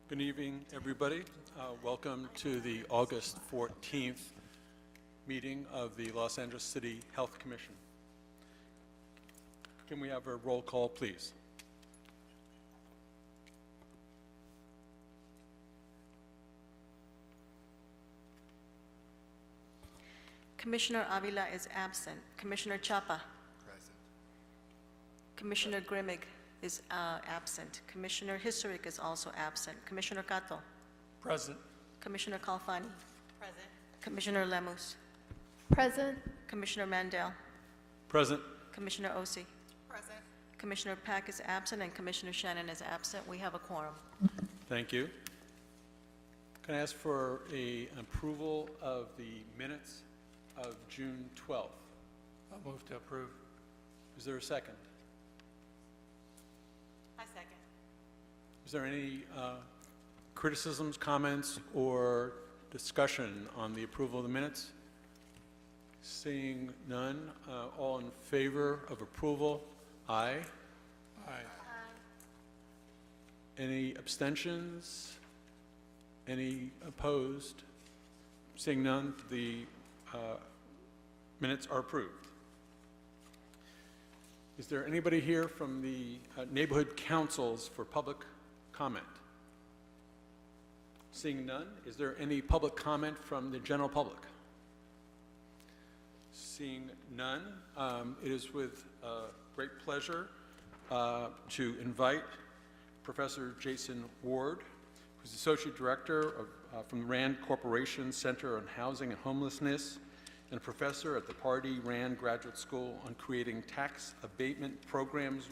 Good evening, everybody. Welcome to the August 14th meeting of the Los Angeles City Health Commission. Can we have a roll call, please? Commissioner Avila is absent. Commissioner Chapa. Present. Commissioner Grimig is absent. Commissioner Historic is also absent. Commissioner Cato. Present. Commissioner Kalfani. Present. Commissioner Lemus. Present. Commissioner Mandel. Present. Commissioner Osi. Present. Commissioner Pack is absent and Commissioner Shannon is absent. We have a quorum. Thank you. Can I ask for an approval of the minutes of June 12th? I'll move to approve. Is there a second? I second. Is there any criticisms, comments, or discussion on the approval of the minutes? Seeing none, all in favor of approval? Aye. Aye. Any abstentions? Any opposed? Seeing none, the minutes are approved. Is there anybody here from the neighborhood councils for public comment? Seeing none, is there any public comment from the general public? Seeing none, it is with great pleasure to invite Professor Jason Ward, who's Associate Director from the RAND Corporation Center on Housing and Homelessness, and a professor at the Pardee RAND Graduate School on creating tax abatement programs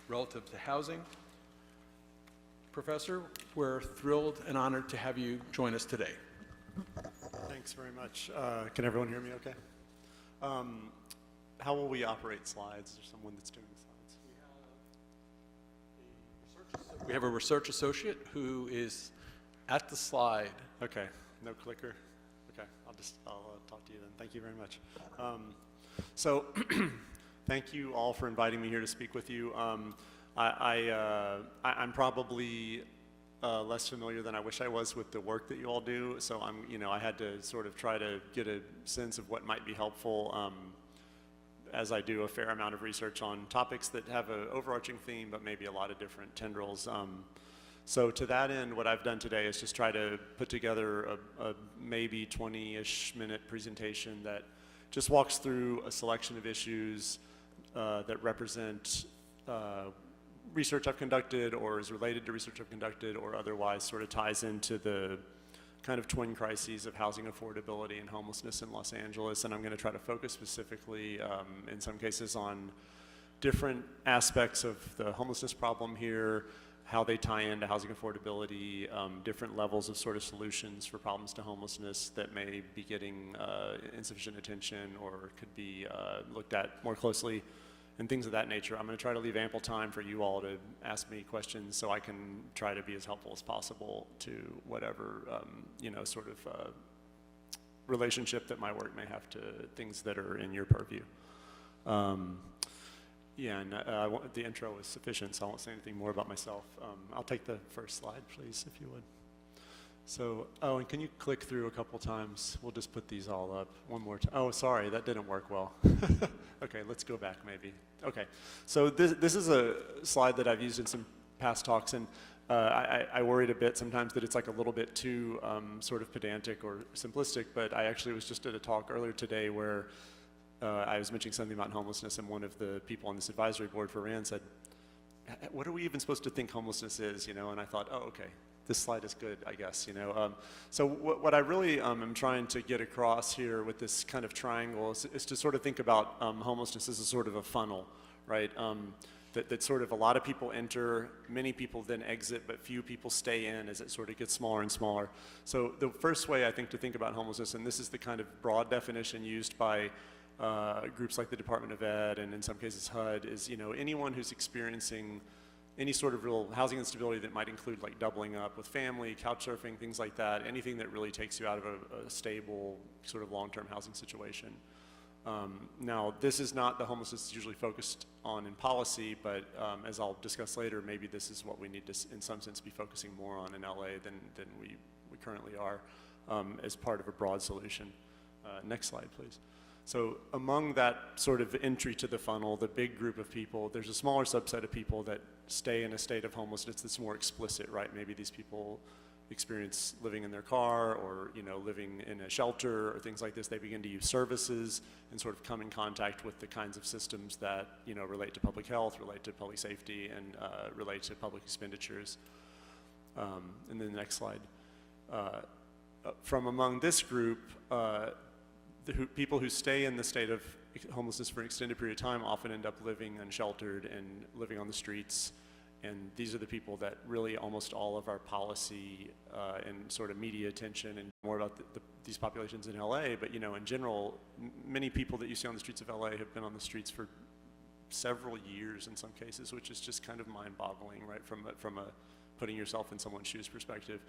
relative to housing. Professor, we're thrilled and honored to have you join us today. Thanks very much. Can everyone hear me okay? How will we operate slides? Is there someone that's doing the slides? We have a research associate who is at the slide. Okay, no clicker. Okay, I'll talk to you then. Thank you very much. So thank you all for inviting me here to speak with you. I'm probably less familiar than I wish I was with the work that you all do, so I had to sort of try to get a sense of what might be helpful as I do a fair amount of research on topics that have an overarching theme, but maybe a lot of different tendrils. So to that end, what I've done today is just try to put together a maybe 20-ish minute presentation that just walks through a selection of issues that represent research I've conducted or is related to research I've conducted or otherwise sort of ties into the kind of twin crises of housing affordability and homelessness in Los Angeles. And I'm going to try to focus specifically in some cases on different aspects of the homelessness problem here, how they tie into housing affordability, different levels of sort of solutions for problems to homelessness that may be getting insufficient attention or could be looked at more closely, and things of that nature. I'm going to try to leave ample time for you all to ask me questions so I can try to be as helpful as possible to whatever, sort of relationship that my work may have to things that are in your purview. Yeah, and the intro was sufficient, so I won't say anything more about myself. I'll take the first slide, please, if you would. So, and can you click through a couple times? We'll just put these all up one more time. Oh, sorry, that didn't work well. Okay, let's go back maybe. Okay, so this is a slide that I've used in some past talks, and I worried a bit sometimes that it's like a little bit too sort of pedantic or simplistic, but I actually was just at a talk earlier today where I was mentioning something about homelessness, and one of the people on this advisory board for RAND said, what are we even supposed to think homelessness is, And I thought, oh, okay, this slide is good, I guess, So what I really am trying to get across here with this kind of triangle is to sort of think about homelessness as a sort of a funnel, right? That sort of a lot of people enter, many people then exit, but few people stay in as it sort of gets smaller and smaller. So the first way I think to think about homelessness, and this is the kind of broad definition used by groups like the Department of Ed and in some cases HUD, is anyone who's experiencing any sort of real housing instability that might include like doubling up with family, couch surfing, things like that, anything that really takes you out of a stable sort of long-term housing situation. Now, this is not the homelessness that's usually focused on in policy, but as I'll discuss later, maybe this is what we need to, in some sense, be focusing more on in LA than we currently are as part of a broad solution. Next slide, please. So among that sort of entry to the funnel, the big group of people, there's a smaller subset of people that stay in a state of homelessness that's more explicit, right? Maybe these people experience living in their car or, you know, living in a shelter or things like this. They begin to use services and sort of come in contact with the kinds of systems that, you know, relate to public health, relate to public safety, and relate to public expenditures. And then the next slide. From among this group, people who stay in the state of homelessness for an extended period of time often end up living unsheltered and living on the streets. And these are the people that really almost all of our policy and sort of media attention and more about these populations in LA, but you know, in general, many people that you see on the streets of LA have been on the streets for several years in some cases, which is just kind of mind-boggling, right, from a putting yourself in someone's shoes perspective.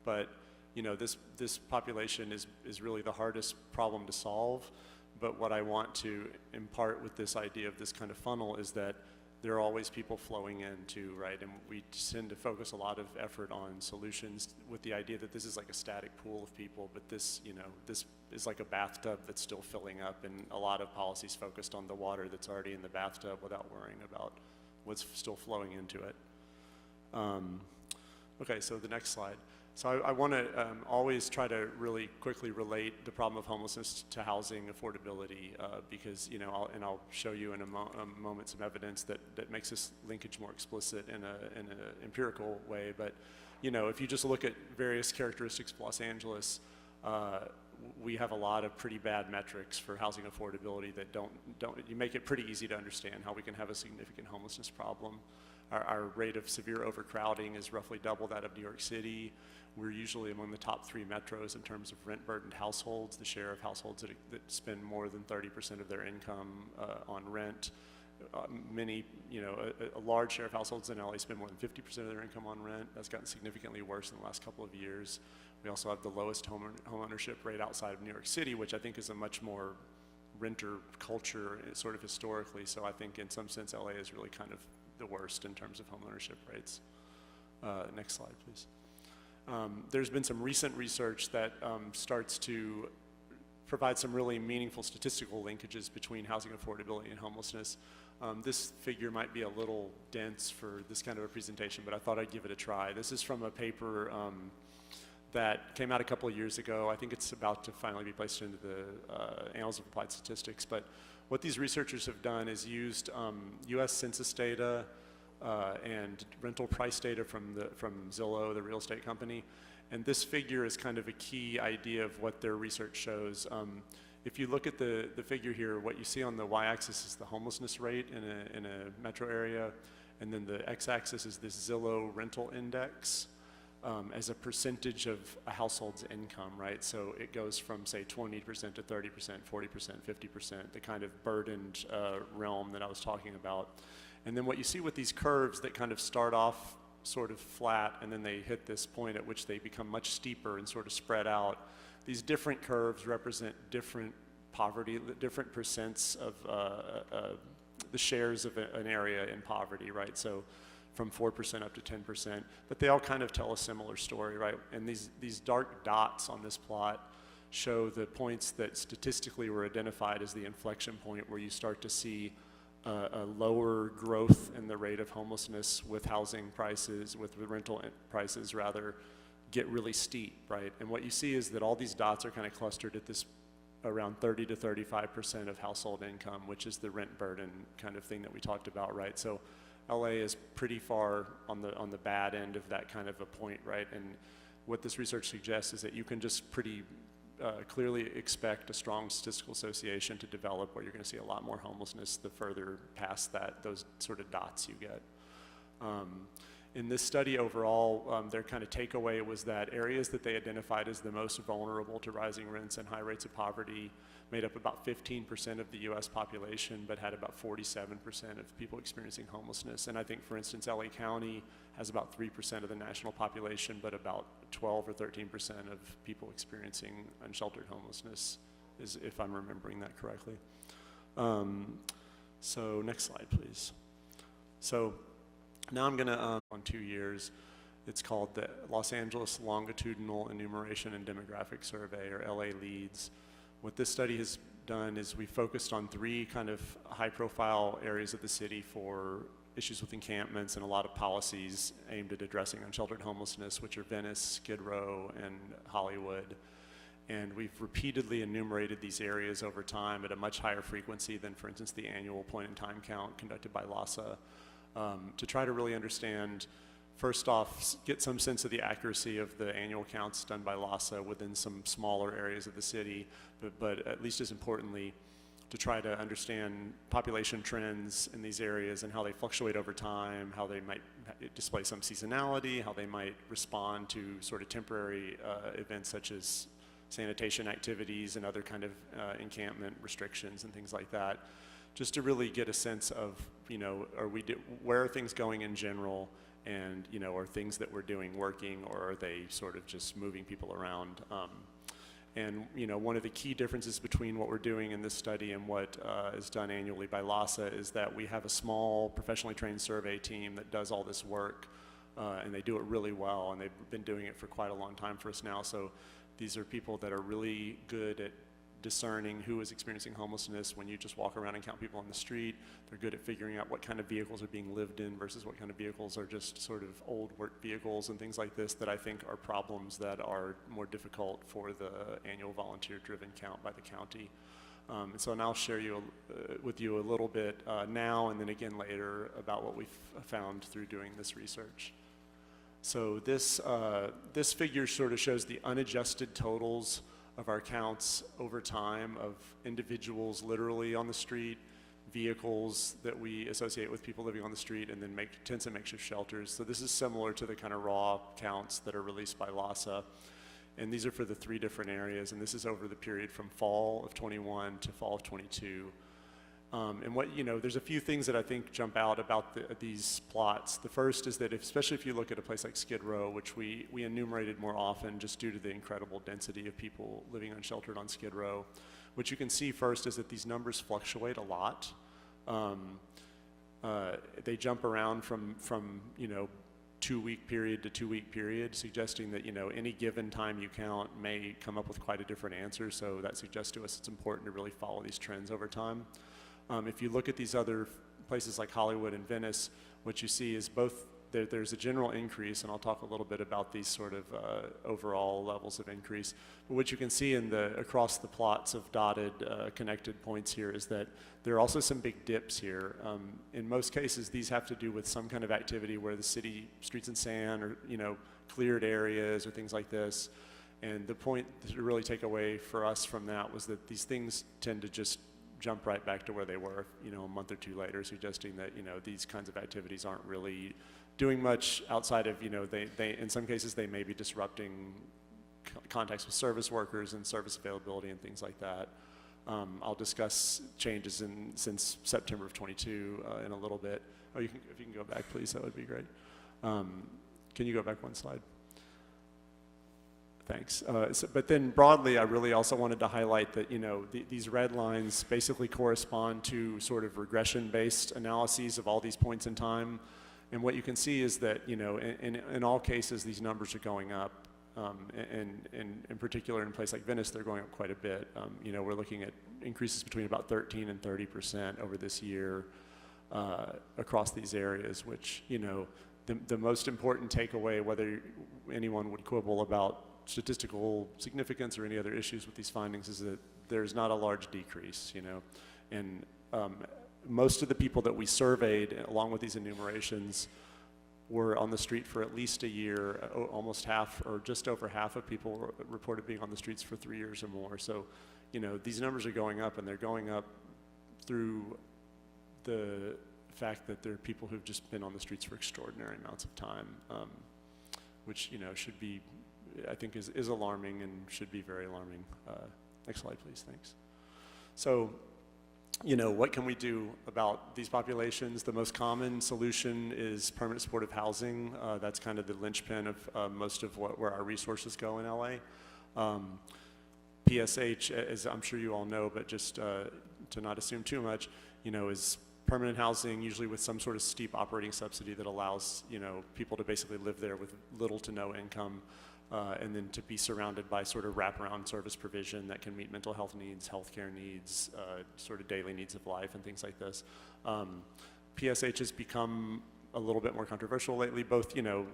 But you know, this population is really the hardest problem to solve. But what I want to impart with this idea of this kind of funnel is that there are always people flowing in too, right? And we tend to focus a lot of effort on solutions with the idea that this is like a static pool of people, but this, you know, this is like a bathtub that's still filling up, and a lot of policies focused on the water that's already in the bathtub without worrying about what's still flowing into it. Okay, so the next slide. So I want to always try to really quickly relate the problem of homelessness to housing affordability because, you know, I'll show you in a moment some evidence that makes this linkage more explicit in an empirical way. But, you know, if you just look at various characteristics of Los Angeles, we have a lot of pretty bad metrics for housing affordability that you make it pretty easy to understand how we can have a significant homelessness problem. Our rate of severe overcrowding is roughly double that of New York City. We're usually among the top 3 metros in terms of rent-burdened households, the share of households that spend more than 30% of their income on rent. Many, you know, a large share of households in LA spend more than 50% of their income on rent. That's gotten significantly worse in the last couple of years. We also have the lowest home ownership rate outside of New York City, which I think is a much more renter culture sort of historically. So I think in some sense LA is really kind of the worst in terms of home ownership rates. Next slide, please. There's been some recent research that starts to provide some really meaningful statistical linkages between housing affordability and homelessness. This figure might be a little dense for this kind of a presentation, but I thought I'd give it a try. This is from a paper that came out a couple of years ago. I think it's about to finally be placed into the Annals of Applied Statistics. But what these researchers have done is used US Census data and rental price data from Zillow, the real estate company. And this figure is kind of a key idea of what their research shows. If you look at the figure here, what you see on the y-axis is the homelessness rate in a metro area, and then the x-axis is this Zillow rental index as a percentage of a household's income, right? So it goes from, say, 20% to 30%, 40%, 50%, the kind of burdened realm that I was talking about. And then what you see with these curves that kind of start off sort of flat and then they hit this point at which they become much steeper and sort of spread out, these different curves represent different poverty, different percents of the shares of an area in poverty, right? So from 4% up to 10%, but they all kind of tell a similar story, right? And these dark dots on this plot show the points that statistically were identified as the inflection point where you start to see a lower growth in the rate of homelessness with housing prices, with rental prices rather, get really steep, right? And what you see is that all these dots are kind of clustered at this around 30 to 35% of household income, which is the rent burden kind of thing that we talked about, right? So LA is pretty far on the bad end of that kind of a point, right? And what this research suggests is that you can just pretty clearly expect a strong statistical association to develop where you're going to see a lot more homelessness the further past those sort of dots you get. In this study overall, their kind of takeaway was that areas that they identified as the most vulnerable to rising rents and high rates of poverty made up about 15% of the US population, but had about 47% of people experiencing homelessness. And I think, for instance, LA County has about 3% of the national population, but about 12 or 13% of people experiencing unsheltered homelessness if I'm remembering that correctly. So next slide, please. So now I'm going to, on 2 years, it's called the Los Angeles Longitudinal Enumeration and Demographic Survey, or LA LEADS. What this study has done is we focused on 3 kind of high-profile areas of the city for issues with encampments and a lot of policies aimed at addressing unsheltered homelessness, which are Venice, Skid Row, and Hollywood. And we've repeatedly enumerated these areas over time at a much higher frequency than, for instance, the annual point-in-time count conducted by LAHSA, to try to really understand, first off, get some sense of the accuracy of the annual counts done by LAHSA within some smaller areas of the city, but at least as importantly, to try to understand population trends in these areas and how they fluctuate over time, how they might display some seasonality, how they might respond to sort of temporary events such as sanitation activities and other kind of encampment restrictions and things like that, just to really get a sense of, you know, where are things going in general, and, you know, are things that we're doing working, or are they sort of just moving people around? And, you know, one of the key differences between what we're doing in this study and what is done annually by LAHSA is that we have a small professionally trained survey team that does all this work, and they do it really well, and they've been doing it for quite a long time for us now. So these are people that are really good at discerning who is experiencing homelessness when you just walk around and count people on the street. They're good at figuring out what kind of vehicles are being lived in versus what kind of vehicles are just sort of old work vehicles and things like this that I think are problems that are more difficult for the annual volunteer-driven count by the county. And so now I'll share with you a little bit now and then again later about what we've found through doing this research. So this figure sort of shows the unadjusted totals of our counts over time of individuals literally on the street, vehicles that we associate with people living on the street, and then tents and makeshift shelters. So this is similar to the kind of raw counts that are released by LAHSA. And these are for the 3 different areas, and this is over the period from fall of 21 to fall of 22. And what, you know, there's a few things that I think jump out about these plots. The first is that especially if you look at a place like Skid Row, which we enumerated more often just due to the incredible density of people living unsheltered on Skid Row, what you can see first is that these numbers fluctuate a lot. They jump around from you know, 2-week period to 2-week period, suggesting that, you know, any given time you count may come up with quite a different answer. So that suggests to us it's important to really follow these trends over time. If you look at these other places like Hollywood and Venice, what you see is both there's a general increase, and I'll talk a little bit about these sort of overall levels of increase. But what you can see across the plots of dotted connected points here is that there are also some big dips here. In most cases, these have to do with some kind of activity where the city streets and sand, or, you know, cleared areas or things like this. And the point to really take away for us from that was that these things tend to just jump right back to where they were, you know, a month or 2 later, suggesting that, you know, these kinds of activities aren't really doing much outside of, you know, they in some cases they may be disrupting contacts with service workers and service availability and things like that. I'll discuss changes since September of 22 in a little bit. Oh, if you can go back, please, that would be great. Can you go back one slide? Thanks. But then broadly, I really also wanted to highlight that, you know, these red lines basically correspond to sort of regression-based analyses of all these points in time. And what you can see is that, you know, in all cases, these numbers are going up. And in particular, in a place like Venice, they're going up quite a bit. You know, we're looking at increases between about 13 and 30% over this year across these areas, which, you know, the most important takeaway, whether anyone would quibble about statistical significance or any other issues with these findings, is that there's not a large decrease, you know. And most of the people that we surveyed, along with these enumerations, were on the street for at least a year. Almost half, or just over half of people reported being on the streets for 3 years or more. So, you know, these numbers are going up, and they're going up through the fact that there are people who've just been on the streets for extraordinary amounts of time, which, you know, should be, I think is alarming and should be very alarming. Next slide, please, thanks. So, you know, what can we do about these populations? The most common solution is permanent supportive housing. That's kind of the linchpin of most of where our resources go in LA. PSH, as I'm sure you all know, but just to not assume too much, you know, is permanent housing, usually with some sort of steep operating subsidy that allows, you know, people to basically live there with little to no income, and then to be surrounded by sort of wraparound service provision that can meet mental health needs, healthcare needs, sort of daily needs of life and things like this. PSH has become a little bit more controversial lately, both, you know,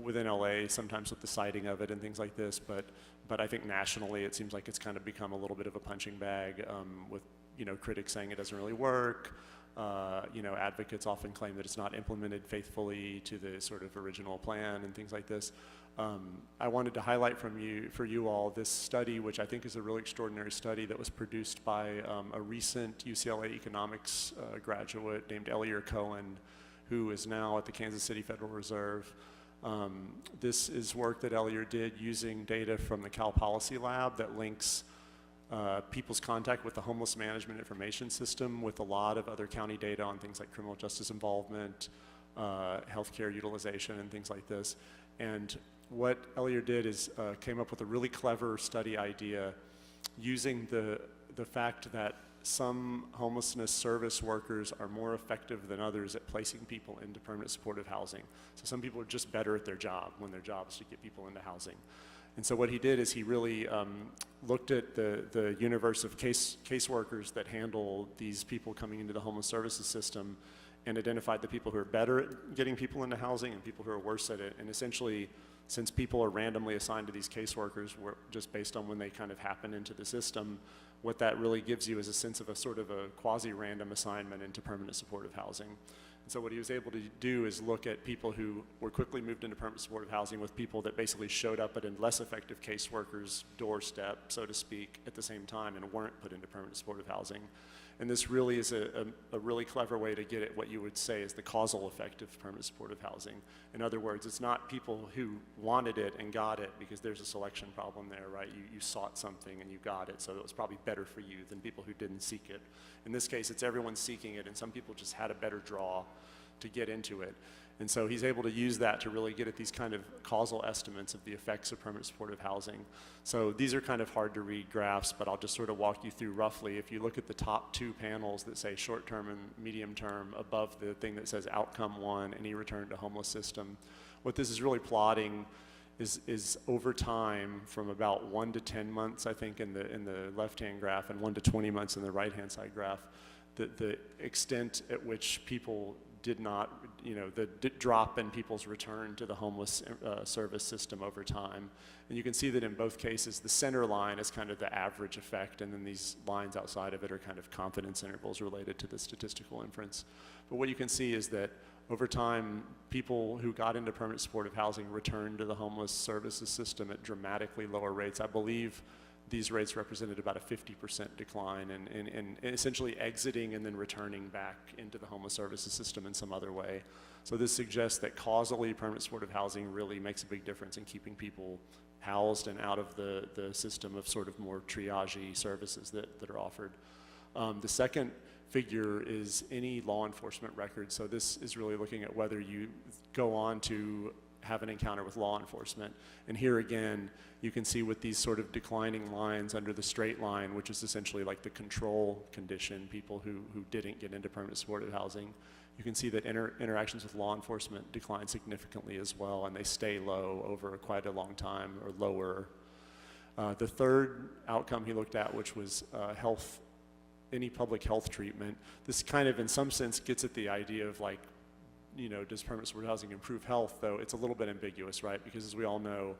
within LA, sometimes with the citing of it and things like this, but I think nationally it seems like it's kind of become a little bit of a punching bag, with, you know, critics saying it doesn't really work. You know, advocates often claim that it's not implemented faithfully to the sort of original plan and things like this. I wanted to highlight for you all this study, which I think is a really extraordinary study that was produced by a recent UCLA economics graduate named Elier Cohen, who is now at the Kansas City Federal Reserve. This is work that Elier did using data from the Cal Policy Lab that links people's contact with the homeless management information system with a lot of other county data on things like criminal justice involvement, healthcare utilization, and things like this. And what Elier did is came up with a really clever study idea using the fact that some homelessness service workers are more effective than others at placing people into permanent supportive housing. So some people are just better at their job when their job is to get people into housing. And so what he did is he really looked at the universe of caseworkers that handle these people coming into the homeless services system and identified the people who are better at getting people into housing and people who are worse at it. And essentially, since people are randomly assigned to these caseworkers just based on when they kind of happen into the system, what that really gives you is a sense of a sort of a quasi-random assignment into permanent supportive housing. And so what he was able to do is look at people who were quickly moved into permanent supportive housing with people that basically showed up at a less effective caseworker's doorstep, so to speak, at the same time and weren't put into permanent supportive housing. And this really is a really clever way to get at what you would say is the causal effect of permanent supportive housing. In other words, it's not people who wanted it and got it because there's a selection problem there, right? You sought something and you got it, so it was probably better for you than people who didn't seek it. In this case, it's everyone seeking it, and some people just had a better draw to get into it. And so he's able to use that to really get at these kind of causal estimates of the effects of permanent supportive housing. So these are kind of hard to read graphs, but I'll just sort of walk you through roughly. If you look at the top two panels that say short-term and medium-term above the thing that says outcome one, any return to homeless system, what this is really plotting is over time from about 1 to 10 months, I think, in the left-hand graph, and 1 to 20 months in the right-hand side graph, the extent at which people did not, you know, the drop in people's return to the homeless service system over time. And you can see that in both cases, the center line is kind of the average effect, and then these lines outside of it are kind of confidence intervals related to the statistical inference. But what you can see is that over time, people who got into permanent supportive housing returned to the homeless services system at dramatically lower rates. I believe these rates represented about a 50% decline and essentially exiting and then returning back into the homeless services system in some other way. So this suggests that causally permanent supportive housing really makes a big difference in keeping people housed and out of the system of sort of more triage services that are offered. The second figure is any law enforcement record. So this is really looking at whether you go on to have an encounter with law enforcement. And here again, you can see with these sort of declining lines under the straight line, which is essentially like the control condition, people who didn't get into permanent supportive housing, you can see that interactions with law enforcement decline significantly as well, and they stay low over quite a long time, or lower. The third outcome he looked at, which was any public health treatment, this kind of in some sense gets at the idea of like, you know, does permanent supportive housing improve health, though it's a little bit ambiguous, right? Because as we all know,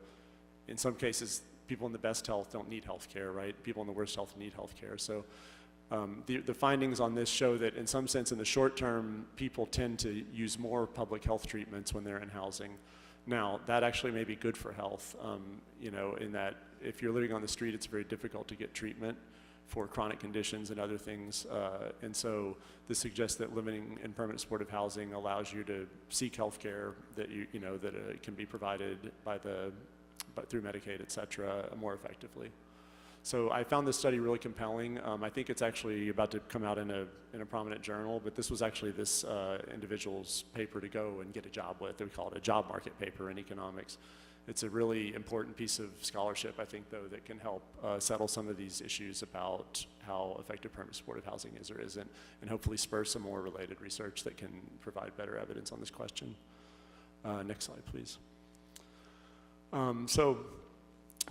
in some cases, people in the best health don't need health care, right? People in the worst health need health care. So the findings on this show that in some sense, in the short term, people tend to use more public health treatments when they're in housing. Now, that actually may be good for health, you know, in that if you're living on the street, it's very difficult to get treatment for chronic conditions and other things. And so this suggests that living in permanent supportive housing allows you to seek health care that that can be provided through Medicaid, et cetera, more effectively. So I found this study really compelling. I think it's actually about to come out in a prominent journal, but this was actually this individual's paper to go and get a job with. We call it a job market paper in economics. It's a really important piece of scholarship, I think, though, that can help settle some of these issues about how effective permanent supportive housing is or isn't, and hopefully spur some more related research that can provide better evidence on this question. Next slide, please. So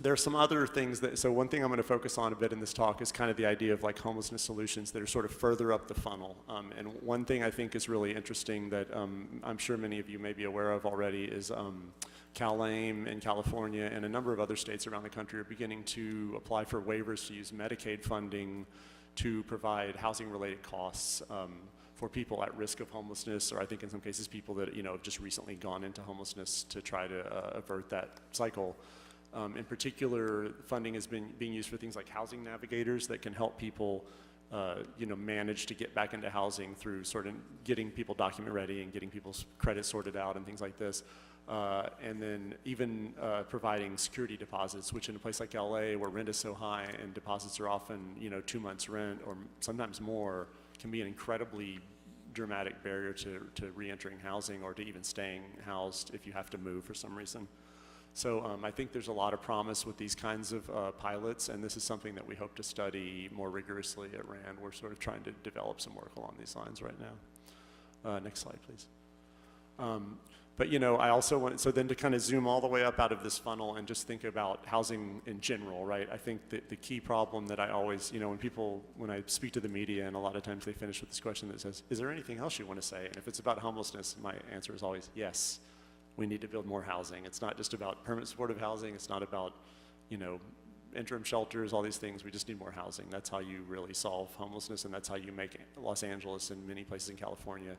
there are some other things so one thing I'm going to focus on a bit in this talk is kind of the idea of like homelessness solutions that are sort of further up the funnel. And one thing I think is really interesting that I'm sure many of you may be aware of already is CalAIM in California and a number of other states around the country are beginning to apply for waivers to use Medicaid funding to provide housing-related costs for people at risk of homelessness, or I think in some cases people that have just recently gone into homelessness to try to avert that cycle. In particular, funding has been being used for things like housing navigators that can help people manage to get back into housing through sort of getting people document ready and getting people's credit sorted out and things like this. And then even providing security deposits, which in a place like LA where rent is so high and deposits are often 2 months rent or sometimes more, can be an incredibly dramatic barrier to re-entering housing or to even staying housed if you have to move for some reason. So I think there's a lot of promise with these kinds of pilots, and this is something that we hope to study more rigorously at RAND. We're sort of trying to develop some work along these lines right now. Next slide, please. But I also want, so then to kind of zoom all the way up out of this funnel and just think about housing in general, right? I think that the key problem that I always, when I speak to the media, and a lot of times they finish with this question that says, is there anything else you want to say? And if it's about homelessness, my answer is always yes. We need to build more housing. It's not just about permanent supportive housing. It's not about, interim shelters, all these things. We just need more housing. That's how you really solve homelessness, and that's how you make Los Angeles and many places in California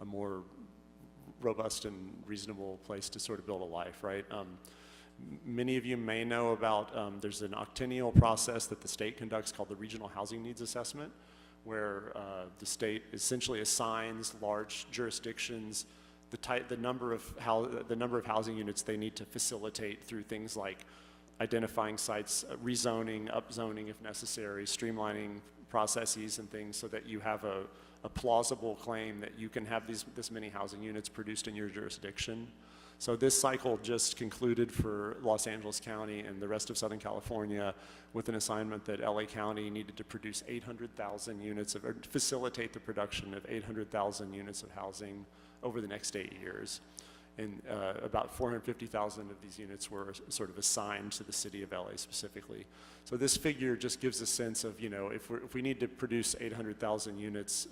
a more robust and reasonable place to sort of build a life, right? Many of you may know about, there's an octennial process that the state conducts called the Regional Housing Needs Assessment, where the state essentially assigns large jurisdictions the number of housing units they need to facilitate through things like identifying sites, rezoning, upzoning if necessary, streamlining processes and things so that you have a plausible claim that you can have this many housing units produced in your jurisdiction. So this cycle just concluded for Los Angeles County and the rest of Southern California with an assignment that LA County needed to produce 800,000 units or facilitate the production of 800,000 units of housing over the next 8 years. And about 450,000 of these units were sort of assigned to the city of LA specifically. So this figure just gives a sense of, if we need to produce 800,000 units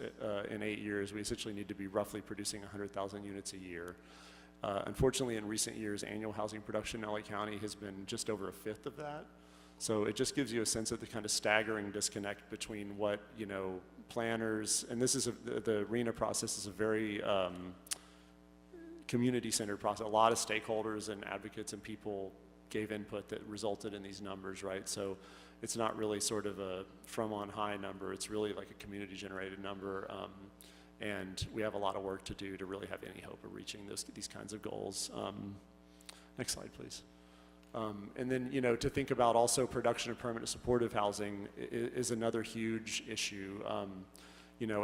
in 8 years, we essentially need to be roughly producing 100,000 units a year. Unfortunately, in recent years, annual housing production in LA County has been just over a fifth of that. So it just gives you a sense of the kind of staggering disconnect between what, planners, and this is the RHNA process is a very community-centered process. A lot of stakeholders and advocates and people gave input that resulted in these numbers, right? So it's not really sort of a from on high number. It's really like a community-generated number, and we have a lot of work to do to really have any hope of reaching these kinds of goals. Next slide, please. And then, to think about also production of permanent supportive housing is another huge issue.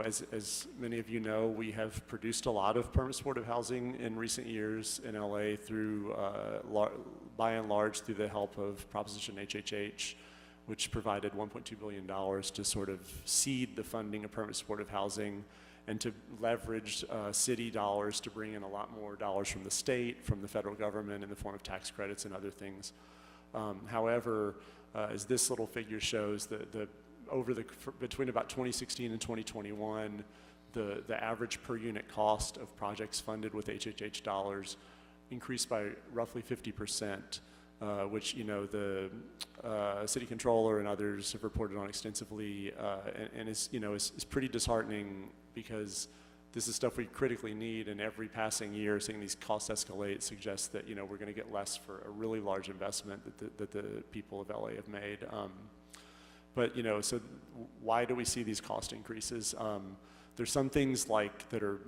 As many of you know, we have produced a lot of permanent supportive housing in recent years in LA through, by and large, through the help of Proposition HHH, which provided $1.2 billion to sort of seed the funding of permanent supportive housing and to leverage city dollars to bring in a lot more dollars from the state, from the federal government in the form of tax credits and other things. However, as this little figure shows, between about 2016 and 2021, the average per unit cost of projects funded with HHH dollars increased by roughly 50%, which the city controller and others have reported on extensively, and is pretty disheartening because this is stuff we critically need, and every passing year seeing these costs escalate suggests that we're going to get less for a really large investment that the people of LA have made. But so why do we see these cost increases? There's some things that are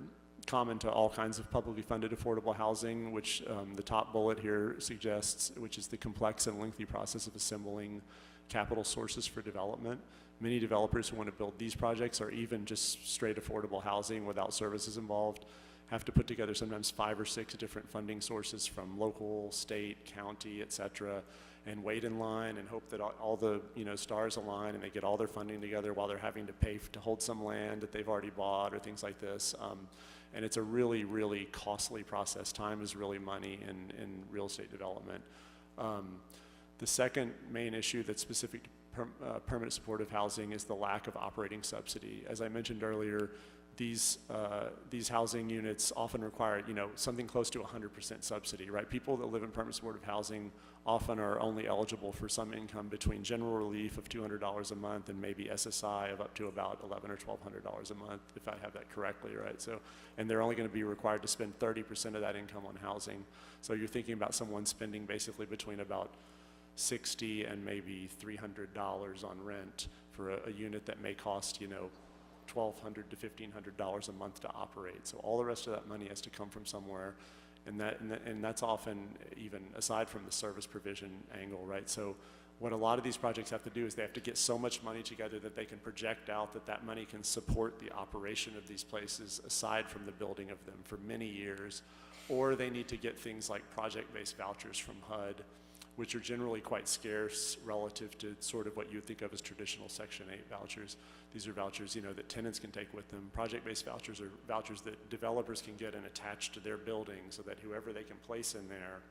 common to all kinds of publicly funded affordable housing, which the top bullet here suggests, which is the complex and lengthy process of assembling capital sources for development. Many developers who want to build these projects or even just straight affordable housing without services involved have to put together sometimes 5 or 6 different funding sources from local, state, county, et cetera, and wait in line and hope that all the stars align and they get all their funding together while they're having to pay to hold some land that they've already bought or things like this. And it's a really, really costly process. Time is really money in real estate development. The second main issue that's specific to permanent supportive housing is the lack of operating subsidy. As I mentioned earlier, these housing units often require, something close to 100% subsidy, right? People that live in permanent supportive housing often are only eligible for some income between general relief of $200 a month and maybe SSI of up to about $1,100 or $1,200 a month, if I have that correctly, right? So, and they're only going to be required to spend 30% of that income on housing. So you're thinking about someone spending basically between about $60 and maybe $300 on rent for a unit that may cost, $1,200 to $1,500 a month to operate. So all the rest of that money has to come from somewhere, and that's often even aside from the service provision angle, right? So what a lot of these projects have to do is they have to get so much money together that they can project out that money can support the operation of these places aside from the building of them for many years, or they need to get things like project-based vouchers from HUD, which are generally quite scarce relative to sort of what you would think of as traditional Section 8 vouchers. These are vouchers, that tenants can take with them. Project-based vouchers are vouchers that developers can get and attach to their building so that whoever they can place in there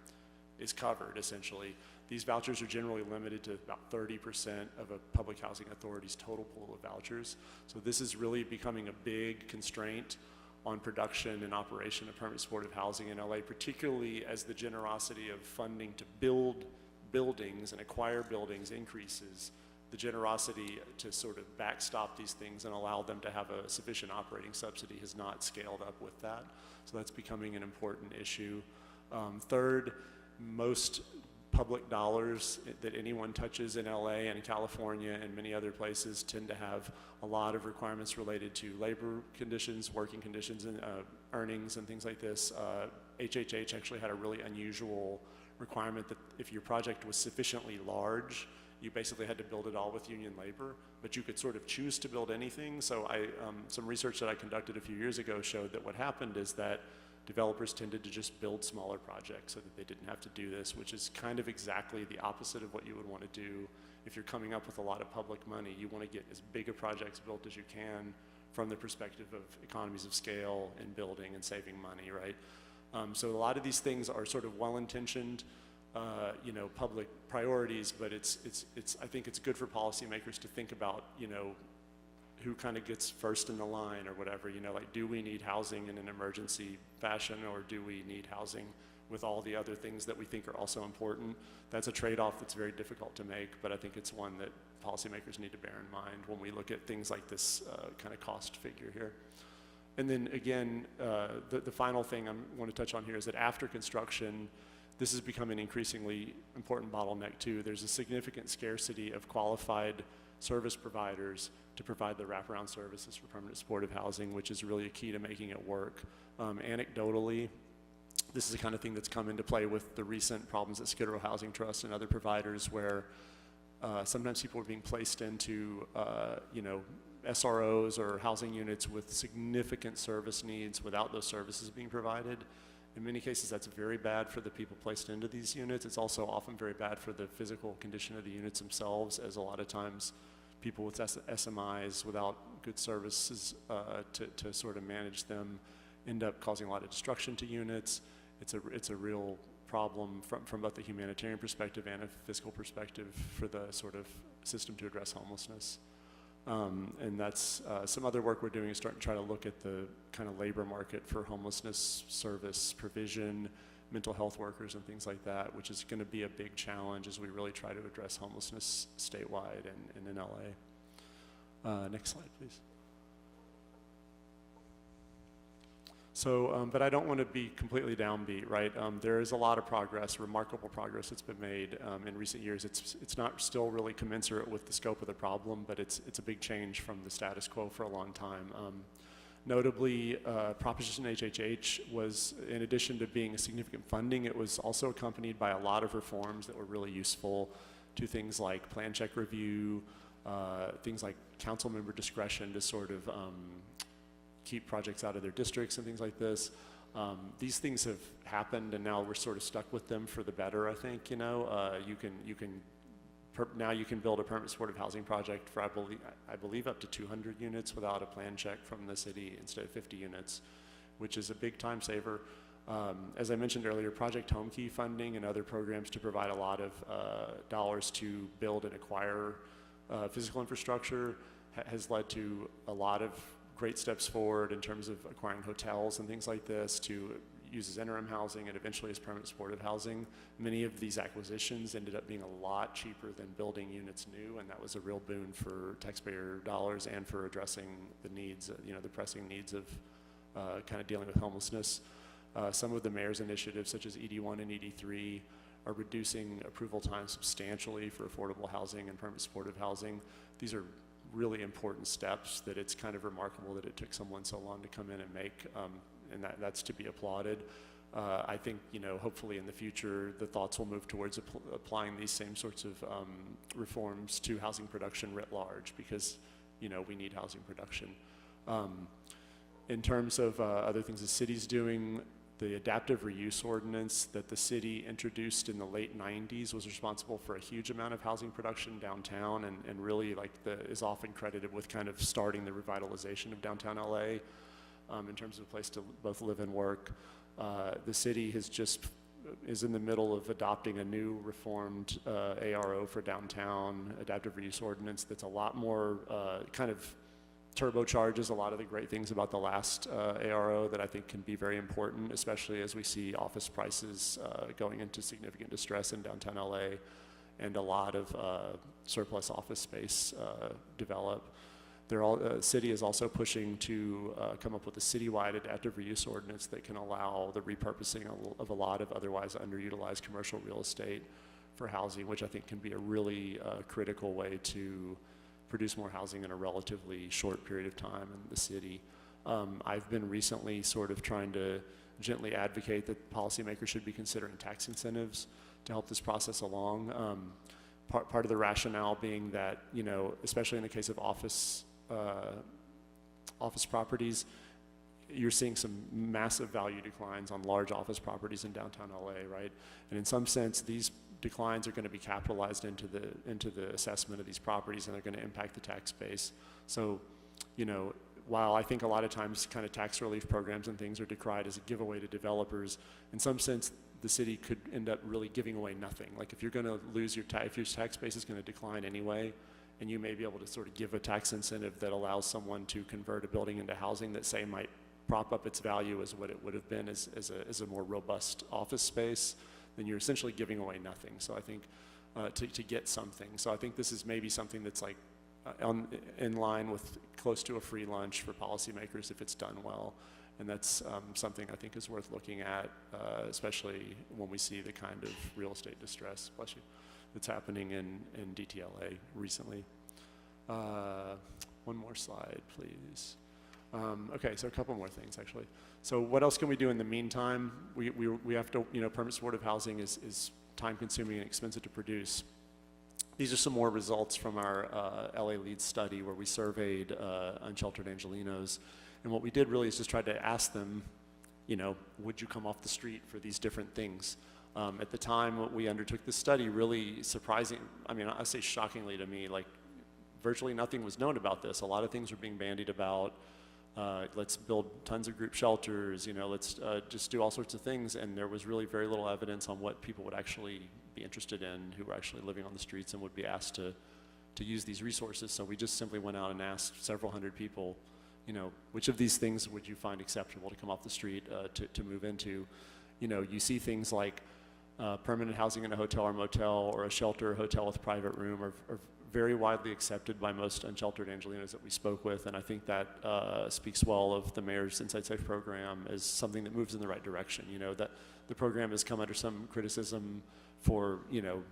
is covered, essentially. These vouchers are generally limited to about 30% of a public housing authority's total pool of vouchers. So this is really becoming a big constraint on production and operation of permanent supportive housing in LA, particularly as the generosity of funding to build buildings and acquire buildings increases. The generosity to sort of backstop these things and allow them to have a sufficient operating subsidy has not scaled up with that. So that's becoming an important issue. Third, most public dollars that anyone touches in LA and California and many other places tend to have a lot of requirements related to labor conditions, working conditions, and earnings and things like this. HHH actually had a really unusual requirement that if your project was sufficiently large, you basically had to build it all with union labor, but you could sort of choose to build anything. So some research that I conducted a few years ago showed that what happened is that developers tended to just build smaller projects so that they didn't have to do this, which is kind of exactly the opposite of what you would want to do if you're coming up with a lot of public money. You want to get as big a projects built as you can from the perspective of economies of scale and building and saving money, right? So a lot of these things are sort of well-intentioned, public priorities, but I think it's good for policymakers to think about, who kind of gets first in the line or whatever, like, do we need housing in an emergency fashion, or do we need housing with all the other things that we think are also important? That's a trade-off that's very difficult to make, but I think it's one that policymakers need to bear in mind when we look at things like this kind of cost figure here. And then again, the final thing I want to touch on here is that after construction, this has become an increasingly important bottleneck too. There's a significant scarcity of qualified service providers to provide the wraparound services for permanent supportive housing, which is really a key to making it work. Anecdotally, this is the kind of thing that's come into play with the recent problems at Skid Row Housing Trust and other providers, where sometimes people are being placed into SROs or housing units with significant service needs without those services being provided. In many cases, that's very bad for the people placed into these units. It's also often very bad for the physical condition of the units themselves, as a lot of times people with SMIs without good services to sort of manage them end up causing a lot of destruction to units. It's a real problem from both a humanitarian perspective and a fiscal perspective for the sort of system to address homelessness. And that's some other work we're doing is starting to try to look at the kind of labor market for homelessness service provision, mental health workers and things like that, which is going to be a big challenge as we really try to address homelessness statewide and in LA. Next slide, please. So, but I don't want to be completely downbeat, right? There is a lot of progress, remarkable progress that's been made in recent years. It's not still really commensurate with the scope of the problem, but it's a big change from the status quo for a long time. Notably, Proposition HHH was, in addition to being a significant funding, it was also accompanied by a lot of reforms that were really useful to things like plan check review, things like council member discretion to sort of keep projects out of their districts and things like this. These things have happened, and now we're sort of stuck with them for the better, I think, you know. Now you can build a permanent supportive housing project for, I believe up to 200 units without a plan check from the city instead of 50 units, which is a big time saver. As I mentioned earlier, Project Homekey funding and other programs to provide a lot of dollars to build and acquire physical infrastructure has led to a lot of great steps forward in terms of acquiring hotels and things like this to use as interim housing and eventually as permanent supportive housing. Many of these acquisitions ended up being a lot cheaper than building units new, and that was a real boon for taxpayer dollars and for addressing the needs, you know, the pressing needs of kind of dealing with homelessness. Some of the mayor's initiatives, such as ED1 and ED3, are reducing approval time substantially for affordable housing and permanent supportive housing. These are really important steps that it's kind of remarkable that it took someone so long to come in and make, and that's to be applauded. I think, you know, hopefully in the future, the thoughts will move towards applying these same sorts of reforms to housing production writ large, because, you know, we need housing production. In terms of other things the city's doing, the adaptive reuse ordinance that the city introduced in the late 90s was responsible for a huge amount of housing production downtown, and really is often credited with kind of starting the revitalization of downtown LA in terms of a place to both live and work. The city is in the middle of adopting a new reformed ARO for downtown, adaptive reuse ordinance, that's a lot more kind of turbocharges a lot of the great things about the last ARO that I think can be very important, especially as we see office prices going into significant distress in downtown LA and a lot of surplus office space develop. City is also pushing to come up with a citywide adaptive reuse ordinance that can allow the repurposing of a lot of otherwise underutilized commercial real estate for housing, which I think can be a really critical way to produce more housing in a relatively short period of time in the city. I've been recently sort of trying to gently advocate that policymakers should be considering tax incentives to help this process along. Part of the rationale being that, you know, especially in the case of office properties, you're seeing some massive value declines on large office properties in downtown LA, right? And in some sense, these declines are going to be capitalized into the assessment of these properties, and they're going to impact the tax base. So, you know, while I think a lot of times kind of tax relief programs and things are decried as a giveaway to developers, in some sense the city could end up really giving away nothing. Like if you're going to lose if your tax base is going to decline anyway, and you may be able to sort of give a tax incentive that allows someone to convert a building into housing that, say, might prop up its value as what it would have been as a more robust office space, then you're essentially giving away nothing. So I think to get something. So I think this is maybe something that's like in line with close to a free lunch for policymakers if it's done well. And that's something I think is worth looking at, especially when we see the kind of real estate distress, bless you, that's happening in DTLA recently. One more slide, please. Okay, so a couple more things actually. So what else can we do in the meantime? We have to, you know, permanent supportive housing is time consuming and expensive to produce. These are some more results from our LA LEAD study where we surveyed unsheltered Angelenos. And what we did really is just try to ask them, you know, would you come off the street for these different things? At the time we undertook this study, really surprising, I mean, I say shockingly to me, like virtually nothing was known about this. A lot of things were being bandied about. Let's build tons of group shelters, you know, let's just do all sorts of things. And there was really very little evidence on what people would actually be interested in who were actually living on the streets and would be asked to use these resources. So we just simply went out and asked several hundred people, you know, which of these things would you find acceptable to come off the street to move into? You know, you see things like permanent housing in a hotel or motel or a shelter hotel with private room are very widely accepted by most unsheltered Angelenos that we spoke with, and I think that speaks well of the mayor's Inside Safe program as something that moves in the right direction. You know, that the program has come under some criticism for, you know,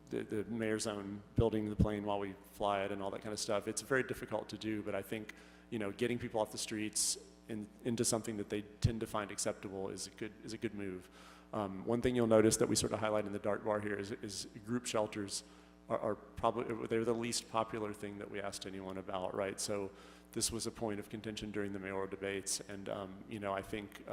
the mayor's own building the plane while we fly it and all that kind of stuff. It's very difficult to do, but I think, you know, getting people off the streets into something that they tend to find acceptable is a good move. One thing you'll notice that we sort of highlight in the dark bar here is group shelters are probably, they're the least popular thing that we asked anyone about, right? So this was a point of contention during the mayoral debates, and you know, I think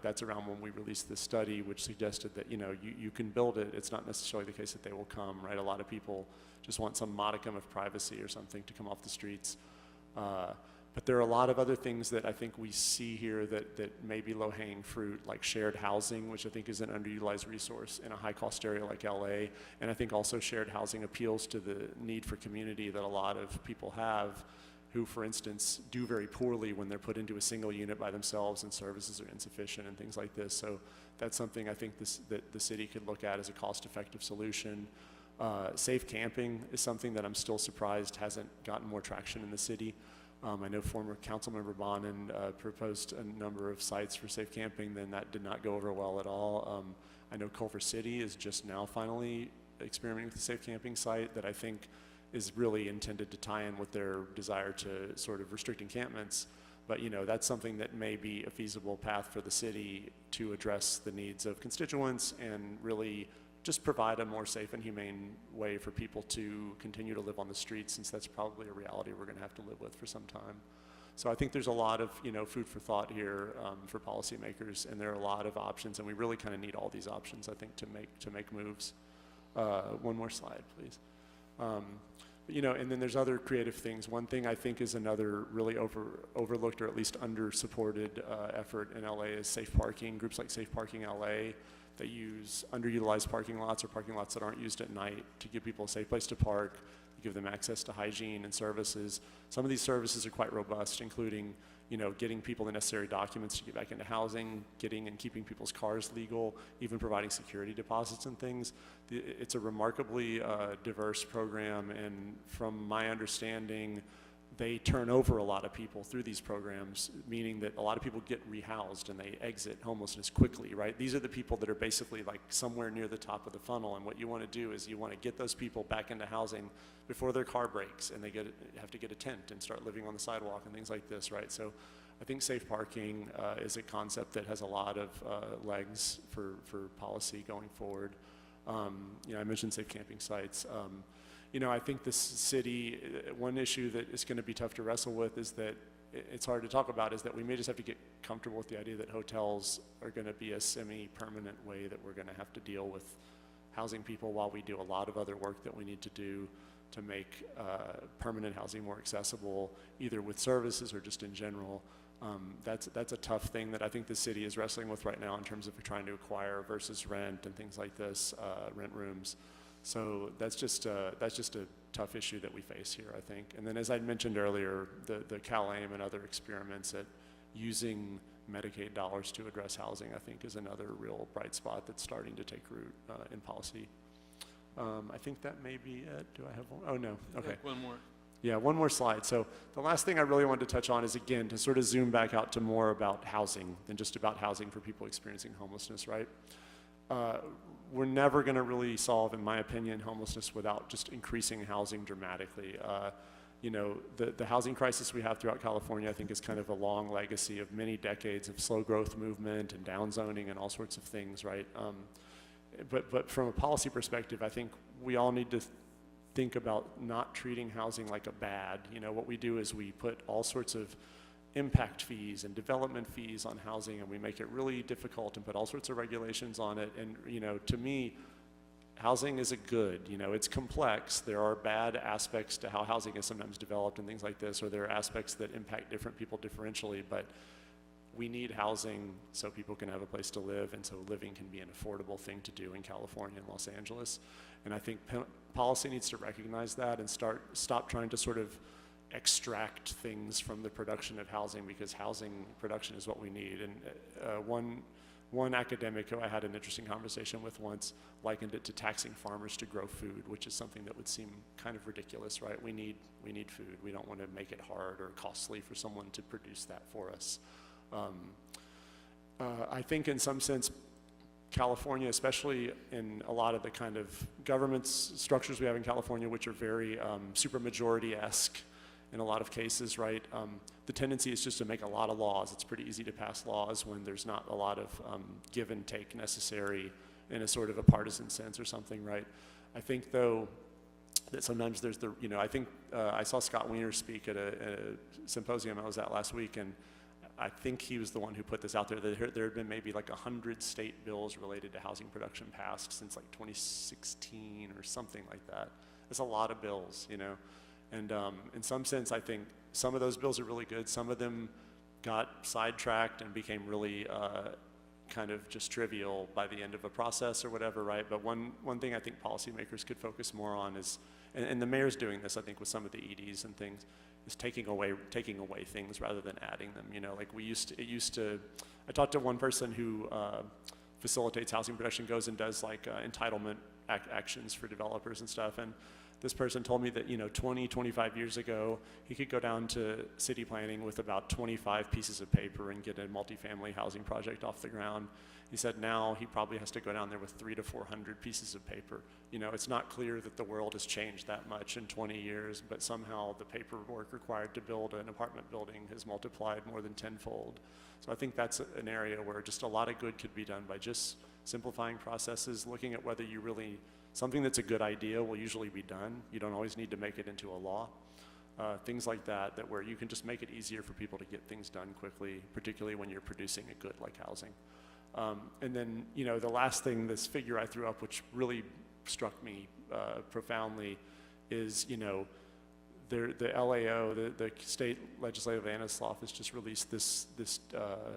that's around when we released this study, which suggested that, you know, you can build it. It's not necessarily the case that they will come, right? A lot of people just want some modicum of privacy or something to come off the streets. But there are a lot of other things that I think we see here that may be low-hanging fruit, like shared housing, which I think is an underutilized resource in a high-cost area like LA. And I think also shared housing appeals to the need for community that a lot of people have who, for instance, do very poorly when they're put into a single unit by themselves and services are insufficient and things like this. So that's something I think that the city could look at as a cost-effective solution. Safe camping is something that I'm still surprised hasn't gotten more traction in the city. I know former Councilmember Bonin proposed a number of sites for safe camping, then that did not go over well at all. I know Culver City is just now finally experimenting with a safe camping site that I think is really intended to tie in with their desire to sort of restrict encampments. But you know, that's something that may be a feasible path for the city to address the needs of constituents and really just provide a more safe and humane way for people to continue to live on the streets, since that's probably a reality we're going to have to live with for some time. So I think there's a lot of, you know, food for thought here for policymakers, and there are a lot of options, and we really kind of need all these options, I think, to make moves. One more slide, please. You know, and then there's other creative things. One thing I think is another really overlooked or at least under-supported effort in LA is safe parking. Groups like Safe Parking LA that use underutilized parking lots or parking lots that aren't used at night to give people a safe place to park, give them access to hygiene and services. Some of these services are quite robust, including, you know, getting people the necessary documents to get back into housing, getting and keeping people's cars legal, even providing security deposits and things. It's a remarkably diverse program, and from my understanding, they turn over a lot of people through these programs, meaning that a lot of people get rehoused and they exit homelessness quickly, right? These are the people that are basically like somewhere near the top of the funnel, and what you want to do is you want to get those people back into housing before their car breaks and they have to get a tent and start living on the sidewalk and things like this, right? So I think safe parking is a concept that has a lot of legs for policy going forward. You know, I mentioned safe camping sites. You know, I think this city, one issue that is going to be tough to wrestle with is that it's hard to talk about, is that we may just have to get comfortable with the idea that hotels are going to be a semi-permanent way that we're going to have to deal with housing people, while we do a lot of other work that we need to do to make permanent housing more accessible, either with services or just in general. That's a tough thing that I think the city is wrestling with right now in terms of trying to acquire versus rent and things like this, rent rooms. So that's just a tough issue that we face here, I think. And then, as I mentioned earlier, the CalAIM and other experiments at using Medicaid dollars to address housing, I think, is another real bright spot that's starting to take root in policy. I think that may be it. Do I have one? Oh, no. Okay. One more. Yeah, one more slide. So the last thing I really wanted to touch on is, again, to sort of zoom back out to more about housing than just about housing for people experiencing homelessness, right? We're never going to really solve, in my opinion, homelessness without just increasing housing dramatically. You know, the housing crisis we have throughout California, I think, is kind of a long legacy of many decades of slow growth movement and downzoning and all sorts of things, right? But from a policy perspective, I think we all need to think about not treating housing like a bad. You know, what we do is we put all sorts of impact fees and development fees on housing, and we make it really difficult and put all sorts of regulations on it. And, you know, to me, housing is a good. You know, it's complex. There are bad aspects to how housing is sometimes developed and things like this, or there are aspects that impact different people differentially, but we need housing so people can have a place to live, and so living can be an affordable thing to do in California and Los Angeles. And I think policy needs to recognize that and stop trying to sort of extract things from the production of housing, because housing production is what we need. And one academic who I had an interesting conversation with once likened it to taxing farmers to grow food, which is something that would seem kind of ridiculous, right? We need food. We don't want to make it hard or costly for someone to produce that for us. I think in some sense, California, especially in a lot of the kind of government structures we have in California, which are very supermajority-esque in a lot of cases, right? The tendency is just to make a lot of laws. It's pretty easy to pass laws when there's not a lot of give and take necessary in a sort of a partisan sense or something, right? I think, though, that sometimes there's the, you know, I think I saw Scott Wiener speak at a symposium I was at last week, and I think he was the one who put this out there, that there had been maybe like 100 state bills related to housing production passed since like 2016 or something like that. That's a lot of bills, you know. And in some sense, I think some of those bills are really good. Some of them got sidetracked and became really kind of just trivial by the end of a process or whatever, right? But one thing I think policymakers could focus more on is, and the mayor's doing this, I think, with some of the EDs and things, is taking away things rather than adding them. You know, like I talked to one person who facilitates housing production, goes and does like entitlement actions for developers and stuff, and this person told me that, you know, 20, 25 years ago, he could go down to city planning with about 25 pieces of paper and get a multifamily housing project off the ground. He said now he probably has to go down there with 300 to 400 pieces of paper. You know, it's not clear that the world has changed that much in 20 years, but somehow the paperwork required to build an apartment building has multiplied more than tenfold. So I think that's an area where just a lot of good could be done by just simplifying processes, looking at whether you really, something that's a good idea will usually be done. You don't always need to make it into a law. Things like that where you can just make it easier for people to get things done quickly, particularly when you're producing a good like housing. And then, you know, the last thing, this figure I threw up, which really struck me profoundly, is, you know, the LAO, the State Legislative Analyst's Office, just released this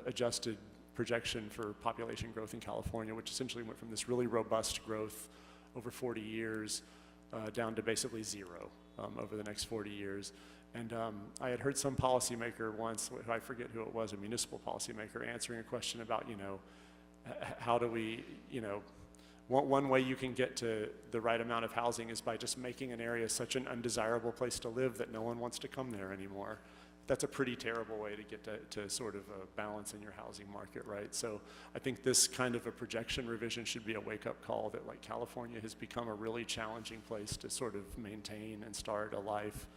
adjusted projection for population growth in California, which essentially went from this really robust growth over 40 years down to basically zero over the next 40 years. And I had heard some policymaker once, I forget who it was, a municipal policymaker, answering a question about, you know, how do we, you know, one way you can get to the right amount of housing is by just making an area such an undesirable place to live that no one wants to come there anymore. That's a pretty terrible way to get to sort of a balance in your housing market, right? So I think this kind of a projection revision should be a wake-up call that, like, California has become a really challenging place to sort of maintain and start a life.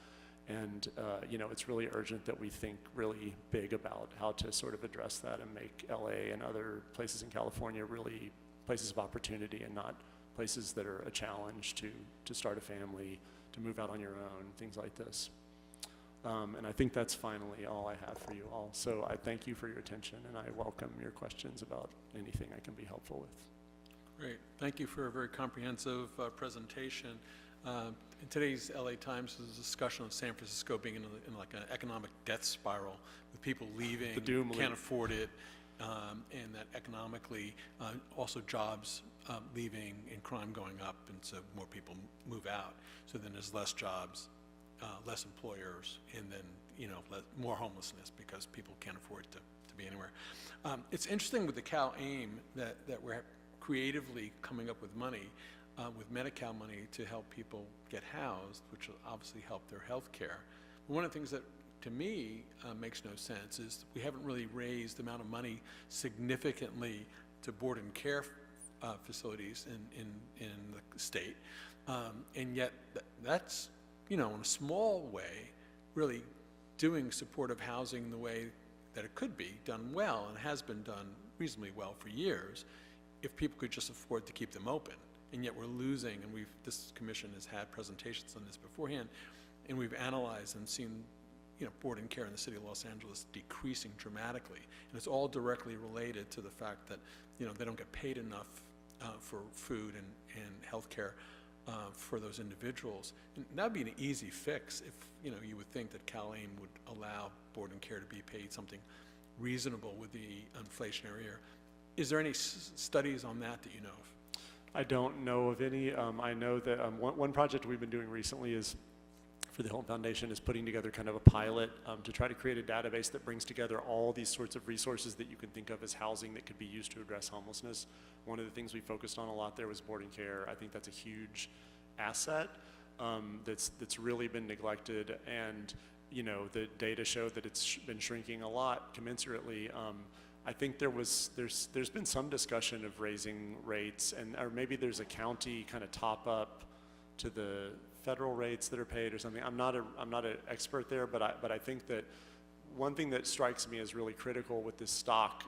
And, you know, it's really urgent that we think really big about how to sort of address that and make LA and other places in California really places of opportunity and not places that are a challenge to start a family, to move out on your own, things like this. And I think that's finally all I have for you all. So I thank you for your attention, and I welcome your questions about anything I can be helpful with. Great. Thank you for a very comprehensive presentation. In today's LA Times, there's a discussion of San Francisco being in like an economic death spiral, with people leaving, The doom can't loop. afford it, and that economically, also jobs leaving and crime going up, and so more people move out. So then there's less jobs, less employers, and then, you know, more homelessness because people can't afford to be anywhere. It's interesting with the Cal AIM that we're creatively coming up with money, with Medi-Cal money to help people get housed, which will obviously help their health care. But one of the things that, to me, makes no sense is we haven't really raised the amount of money significantly to board and care facilities in the state. And yet that's, you know, in a small way, really doing supportive housing the way that it could be done well, and has been done reasonably well for years, if people could just afford to keep them open. And yet we're losing, and this commission has had presentations on this beforehand, and we've analyzed and seen, you know, board and care in the city of Los Angeles decreasing dramatically. And it's all directly related to the fact that, you know, they don't get paid enough for food and health care for those individuals. And that'd be an easy fix if, you know, you would think that Cal AIM would allow board and care to be paid something reasonable with the inflationary year. Is there any studies on that you know of? I don't know of any. I know that one project we've been doing recently is, for the Hilton Foundation, is putting together kind of a pilot to try to create a database that brings together all these sorts of resources that you can think of as housing that could be used to address homelessness. One of the things we focused on a lot there was board and care. I think that's a huge asset that's really been neglected, and, you know, the data show that it's been shrinking a lot commensurately. I think there's been some discussion of raising rates, or maybe there's a county kind of top up to the federal rates that are paid or something. I'm not an expert there, but I think that one thing that strikes me as really critical with this stock,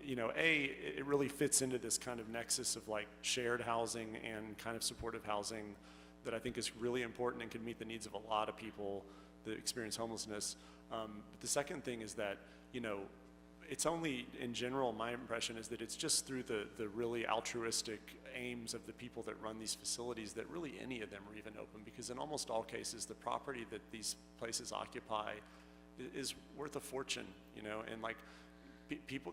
you know, it really fits into this kind of nexus of like shared housing and kind of supportive housing that I think is really important and can meet the needs of a lot of people that experience homelessness. But the second thing is that, you know, it's only, in general, my impression is that it's just through the really altruistic aims of the people that run these facilities that really any of them are even open, because in almost all cases, the property that these places occupy is worth a fortune, you know, and like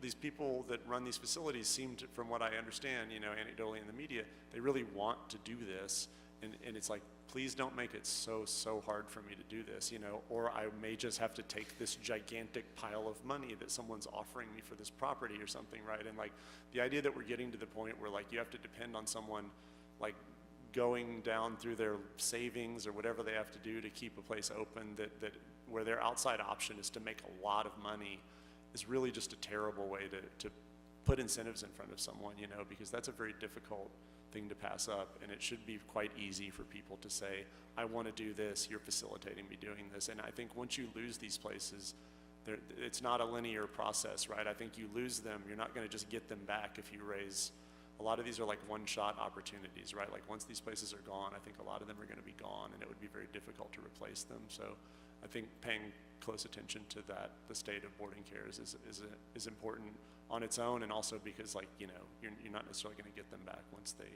these people that run these facilities seem to, from what I understand, you know, anecdotally in the media, they really want to do this, and it's like, please don't make it so hard for me to do this, you know, or I may just have to take this gigantic pile of money that someone's offering me for this property or something, right? And like the idea that we're getting to the point where like you have to depend on someone like going down through their savings or whatever they have to do to keep a place open, that where their outside option is to make a lot of money, is really just a terrible way to put incentives in front of someone, you know, because that's a very difficult thing to pass up, and it should be quite easy for people to say, I want to do this, you're facilitating me doing this. And I think once you lose these places, it's not a linear process, right? I think you lose them, you're not going to just get them back if you raise, a lot of these are like one-shot opportunities, right? Like once these places are gone, I think a lot of them are going to be gone, and it would be very difficult to replace them. So I think paying close attention to that, the state of boarding cares is important on its own, and also because, like, you know, you're not necessarily going to get them back once they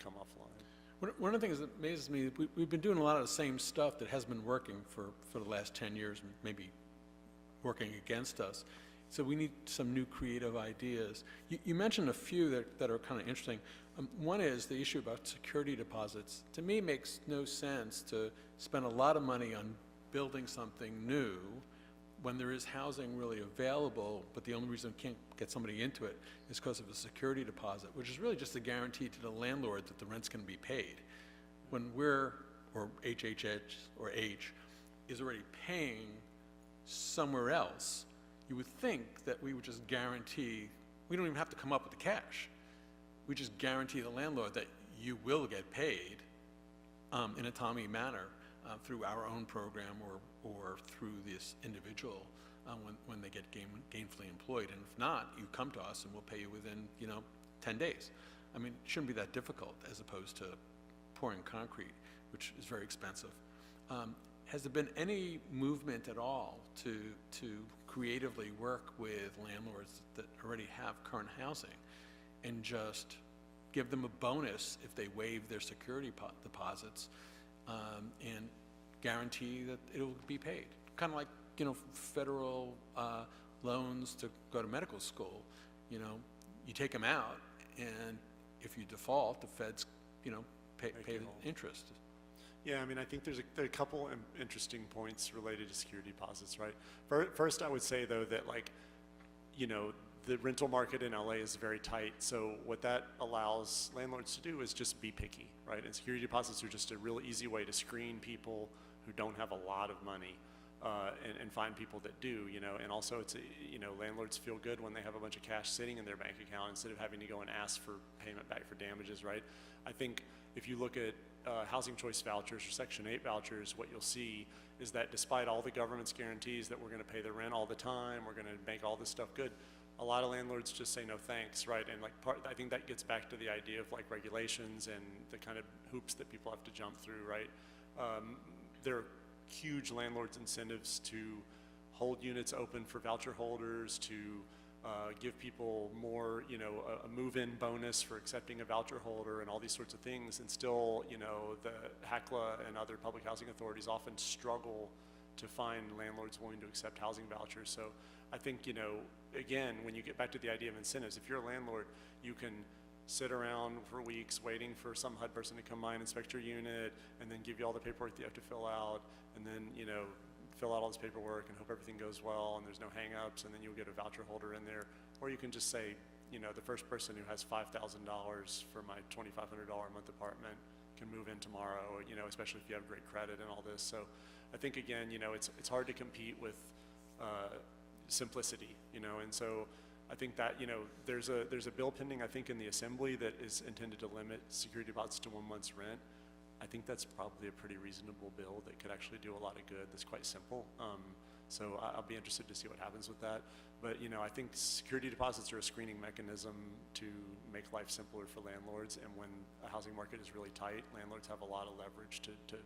come offline. One of the things that amazes me, we've been doing a lot of the same stuff that has been working for the last 10 years, maybe working against us. So we need some new creative ideas. You mentioned a few that are kind of interesting. One is the issue about security deposits. To me, it makes no sense to spend a lot of money on building something new when there is housing really available, but the only reason we can't get somebody into it is because of a security deposit, which is really just a guarantee to the landlord that the rent's going to be paid. When we're, or HHH or H, is already paying somewhere else, you would think that we would just guarantee, we don't even have to come up with the cash. We just guarantee the landlord that you will get paid in a timely manner through our own program or through this individual when they get gainfully employed. And if not, you come to us and we'll pay you within, 10 days. I mean, it shouldn't be that difficult as opposed to pouring concrete, which is very expensive. Has there been any movement at all to creatively work with landlords that already have current housing and just give them a bonus if they waive their security deposits and guarantee that it'll be paid? Kind of like, federal loans to go to medical school. You take them out, and if you default, the feds, pay the interest. Yeah, I mean, I think there's a couple interesting points related to security deposits, right? First, I would say, though, that, like, the rental market in LA is very tight, so what that allows landlords to do is just be picky, right? And security deposits are just a real easy way to screen people who don't have a lot of money and find people that do, and also it's, landlords feel good when they have a bunch of cash sitting in their bank account instead of having to go and ask for payment back for damages, right? I think if you look at housing choice vouchers or Section 8 vouchers, what you'll see is that despite all the government's guarantees that we're going to pay the rent all the time, we're going to make all this stuff good, a lot of landlords just say no thanks, right? And like I think that gets back to the idea of like regulations and the kind of hoops that people have to jump through, right? There are huge landlords' incentives to hold units open for voucher holders, to give people more, a move-in bonus for accepting a voucher holder and all these sorts of things. And still, the HACLA and other public housing authorities often struggle to find landlords willing to accept housing vouchers. So I think, again, when you get back to the idea of incentives, if you're a landlord, you can sit around for weeks waiting for some HUD person to come by and inspect your unit and then give you all the paperwork that you have to fill out, and then, fill out all this paperwork and hope everything goes well and there's no hang-ups, and then you'll get a voucher holder in there. Or you can just say, the first person who has $5,000 for my $2,500 a month apartment can move in tomorrow, especially if you have great credit and all this. So I think, again, it's hard to compete with simplicity, and so I think that, there's a bill pending, I think, in the Assembly that is intended to limit security deposits to 1 month's rent. I think that's probably a pretty reasonable bill that could actually do a lot of good. That's quite simple. So I'll be interested to see what happens with that. But, you know, I think security deposits are a screening mechanism to make life simpler for landlords. And when a housing market is really tight, landlords have a lot of leverage to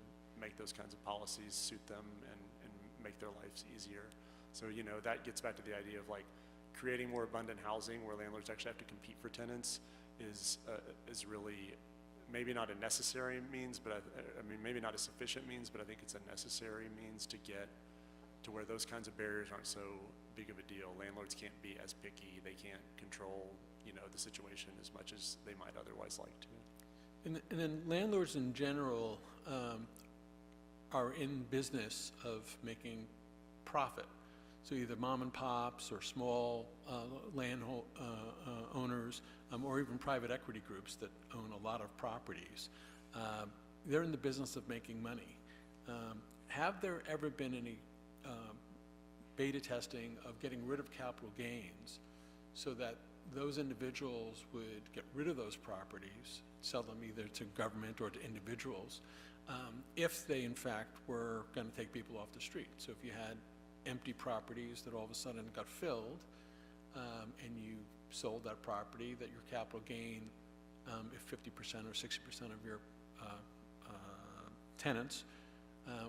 make those kinds of policies suit them and make their lives easier. So, you know, that gets back to the idea of like creating more abundant housing where landlords actually have to compete for tenants is really maybe not a necessary means, but I mean, maybe not a sufficient means, but I think it's a necessary means to get to where those kinds of barriers aren't so big of a deal. Landlords can't be as picky. They can't control, you know, the situation as much as they might otherwise like to. And then landlords in general are in business of making profit. So either mom and pops or small owners or even private equity groups that own a lot of properties. They're in the business of making money. Have there ever been any beta testing of getting rid of capital gains so that those individuals would get rid of those properties, sell them either to government or to individuals, if they in fact were going to take people off the street? So if you had empty properties that all of a sudden got filled and you sold that property, that your capital gain, if 50% or 60% of your tenants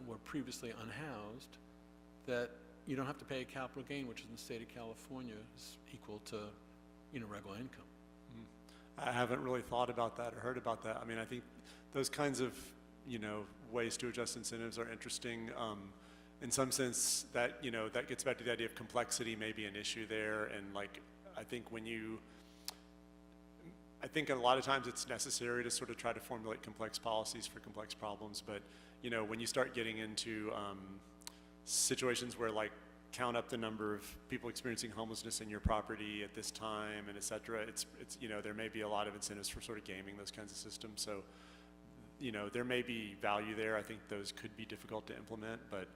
were previously unhoused, that you don't have to pay a capital gain, which in the state of California is equal to, you know, regular income. I haven't really thought about that or heard about that. I mean, I think those kinds of, you know, ways to adjust incentives are interesting. In some sense, that, you know, that gets back to the idea of complexity may be an issue there. And like, I think I think a lot of times it's necessary to sort of try to formulate complex policies for complex problems. But, you know, when you start getting into situations where like count up the number of people experiencing homelessness in your property at this time and et cetera, it's you know, there may be a lot of incentives for sort of gaming those kinds of systems. So, you know, there may be value there. I think those could be difficult to implement, but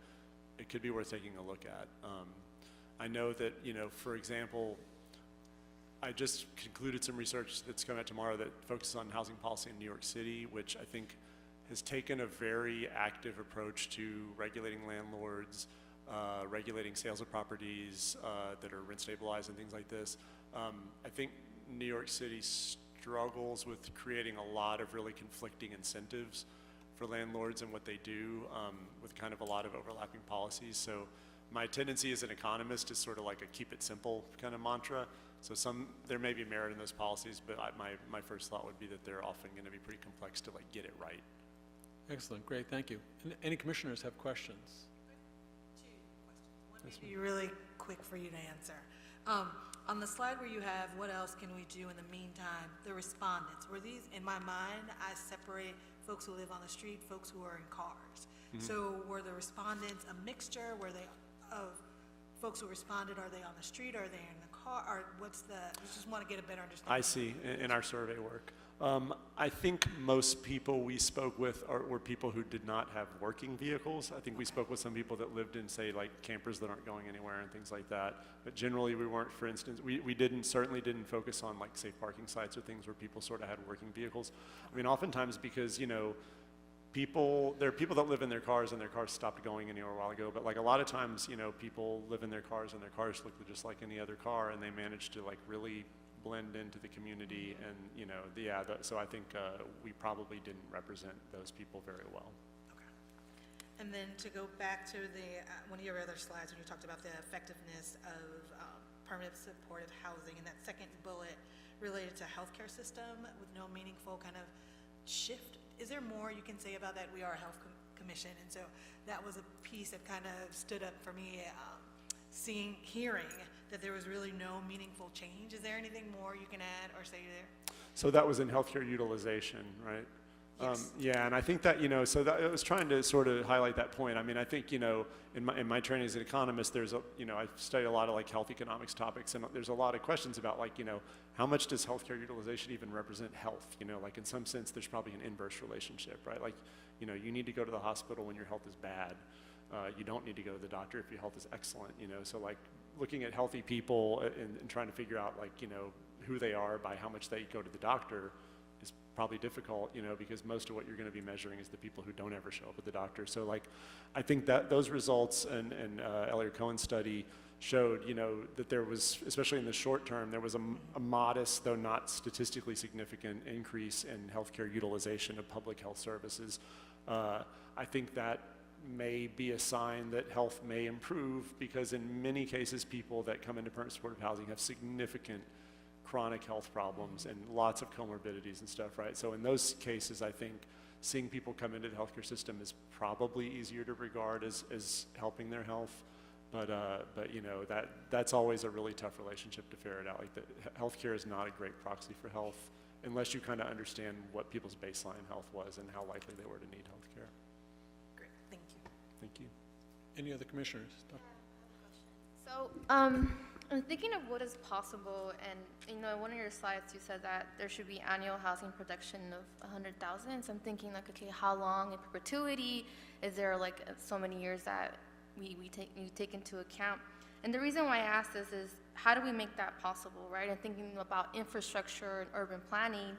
it could be worth taking a look at. I know that, you know, for example, I just concluded some research that's coming out tomorrow that focuses on housing policy in New York City, which I think has taken a very active approach to regulating landlords, regulating sales of properties that are rent stabilized and things like this. I think New York City struggles with creating a lot of really conflicting incentives for landlords and what they do with kind of a lot of overlapping policies. So my tendency as an economist is sort of like a keep it simple kind of mantra. So there may be merit in those policies, but my first thought would be that they're often going to be pretty complex to like get it right. Excellent, great, thank you. Any commissioners have questions? Two questions. One may be really quick for you to answer. On the slide where you have what else can we do in the meantime, the respondents, were these, in my mind, I separate folks who live on the street, folks who are in cars. Mm-hmm. So were the respondents a mixture? Were they of folks who responded, are they on the street, are they in the car, or what's the, we just want to get a better understanding. I see, in our survey work. I think most people we spoke with were people who did not have working vehicles. I think we spoke with some people that lived in, say, like campers that aren't going anywhere and things like that. But generally we weren't, for instance, we certainly didn't focus on like safe parking sites or things where people sort of had working vehicles. I mean, oftentimes because, you know, there are people that live in their cars and their cars stopped going anywhere a while ago, but like a lot of times, you know, people live in their cars and their cars look just like any other car and they manage to like really blend into the community and, you know, so I think we probably didn't represent those people very well. Okay. And then to go back to one of your other slides when you talked about the effectiveness of permanent supportive housing and that second bullet related to healthcare system with no meaningful kind of shift. Is there more you can say about that? We are a health commission, and so that was a piece that kind of stood up for me, hearing that there was really no meaningful change. Is there anything more you can add or say there? So that was in healthcare utilization, right? Yes. Yeah, and I think that, you know, so that I was trying to sort of highlight that point. I mean, I think, you know, in my training as an economist, I've studied a lot of like health economics topics, and there's a lot of questions about like, you know, how much does healthcare utilization even represent health? You know, like in some sense, there's probably an inverse relationship, right? Like, you know, you need to go to the hospital when your health is bad. You don't need to go to the doctor if your health is excellent, you know? So like looking at healthy people and trying to figure out like, you know, who they are by how much they go to the doctor is probably difficult, you know, because most of what you're going to be measuring is the people who don't ever show up at the doctor. So like, I think that those results and Elliot Cohen's study showed, you know, that there was, especially in the short term, there was a modest, though not statistically significant, increase in healthcare utilization of public health services. I think that may be a sign that health may improve, because in many cases, people that come into permanent supportive housing have significant chronic health problems and lots of comorbidities and stuff, right? So in those cases, I think seeing people come into the healthcare system is probably easier to regard as helping their health. But you know, that's always a really tough relationship to ferret out. Like, healthcare is not a great proxy for health unless you kind of understand what people's baseline health was and how likely they were to need healthcare. Great, thank you. Thank you. Any other commissioners? So, I'm thinking of what is possible, and you know, in one of your slides, you said that there should be annual housing production of 100,000. So I'm thinking like, okay, how long in perpetuity? Is there like so many years that you take into account? And the reason why I ask this is, how do we make that possible, right? And thinking about infrastructure and urban planning,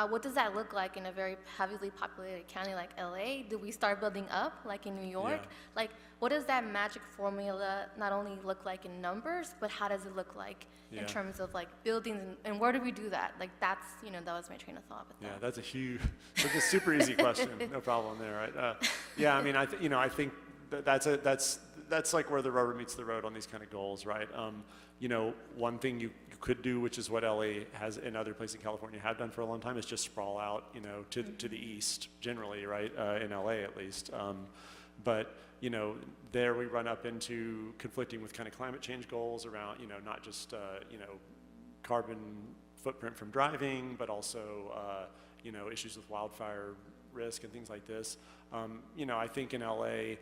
what does that look like in a very heavily populated county like LA? Do we start building up like in New York? Yeah. Like, what does that magic formula not only look like in numbers, but how does it look like Yeah. in terms of like buildings, and where do we do that? Like, that's, you know, that was my train of thought with Yeah, that. that's a huge, like a super easy question. No problem there, right? Yeah, I mean, I think that's like where the rubber meets the road on these kind of goals, right? You know, one thing you could do, which is what LA has and other places in California have done for a long time, is just sprawl out, you know, to the east generally, right? In LA at least. But you know, there we run up into conflicting with kind of climate change goals around, you know, not just you know, carbon footprint from driving, but also you know, issues with wildfire risk and things like this. You know, I think in LA,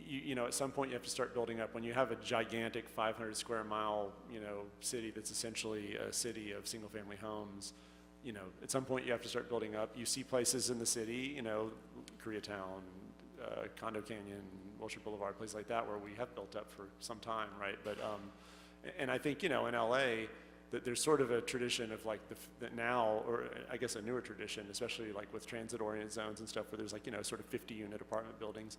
you know, at some point you have to start building up. When you have a gigantic 500 square mile, you know, city that's essentially a city of single family homes, you know, at some point you have to start building up. You see places in the city, you know, Koreatown, Condo Canyon, Wilshire Boulevard, places like that where we have built up for some time, right? But, and I think, you know, in LA, that there's sort of a tradition of like that now, or I guess a newer tradition, especially like with transit-oriented zones and stuff, where there's like, you know, sort of 50-unit apartment buildings.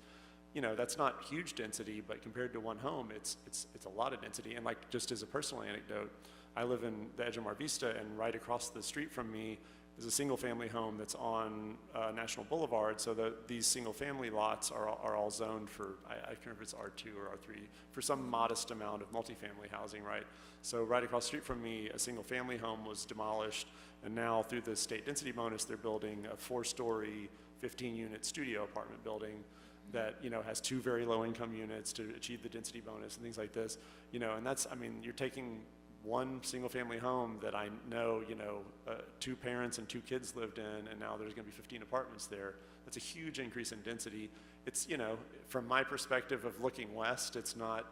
You know, that's not huge density, but compared to one home, it's a lot of density. And like, just as a personal anecdote, I live in the edge of Mar Vista, and right across the street from me is a single-family home that's on National Boulevard. So these single-family lots are all zoned for, I can't remember if it's R2 or R3, for some modest amount of multifamily housing, right? So right across the street from me, a single-family home was demolished, and now through the state density bonus, they're building a 4-story, 15-unit studio apartment building that, you know, has 2 very low-income units to achieve the density bonus and things like this, you know, and that's, I mean, you're taking one single-family home that I know, you know, 2 parents and 2 kids lived in, and now there's going to be 15 apartments there. That's a huge increase in density. It's, you know, from my perspective of looking west, it's not,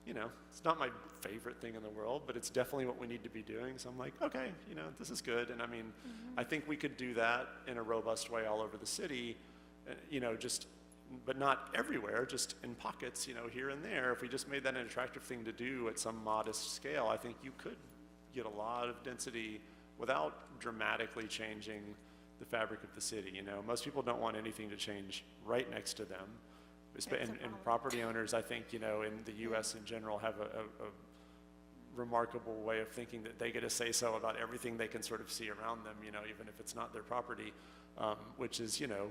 you know, it's not my favorite thing in the world, but it's definitely what we need to be doing. So I'm like, okay, you know, this is good. And I mean, I think we could do that in a robust way all over the city, you know, just, but not everywhere, just in pockets, you know, here and there. If we just made that an attractive thing to do at some modest scale, I think you could get a lot of density without dramatically changing the fabric of the city. You know, most people don't want anything to change right next to them. And property owners, I think, you know, in the U.S. in general, have a remarkable way of thinking that they get a say-so about everything they can sort of see around them, you know, even if it's not their property, which is, you know,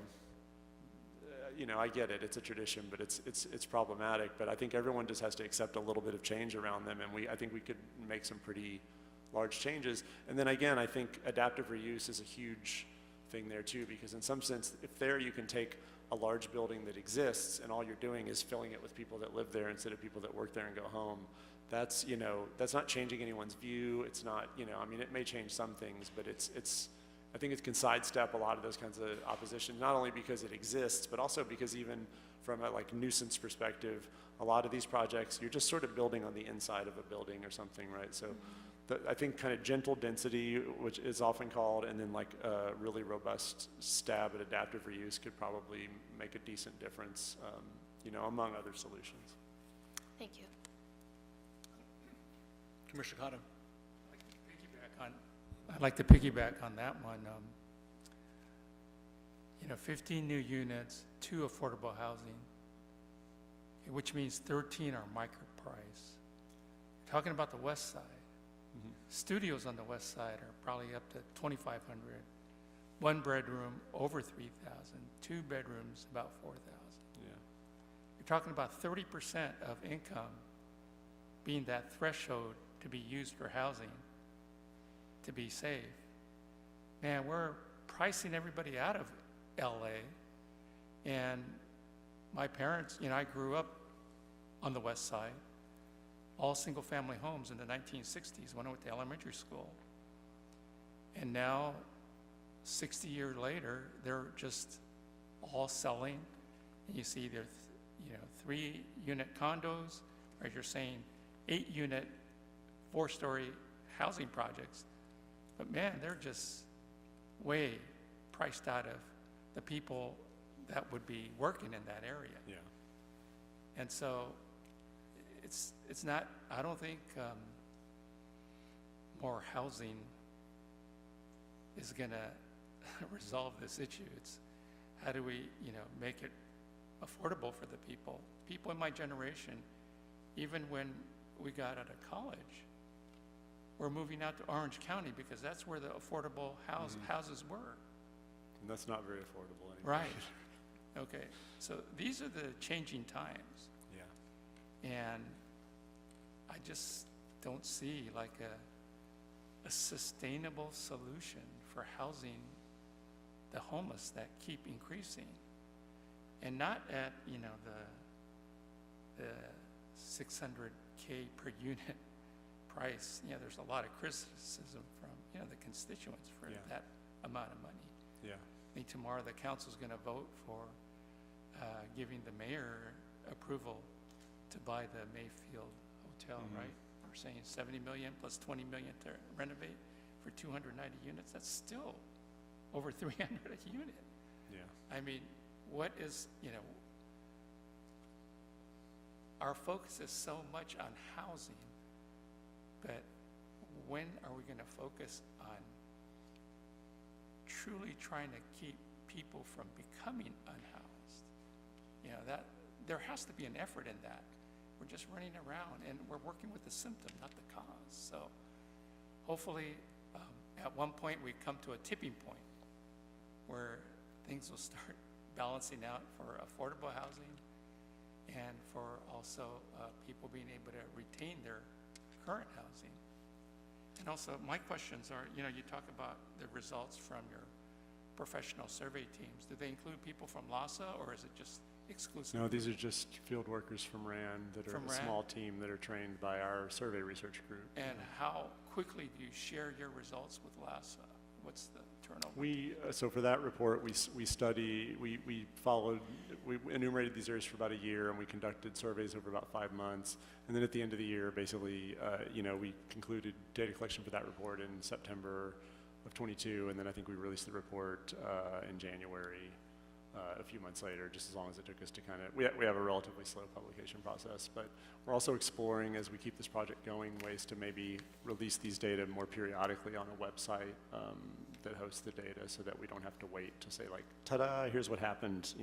I get it, it's a tradition, but it's problematic. But I think everyone just has to accept a little bit of change around them, and I think we could make some pretty large changes. And then again, I think adaptive reuse is a huge thing there too, because in some sense, if there you can take a large building that exists and all you're doing is filling it with people that live there instead of people that work there and go home, that's, you know, that's not changing anyone's view. It's not, you know, I mean, it may change some things, but I think it can sidestep a lot of those kinds of opposition, not only because it exists, but also because even from a like nuisance perspective, a lot of these projects, you're just sort of building on the inside of a building or something, right? So I think kind of gentle density, which is often called, and then like a really robust stab at adaptive reuse could probably make a decent difference, you know, among other solutions. Thank you. Commissioner Cottom. I'd like to piggyback on that one. 15 new units, 2 affordable housing, which means 13 are micro price. Talking about the west side, studios on the west side are probably up to 2,500. 1 bedroom over 3,000, 2 bedrooms about 4,000. Yeah. You're talking about 30% of income being that threshold to be used for housing, to be safe. Man, we're pricing everybody out of LA. And my parents, I grew up on the west side, all single-family homes in the 1960s when I went to elementary school. And now, 60 years later, they're just all selling. And you see there, 3-unit condos, or you're saying 8-unit, 4-story housing projects. But man, they're just way priced out of the people that would be working in that area. Yeah. And so it's not, I don't think more housing is going to resolve this issue. It's how do we, make it affordable for the people. People in my generation, even when we got out of college, we're moving out to Orange County because that's where the affordable houses were. And that's not very affordable anymore. Right. Okay. So these are the changing times. Yeah. And I just don't see like a sustainable solution for housing the homeless that keep increasing. And not at, the 600K per unit price. There's a lot of criticism from, the constituents for Yeah. that amount of money. Yeah. I think tomorrow the council's going to vote for giving the mayor approval to buy the Mayfield Hotel, right? We're saying 70 million plus 20 million to renovate for 290 units. That's still over 300 a unit. Yeah. I mean, what is, our focus is so much on housing, but when are we going to focus on truly trying to keep people from becoming unhoused? That there has to be an effort in that. We're just running around and we're working with the symptom, not the cause. So hopefully at one point we come to a tipping point where things will start balancing out for affordable housing and for also people being able to retain their current housing. And also my questions are, you talk about the results from your professional survey teams. Do they include people from LASA or is it just exclusive? No, these are just field workers from RAND that are From a RAND? small team that are trained by our survey research group. And how quickly do you share your results with LASA? What's the turnover? So for that report, we enumerated these areas for about a year, and we conducted surveys over about 5 months. And then at the end of the year, basically, we concluded data collection for that report in September of 22, and then I think we released the report in January, a few months later, just as long as it took us to kind of, we have a relatively slow publication process, but we're also exploring, as we keep this project going, ways to maybe release these data more periodically on a website that hosts the data so that we don't have to wait to say like, ta-da, here's what happened,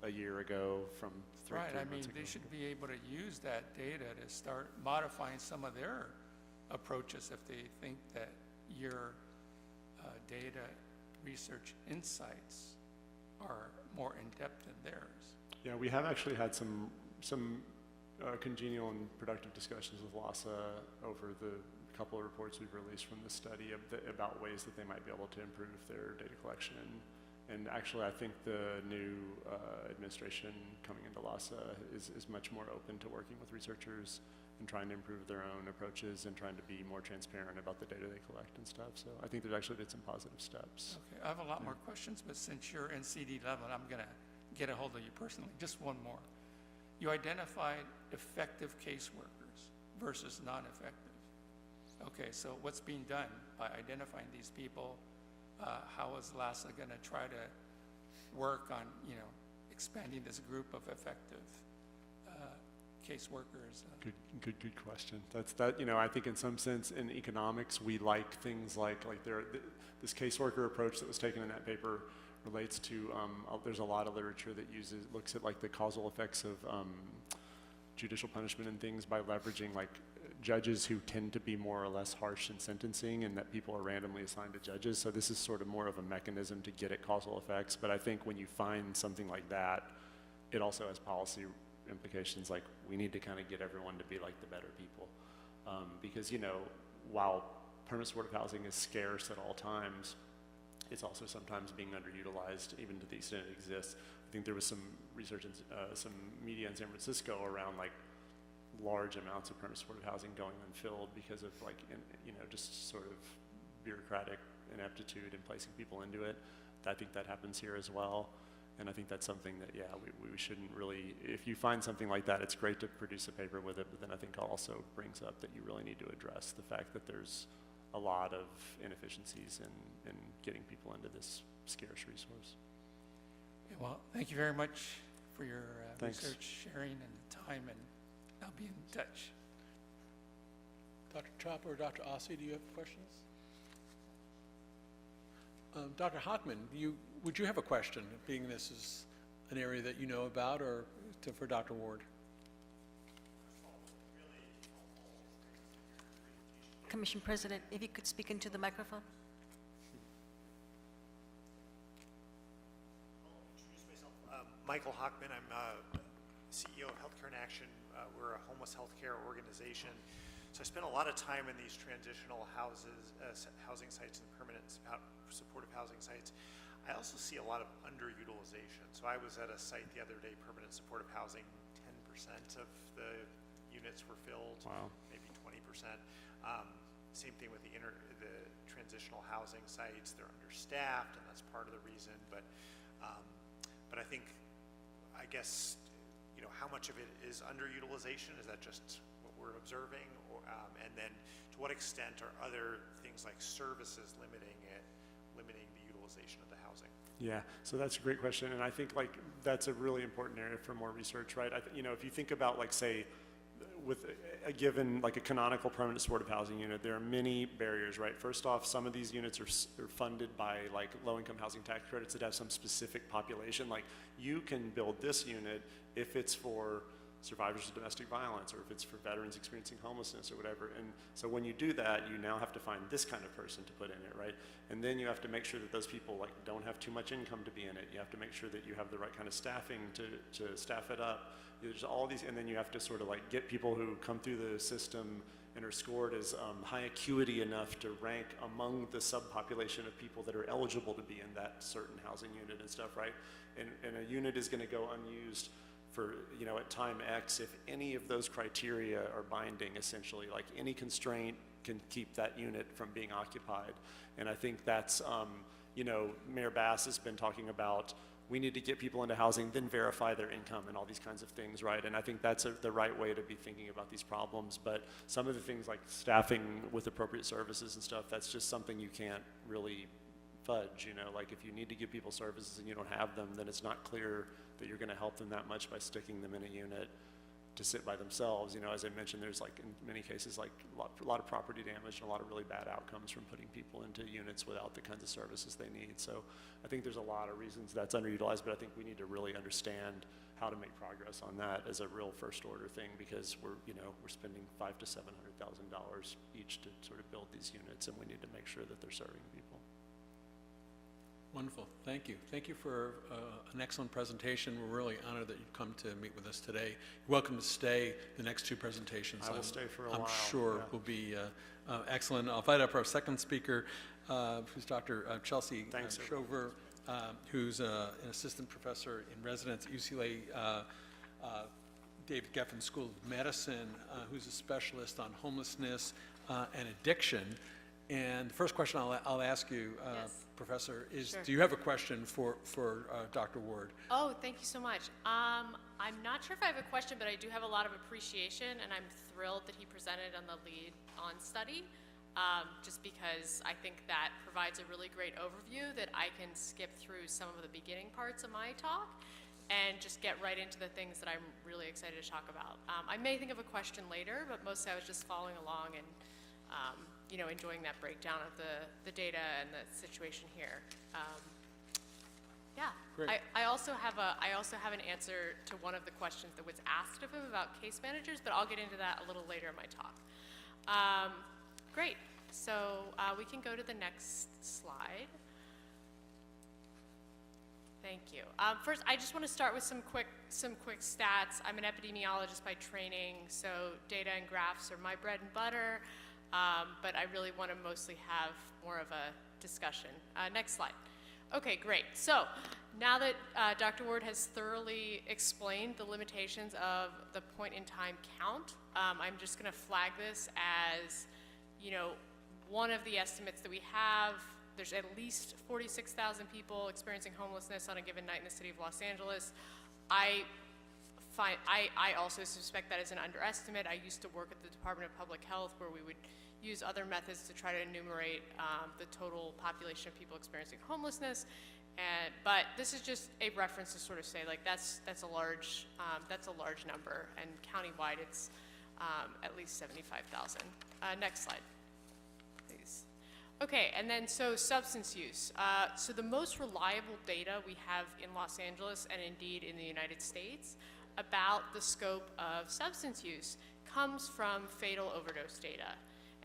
a year ago from three Right, I mean, months ago. they should be able to use that data to start modifying some of their approaches if they think that your data research insights are more in-depth than theirs. Yeah, we have actually had some congenial and productive discussions with LASA over the couple of reports we've released from this study about ways that they might be able to improve their data collection. And actually, I think the new administration coming into LASA is much more open to working with researchers and trying to improve their own approaches and trying to be more transparent about the data they collect and stuff. So I think there's actually been some positive steps. Okay, I have a lot more questions, but since you're in CD level, I'm going to get a hold of you personally. Just one more. You identified effective caseworkers versus non-effective. Okay, so what's being done by identifying these people? How is LASA going to try to work on, expanding this group of effective caseworkers? Good question. You know, I think in some sense in economics, we like things like this caseworker approach that was taken in that paper relates to, there's a lot of literature that looks at like the causal effects of judicial punishment and things by leveraging like judges who tend to be more or less harsh in sentencing, and that people are randomly assigned to judges. So this is sort of more of a mechanism to get at causal effects. But I think when you find something like that, it also has policy implications. Like we need to kind of get everyone to be like the better people. Because, you know, while permanent supportive housing is scarce at all times, it's also sometimes being underutilized, even to the extent it exists. I think there was some research in some media in San Francisco around like large amounts of permanent supportive housing going unfilled because of like, you know, just sort of bureaucratic ineptitude in placing people into it. I think that happens here as well. And I think that's something that, yeah, we shouldn't really, if you find something like that, it's great to produce a paper with it, but then I think also brings up that you really need to address the fact that there's a lot of inefficiencies in getting people into this scarce resource. Okay, well, thank you very much for your Thanks. research sharing and time, and I'll be in touch. Dr. Chopper or Dr. Ossie, do you have questions? Dr. Hockman, would you have a question, being this is an area that you know about, or for Dr. Ward? Commission President, if you could speak into the microphone. I'll introduce myself. Michael Hockman. I'm CEO of Healthcare in Action. We're a homeless healthcare organization. So I spend a lot of time in these transitional housing sites and permanent supportive housing sites. I also see a lot of underutilization. So I was at a site the other day, permanent supportive housing, 10% of the units were filled, Wow. maybe 20%. Same thing with the transitional housing sites. They're understaffed, and that's part of the reason. But I think, I guess, you know, how much of it is underutilization? Is that just what we're observing, or and then to what extent are other things like services limiting the utilization of the housing? Yeah, so that's a great question, and I think like that's a really important area for more research, right? You know, if you think about like say, with a given like a canonical permanent supportive housing unit, there are many barriers, right? First off, some of these units are funded by like low-income housing tax credits that have some specific population. Like you can build this unit if it's for survivors of domestic violence, or if it's for veterans experiencing homelessness or whatever. And so when you do that, you now have to find this kind of person to put in it, right? And then you have to make sure that those people like don't have too much income to be in it. You have to make sure that you have the right kind of staffing to staff it up. There's all these, and then you have to sort of like get people who come through the system and are scored as high acuity enough to rank among the subpopulation of people that are eligible to be in that certain housing unit and stuff, right? And a unit is going to go unused for, you know, at time X if any of those criteria are binding, essentially. Like any constraint can keep that unit from being occupied. And I think that's, you know, Mayor Bass has been talking about we need to get people into housing, then verify their income and all these kinds of things, right? And I think that's the right way to be thinking about these problems. But some of the things like staffing with appropriate services and stuff, that's just something you can't really fudge, you know? Like if you need to give people services and you don't have them, then it's not clear that you're gonna help them that much by sticking them in a unit to sit by themselves. You know, as I mentioned, there's like in many cases like a lot of property damage and a lot of really bad outcomes from putting people into units without the kinds of services they need. So I think there's a lot of reasons that's underutilized, but I think we need to really understand how to make progress on that as a real first order thing, because we're spending $500,000 to $700,000 each to sort of build these units, and we need to make sure that they're serving people. Wonderful, thank you. Thank you for an excellent presentation. We're really honored that you've come to meet with us today. You're welcome to stay the next two presentations. I will stay for a while. I'm sure yeah. will be excellent. I'll invite up our second speaker, who's Dr. Chelsea Thanks, Shover, who's an assistant professor in residence at UCLA David Geffen School of Medicine, who's a specialist on homelessness and addiction. And the first question I'll ask you, Yes. Professor, is Sure. do you have a question for Dr. Ward? Oh, thank you so much. I'm not sure if I have a question, but I do have a lot of appreciation, and I'm thrilled that he presented on the Lead On study, just because I think that provides a really great overview that I can skip through some of the beginning parts of my talk. and just get right into the things that I'm really excited to talk about. I may think of a question later, but mostly I was just following along and enjoying that breakdown of the data and the situation here. Yeah. Great. I also have an answer to one of the questions that was asked of him about case managers, but I'll get into that a little later in my talk. Great. So we can go to the next slide. Thank you. First, I just want to start with some quick stats. I'm an epidemiologist by training, so data and graphs are my bread and butter, but I really want to mostly have more of a discussion. Next slide. Okay, great. So now that Dr. Ward has thoroughly explained the limitations of the point-in-time count, I'm just going to flag this as, one of the estimates that we have. There's at least 46,000 people experiencing homelessness on a given night in the city of Los Angeles. I also suspect that is an underestimate. I used to work at the Department of Public Health, where we would use other methods to try to enumerate the total population of people experiencing homelessness. But this is just a reference to sort of say, like, that's a large number, and countywide it's at least 75,000. Next slide, please. Okay, and then so substance use. So the most reliable data we have in Los Angeles, and indeed in the United States, about the scope of substance use comes from fatal overdose data.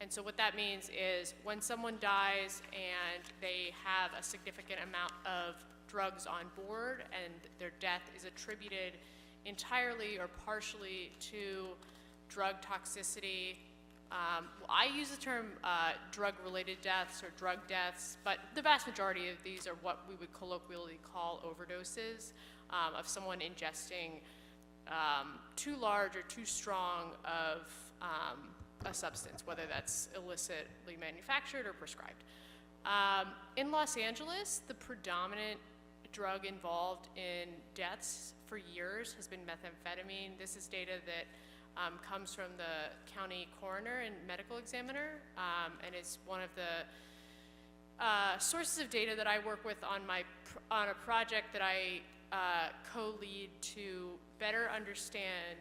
And so what that means is when someone dies and they have a significant amount of drugs on board and their death is attributed entirely or partially to drug toxicity. I use the term drug-related deaths or drug deaths, but the vast majority of these are what we would colloquially call overdoses of someone ingesting too large or too strong of a substance, whether that's illicitly manufactured or prescribed. In Los Angeles, the predominant drug involved in deaths for years has been methamphetamine. This is data that comes from the county coroner and medical examiner, and it's one of the sources of data that I work with on a project that I co-lead to better understand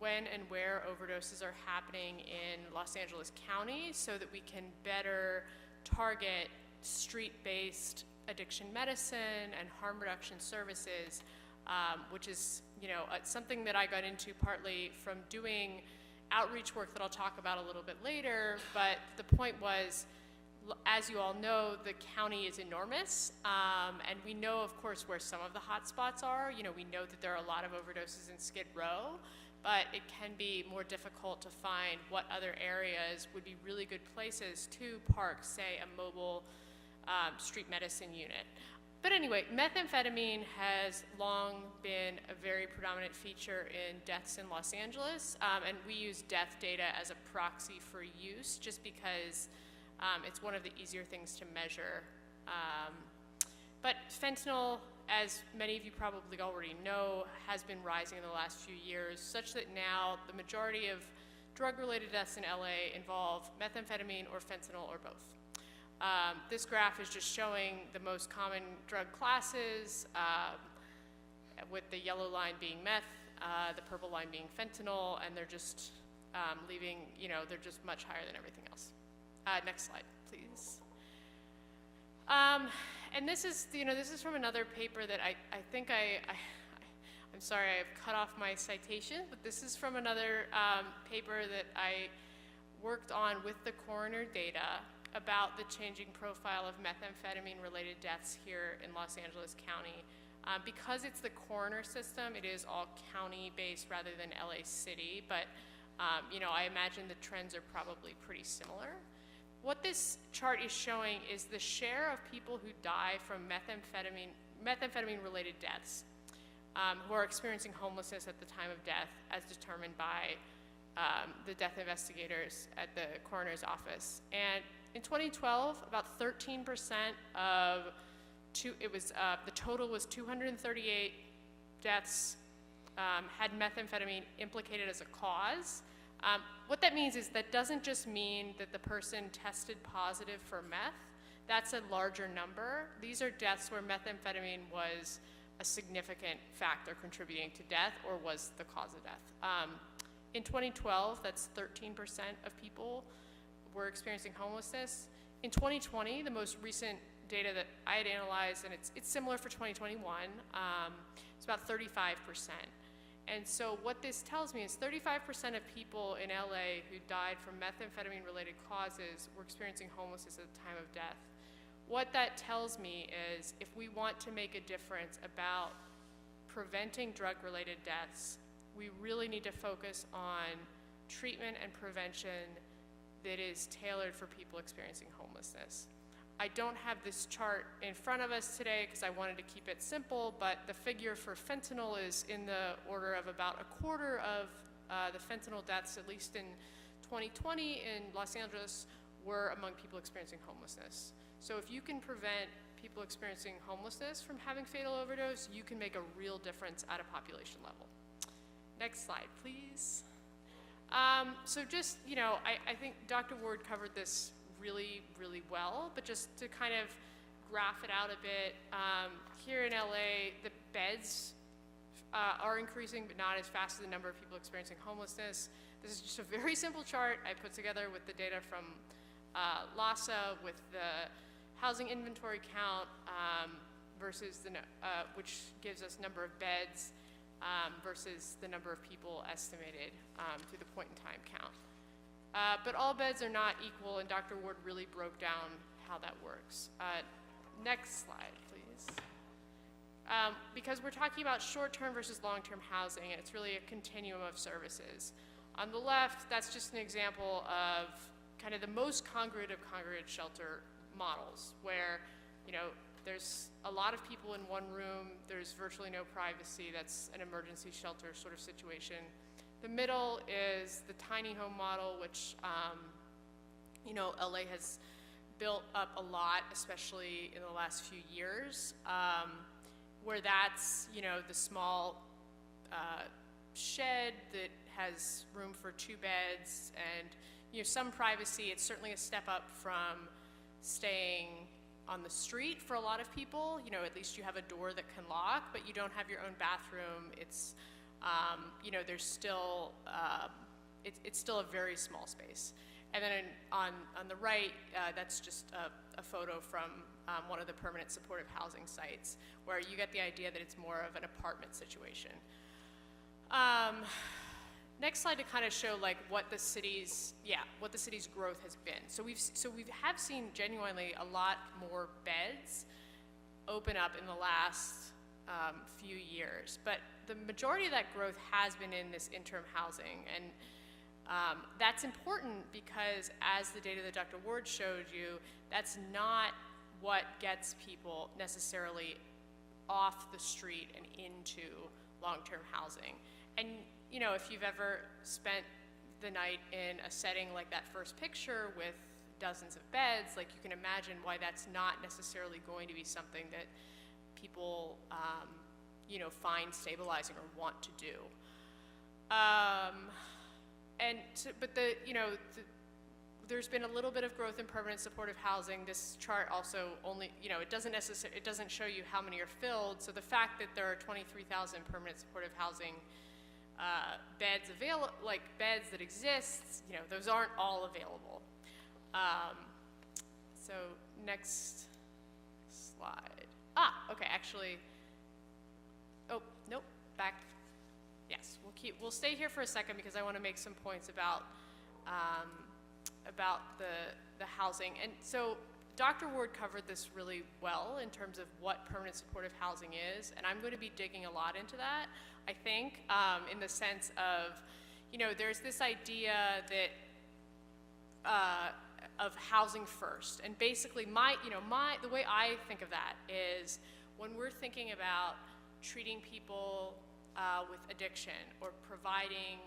when and where overdoses are happening in Los Angeles County so that we can better target street-based addiction medicine and harm reduction services, which is something that I got into partly from doing outreach work that I'll talk about a little bit later, but the point was, as you all know, the county is enormous, and we know, of course, where some of the hot spots are. We know that there are a lot of overdoses in Skid Row, but it can be more difficult to find what other areas would be really good places to park, say, a mobile street medicine unit. But anyway, methamphetamine has long been a very predominant feature in deaths in Los Angeles, and we use death data as a proxy for use just because it's one of the easier things to measure. But fentanyl, as many of you probably already know, has been rising in the last few years, such that now the majority of drug-related deaths in LA involve methamphetamine or fentanyl or both. This graph is just showing the most common drug classes, with the yellow line being meth, the purple line being fentanyl, and they're just leaving, they're just much higher than everything else. Next slide, please. And this is from another paper that I think I'm sorry, I've cut off my citation, but this is from another paper that I worked on with the coroner data about the changing profile of methamphetamine-related deaths here in Los Angeles County. Because it's the coroner system, it is all county-based rather than LA City, but I imagine the trends are probably pretty similar. What this chart is showing is the share of people who die from methamphetamine-related deaths, who are experiencing homelessness at the time of death, as determined by the death investigators at the coroner's office. And in 2012, about 13% of the total was 238 deaths had methamphetamine implicated as a cause. What that means is that doesn't just mean that the person tested positive for meth. That's a larger number. These are deaths where methamphetamine was a significant factor contributing to death or was the cause of death. In 2012, that's 13% of people were experiencing homelessness. In 2020, the most recent data that I had analyzed, and it's similar for 2021, it's about 35%. And so what this tells me is 35% of people in LA who died from methamphetamine-related causes were experiencing homelessness at the time of death. What that tells me is if we want to make a difference about preventing drug-related deaths, we really need to focus on treatment and prevention that is tailored for people experiencing homelessness. I don't have this chart in front of us today because I wanted to keep it simple, but the figure for fentanyl is in the order of about a quarter of the fentanyl deaths, at least in 2020 in Los Angeles, were among people experiencing homelessness. So if you can prevent people experiencing homelessness from having fatal overdose, you can make a real difference at a population level. Next slide, please. So just, you know, I think Dr. Ward covered this really, really well, but just to kind of graph it out a bit, here in LA, the beds are increasing, but not as fast as the number of people experiencing homelessness. This is just a very simple chart I put together with the data from LAHSA with the housing inventory count versus the, which gives us number of beds versus the number of people estimated through the point-in-time count. But all beds are not equal, and Dr. Ward really broke down how that works. Next slide, please. Because we're talking about short-term versus long-term housing, and it's really a continuum of services. On the left, that's just an example of kind of the most congruent of congruent shelter models, where, you know, there's a lot of people in one room, there's virtually no privacy, that's an emergency shelter sort of situation. The middle is the tiny home model, which, you know, LA has built up a lot, especially in the last few years, where that's, you know, the small shed that has room for 2 beds and, you know, some privacy. It's certainly a step up from staying on the street for a lot of people. You know, at least you have a door that can lock, but you don't have your own bathroom. It's, you know, there's still, it's still a very small space. And then on the right, that's just a photo from one of the permanent supportive housing sites, where you get the idea that it's more of an apartment situation. Next slide to kind of show like what the city's growth has been. So we have seen genuinely a lot more beds open up in the last few years, but the majority of that growth has been in this interim housing, and that's important because, as the data that Dr. Ward showed you, that's not what gets people necessarily off the street and into long-term housing. And you know, if you've ever spent the night in a setting like that first picture with dozens of beds, like you can imagine why that's not necessarily going to be something that people, you know, find stabilizing or want to do. There's been a little bit of growth in permanent supportive housing. This chart also only, you know, it doesn't show you how many are filled. So the fact that there are 23,000 permanent supportive housing beds available, like beds that exist, you know, those aren't all available. So next slide. Okay, actually, oh, nope, back. Yes, we'll stay here for a second because I want to make some points about the housing. And so Dr. Ward covered this really well in terms of what permanent supportive housing is, and I'm going to be digging a lot into that, I think, in the sense of, you know, there's this idea that of housing first, and basically the way I think of that is when we're thinking about treating people with addiction or providing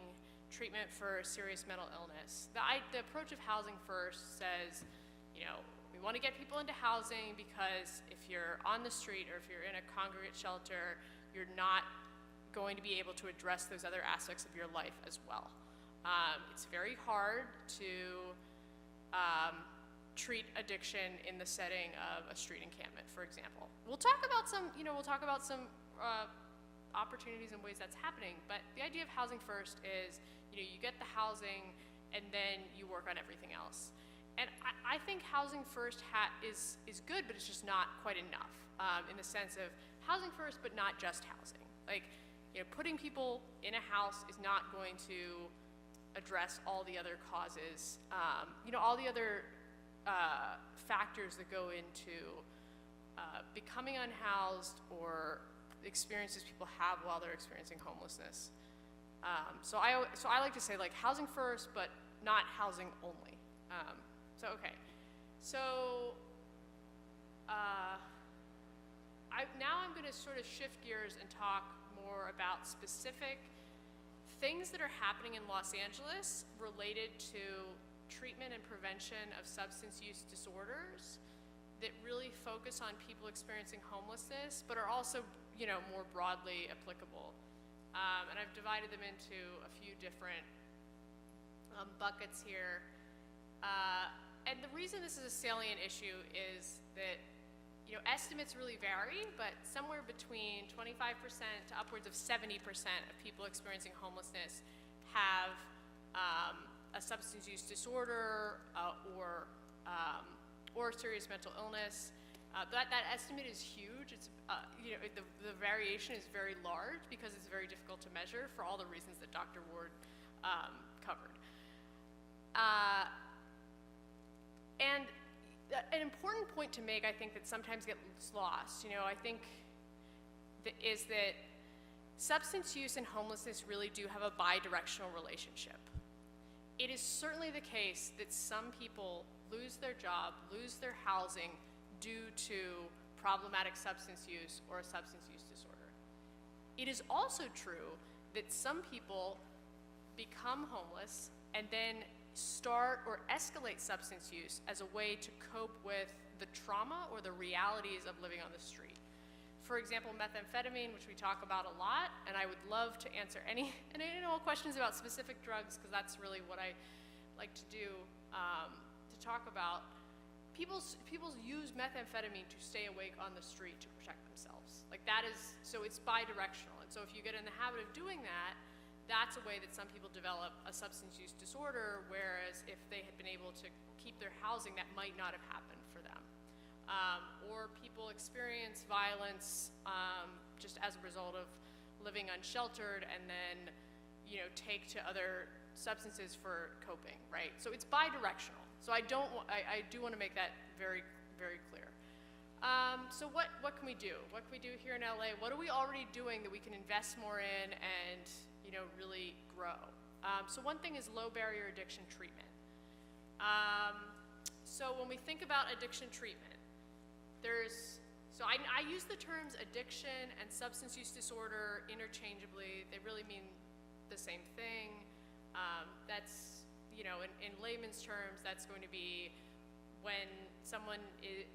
treatment for serious mental illness, the approach of housing first says, you know, we want to get people into housing because if you're on the street or if you're in a congregate shelter, you're not going to be able to address those other aspects of your life as well. It's very hard to treat addiction in the setting of a street encampment, for example. We'll talk about some, opportunities and ways that's happening, but the idea of housing first is, you get the housing and then you work on everything else. And I think housing first is good, but it's just not quite enough, in the sense of housing first, but not just housing. Like, putting people in a house is not going to address all the other causes, all the other factors that go into becoming unhoused or experiences people have while they're experiencing homelessness. So I like to say, like, housing first, but not housing only. Okay. Now I'm going to sort of shift gears and talk more about specific things that are happening in Los Angeles related to treatment and prevention of substance use disorders that really focus on people experiencing homelessness, but are also, more broadly applicable. And I've divided them into a few different buckets here. And the reason this is a salient issue is that, estimates really vary, but somewhere between 25% to upwards of 70% of people experiencing homelessness have a substance use disorder or serious mental illness. That estimate is huge. It's, the variation is very large because it's very difficult to measure for all the reasons that Dr. Ward covered. And an important point to make, I think, that sometimes gets lost, I think, is that substance use and homelessness really do have a bi-directional relationship. It is certainly the case that some people lose their job, lose their housing due to problematic substance use or a substance use disorder. It is also true that some people become homeless and then start or escalate substance use as a way to cope with the trauma or the realities of living on the street. For example, methamphetamine, which we talk about a lot, and I would love to answer any questions about specific drugs, because that's really what I like to do, to talk about. People use methamphetamine to stay awake on the street to protect themselves. Like, that is, so it's bi-directional. And so if you get in the habit of doing that, that's a way that some people develop a substance use disorder, whereas if they had been able to keep their housing, that might not have happened for them. Or people experience violence just as a result of living unsheltered and then, take to other substances for coping, right? So it's bi-directional. So I do want to make that very, very clear. So what can we do? What can we do here in LA? What are we already doing that we can invest more in and, really grow? So one thing is low barrier addiction treatment. So when we think about addiction treatment, I use the terms addiction and substance use disorder interchangeably. They really mean the same thing. That's, in layman's terms, that's going to be when someone is,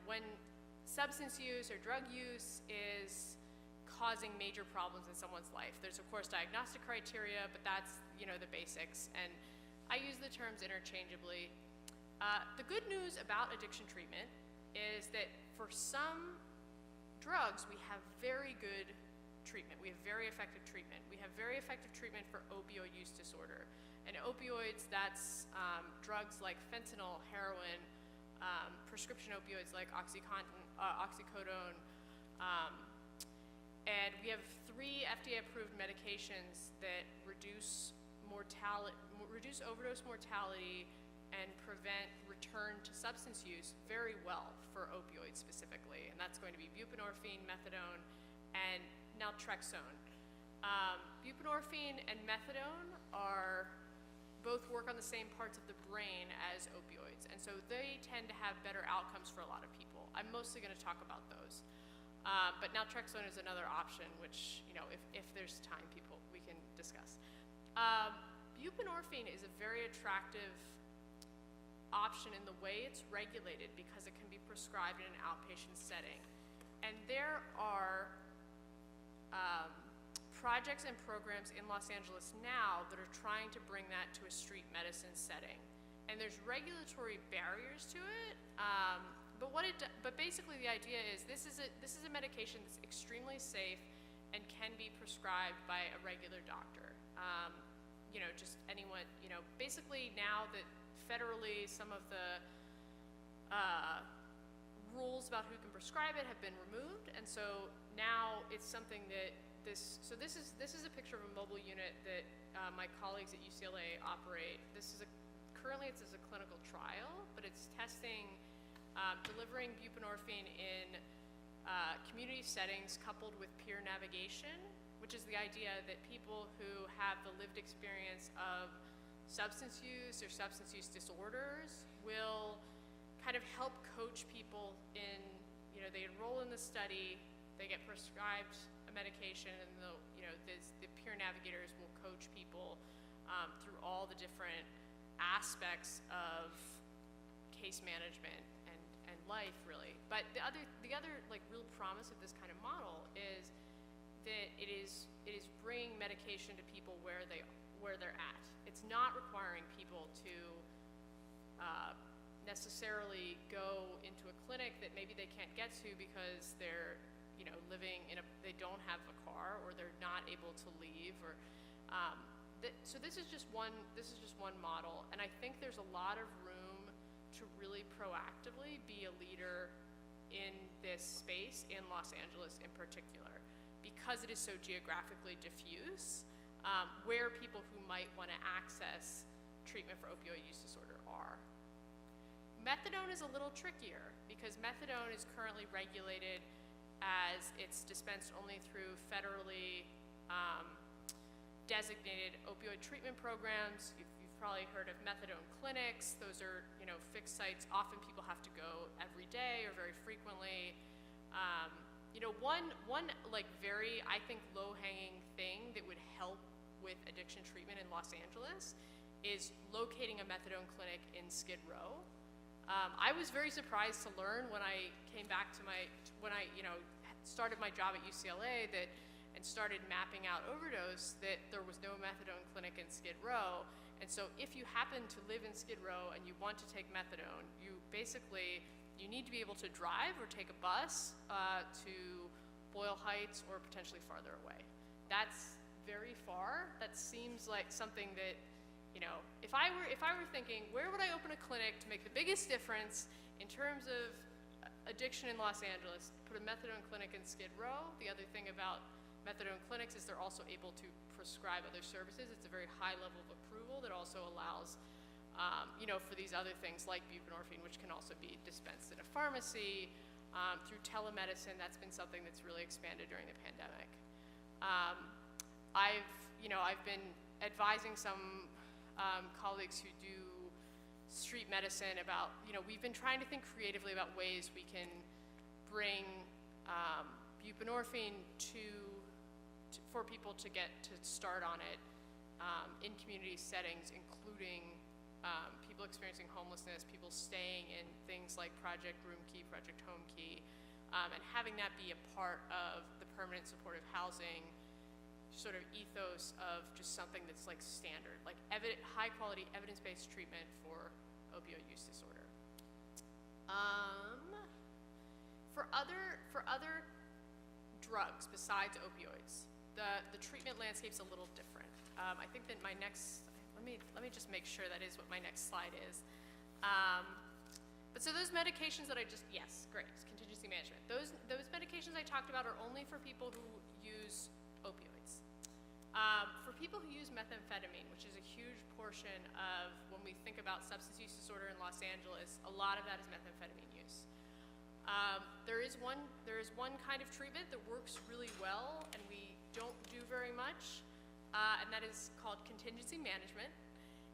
when substance use or drug use is causing major problems in someone's life. There's, of course, diagnostic criteria, but that's, the basics. And I use the terms interchangeably. The good news about addiction treatment is that for some drugs, we have very good treatment. We have very effective treatment. We have very effective treatment for opioid use disorder. And opioids, that's drugs like fentanyl, heroin, prescription opioids like oxycodone, and we have 3 FDA-approved medications that reduce overdose mortality and prevent return to substance use very well for opioids specifically, and that's going to be buprenorphine, methadone, and naltrexone. Buprenorphine and methadone both work on the same parts of the brain as opioids, and so they tend to have better outcomes for a lot of people. I'm mostly going to talk about those. But naltrexone is another option, which, if there's time, we can discuss. Buprenorphine is a very attractive option in the way it's regulated because it can be prescribed in an outpatient setting. And there are projects and programs in Los Angeles now that are trying to bring that to a street medicine setting. and there's regulatory barriers to it. But basically the idea is this is a medication that's extremely safe and can be prescribed by a regular doctor. Just anyone, basically now that federally some of the rules about who can prescribe it have been removed, and so now it's something that this is a picture of a mobile unit that my colleagues at UCLA operate. Currently it's as a clinical trial, but it's testing delivering buprenorphine in community settings coupled with peer navigation, which is the idea that people who have the lived experience of substance use or substance use disorders will kind of help coach people in, they enroll in the study, they get prescribed a medication, and the peer navigators will coach people through all the different aspects of case management and life, really. But the other like real promise of this kind of model is that it is bringing medication to people where they're at. It's not requiring people to necessarily go into a clinic that maybe they can't get to because they're living they don't have a car, or they're not able to leave, or so this is just one model, and I think there's a lot of room to really proactively be a leader in this space in Los Angeles in particular, because it is so geographically diffuse, where people who might want to access treatment for opioid use disorder are. Methadone is a little trickier because methadone is currently regulated as it's dispensed only through federally designated opioid treatment programs. You've probably heard of methadone clinics. Those are, fixed sites. Often people have to go every day or very frequently. One like very, I think, low-hanging thing that would help with addiction treatment in Los Angeles is locating a methadone clinic in Skid Row. I was very surprised to learn when I came back to started my job at UCLA and started mapping out overdose, that there was no methadone clinic in Skid Row. And so if you happen to live in Skid Row and you want to take methadone, you need to be able to drive or take a bus to Boyle Heights or potentially farther away. That's very far. That seems like something that, if I were thinking, where would I open a clinic to make the biggest difference in terms of addiction in Los Angeles? Put a methadone clinic in Skid Row. The other thing about methadone clinics is they're also able to prescribe other services. It's a very high level of approval that also allows, for these other things like buprenorphine, which can also be dispensed in a pharmacy, through telemedicine. That's been something that's really expanded during the pandemic. I've been advising some colleagues who do street medicine about, we've been trying to think creatively about ways we can bring buprenorphine for people to get to start on it in community settings, including people experiencing homelessness, people staying in things like Project Room Key, Project Home Key, and having that be a part of the permanent supportive housing sort of ethos of just something that's like standard, like high quality evidence-based treatment for opioid use disorder. For other drugs besides opioids, the treatment landscape's a little different. I think that my next, let me just make sure that is what my next slide is. But so those medications that yes, great, contingency management. Those medications I talked about are only for people who use opioids. For people who use methamphetamine, which is a huge portion of when we think about substance use disorder in Los Angeles, a lot of that is methamphetamine use. There is one kind of treatment that works really well and we don't do very much, and that is called contingency management.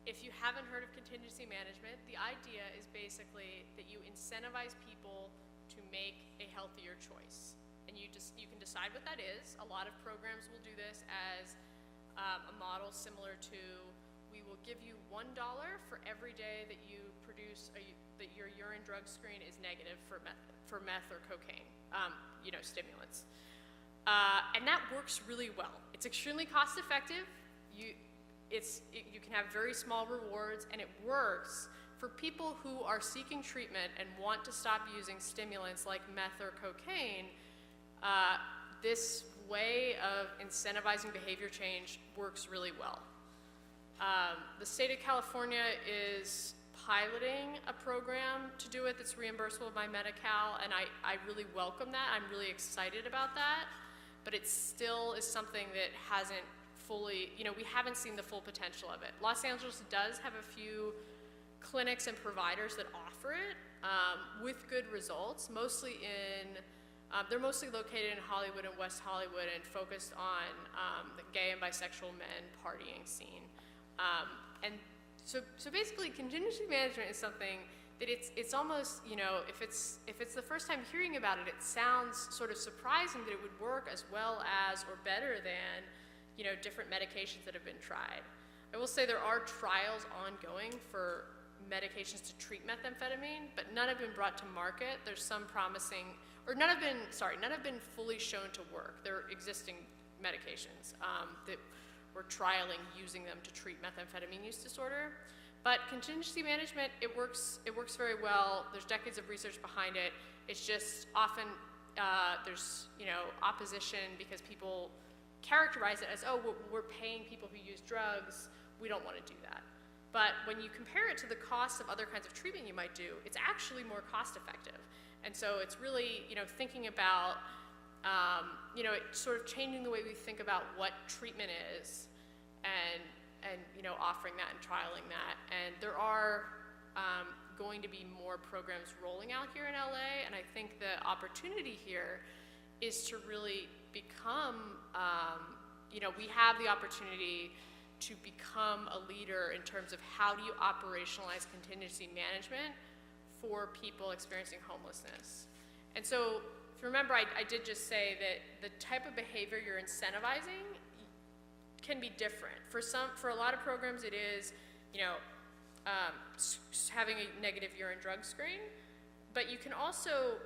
If you haven't heard of contingency management, the idea is basically that you incentivize people to make a healthier choice. And you can decide what that is. A lot of programs will do this as a model similar to, we will give you $1 for every day that you produce that your urine drug screen is negative for meth or cocaine, stimulants. And that works really well. It's extremely cost effective. You can have very small rewards, and it works for people who are seeking treatment and want to stop using stimulants like meth or cocaine, this way of incentivizing behavior change works really well. The state of California is piloting a program to do it that's reimbursable by Medi-Cal, and I really welcome that. I'm really excited about that, but it still is something that hasn't fully, we haven't seen the full potential of it. Los Angeles does have a few clinics and providers that offer it with good results, they're mostly located in Hollywood and West Hollywood and focused on the gay and bisexual men partying scene. And so basically contingency management is something that it's almost, if it's the first time hearing about it, it sounds sort of surprising that it would work as well as or better than, different medications that have been tried. I will say there are trials ongoing for medications to treat methamphetamine, but none have been brought to market. There's some promising, or none have been fully shown to work. They're existing medications that we're trialing using them to treat methamphetamine use disorder. But contingency management, it works very well. There's decades of research behind it. It's just often there's opposition because people characterize it as, oh, we're paying people who use drugs. We don't want to do that. But when you compare it to the cost of other kinds of treatment you might do, it's actually more cost effective. And so it's really, thinking about, sort of changing the way we think about what treatment is and offering that and trialing that. And there are going to be more programs rolling out here in LA, and I think the opportunity here is to really become, we have the opportunity to become a leader in terms of how do you operationalize contingency management for people experiencing homelessness. And so, if you remember, I did just say that the type of behavior you're incentivizing can be different. For a lot of programs, it is, having a negative urine drug screen, but you can also,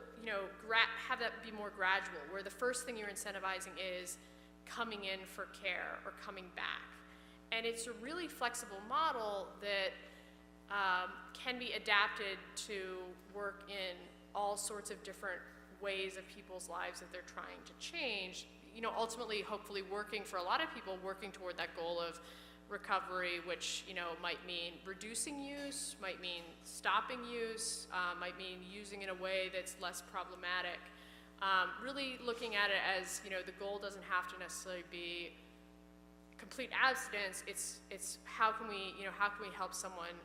have that be more gradual, where the first thing you're incentivizing is coming in for care or coming back. And it's a really flexible model that can be adapted to work in all sorts of different ways of people's lives that they're trying to change. Ultimately, hopefully working for a lot of people, working toward that goal of recovery, which, might mean reducing use, might mean stopping use, might mean using in a way that's less problematic. Really looking at it as, the goal doesn't have to necessarily be complete abstinence. It's how can we help someone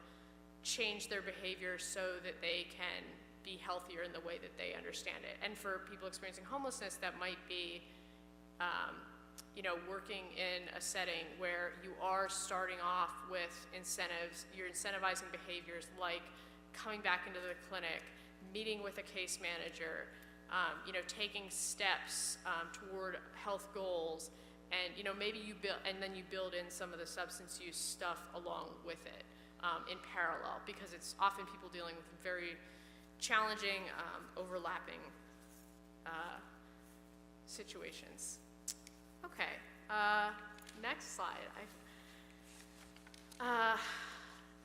change their behavior so that they can be healthier in the way that they understand it. And for people experiencing homelessness, that might be, working in a setting where you are starting off with incentives, you're incentivizing behaviors like coming back into the clinic, meeting with a case manager, taking steps toward health goals, and maybe you build in some of the substance use stuff along with it in parallel, because it's often people dealing with very challenging, overlapping situations. Okay, next slide.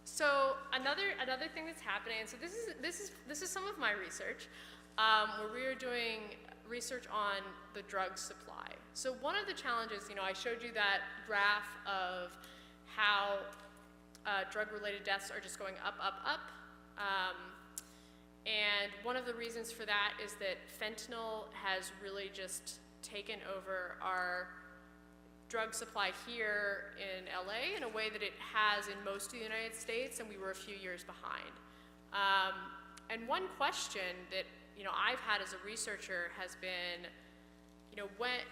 So another thing that's happening, and so this is some of my research, where we are doing research on the drug supply. So one of the challenges, I showed you that graph of how drug-related deaths are just going up, up, up. And one of the reasons for that is that fentanyl has really just taken over our drug supply here in LA in a way that it has in most of the United States, and we were a few years behind. And one question that I've had as a researcher has been,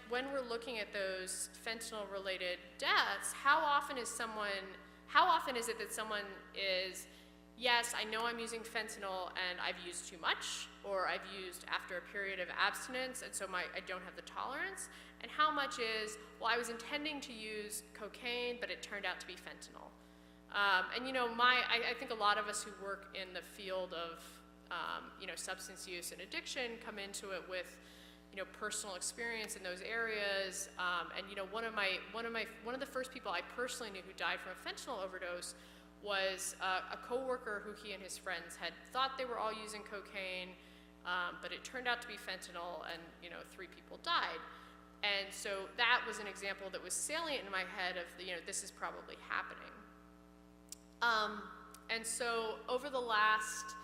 when we're looking at those fentanyl-related deaths, how often is it that someone is, yes, I know I'm using fentanyl and I've used too much, or I've used after a period of abstinence, and so I don't have the tolerance, and how much is, well, I was intending to use cocaine, but it turned out to be fentanyl. And I think a lot of us who work in the field of substance use and addiction come into it with personal experience in those areas. And one of the first people I personally knew who died from a fentanyl overdose was a coworker who he and his friends had thought they were all using cocaine, but it turned out to be fentanyl, and 3 people died. And so that was an example that was salient in my head of, this is probably happening. And so over the last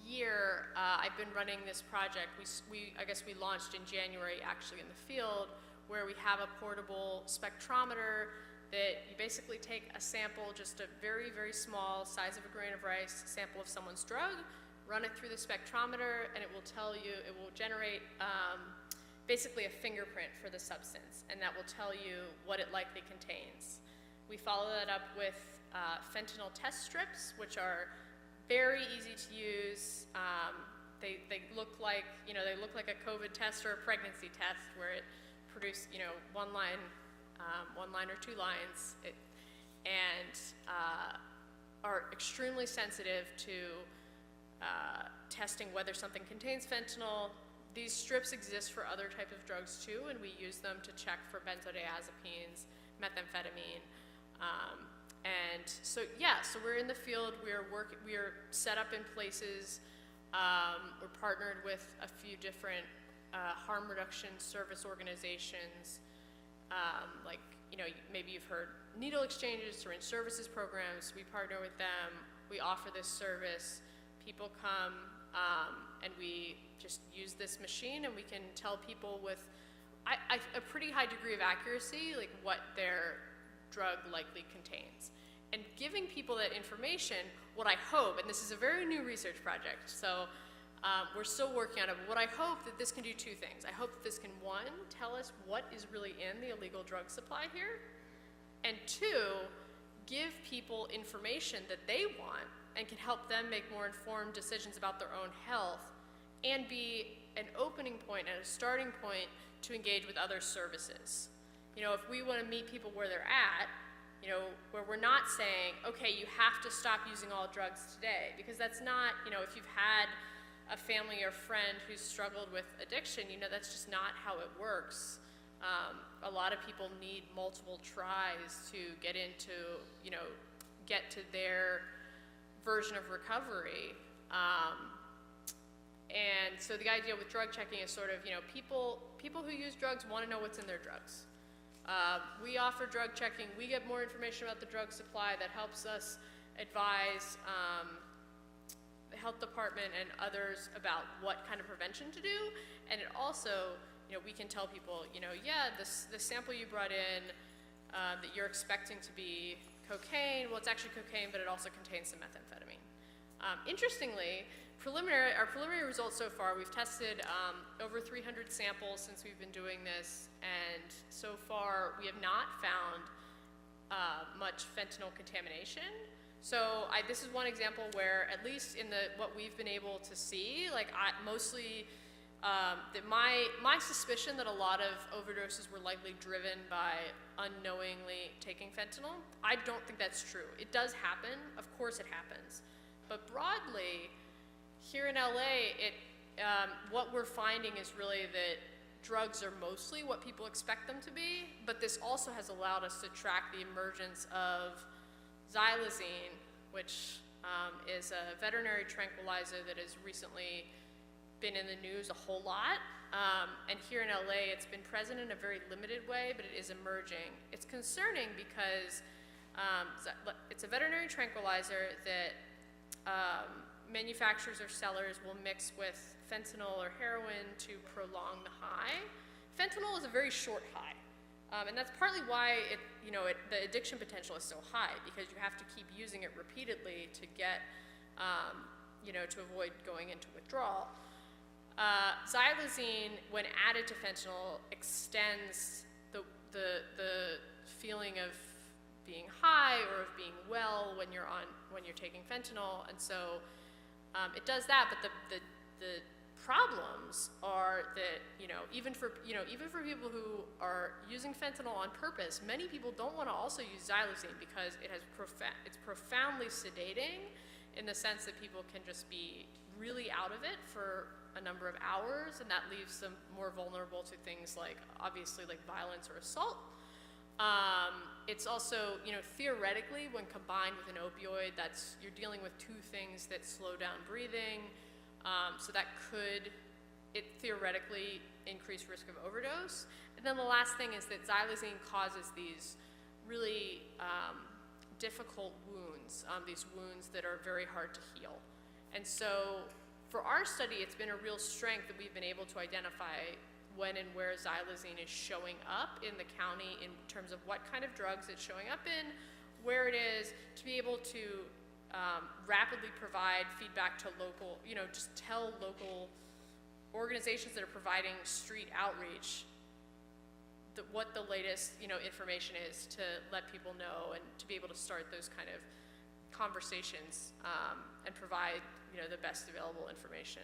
year, I've been running this project. I guess we launched in January, actually, in the field, where we have a portable spectrometer that you basically take a sample, just a very, very small, size of a grain of rice, sample of someone's drug, run it through the spectrometer, and it will tell you, it will generate basically a fingerprint for the substance, and that will tell you what it likely contains. We follow that up with fentanyl test strips, which are very easy to use. They look like, they look like a COVID test or a pregnancy test, where it produced, one line or 2 lines, and are extremely sensitive to testing whether something contains fentanyl. These strips exist for other types of drugs too, and we use them to check for benzodiazepines, methamphetamine. And so, so we're in the field, we are set up in places, we're partnered with a few different harm reduction service organizations, like, maybe you've heard needle exchanges, syringe services programs. We partner with them, we offer this service, people come, and we just use this machine, and we can tell people with a pretty high degree of accuracy, like what their drug likely contains. And giving people that information, what I hope, and this is a very new research project, so we're still working on it, but what I hope that this can do 2 things. I hope that this can, 1, tell us what is really in the illegal drug supply here, and 2, give people information that they want and can help them make more informed decisions about their own health, and be an opening point and a starting point to engage with other services. If we want to meet people where they're at, where we're not saying, okay, you have to stop using all drugs today, because that's not, if you've had a family or friend who's struggled with addiction, that's just not how it works. A lot of people need multiple tries to get into, get to their version of recovery. And so the idea with drug checking is sort of, people who use drugs want to know what's in their drugs. We offer drug checking. We get more information about the drug supply that helps us advise the health department and others about what kind of prevention to do. And it also, we can tell people, the sample you brought in that you're expecting to be cocaine, well, it's actually cocaine, but it also contains some methamphetamine. Interestingly, our preliminary results so far, we've tested over 300 samples since we've been doing this, and so far we have not found much fentanyl contamination. So this is one example where, at least in what we've been able to see, mostly my suspicion that a lot of overdoses were likely driven by unknowingly taking fentanyl, I don't think that's true. It does happen, of course it happens, but broadly, here in LA, what we're finding is really that drugs are mostly what people expect them to be, but this also has allowed us to track the emergence of xylazine, which is a veterinary tranquilizer that has recently been in the news a whole lot. And here in LA, it's been present in a very limited way, but it is emerging. It's concerning because it's a veterinary tranquilizer that manufacturers or sellers will mix with fentanyl or heroin to prolong the high. Fentanyl is a very short high, and that's partly why the addiction potential is so high, because you have to keep using it repeatedly to get, to avoid going into withdrawal. Xylazine, when added to fentanyl, extends the feeling of being high or of being well when you're taking fentanyl, and so it does that. But the problems are that even for people who are using fentanyl on purpose, many people don't want to also use xylazine because it's profoundly sedating, in the sense that people can just be really out of it for a number of hours, and that leaves them more vulnerable to things like, obviously, like violence or assault. It's also, you know, theoretically, when combined with an opioid, you're dealing with two things that slow down breathing. So that could, theoretically increase risk of overdose. And then the last thing is that xylazine causes these really difficult wounds, these wounds that are very hard to heal. And so for our study, it's been a real strength that we've been able to identify when and where xylazine is showing up in the county in terms of what kind of drugs it's showing up in, where it is, to be able to rapidly provide feedback to local, you know, just tell local organizations that are providing street outreach what the latest, you know, information is, to let people know and to be able to start those kind of conversations and provide, you know, the best available information.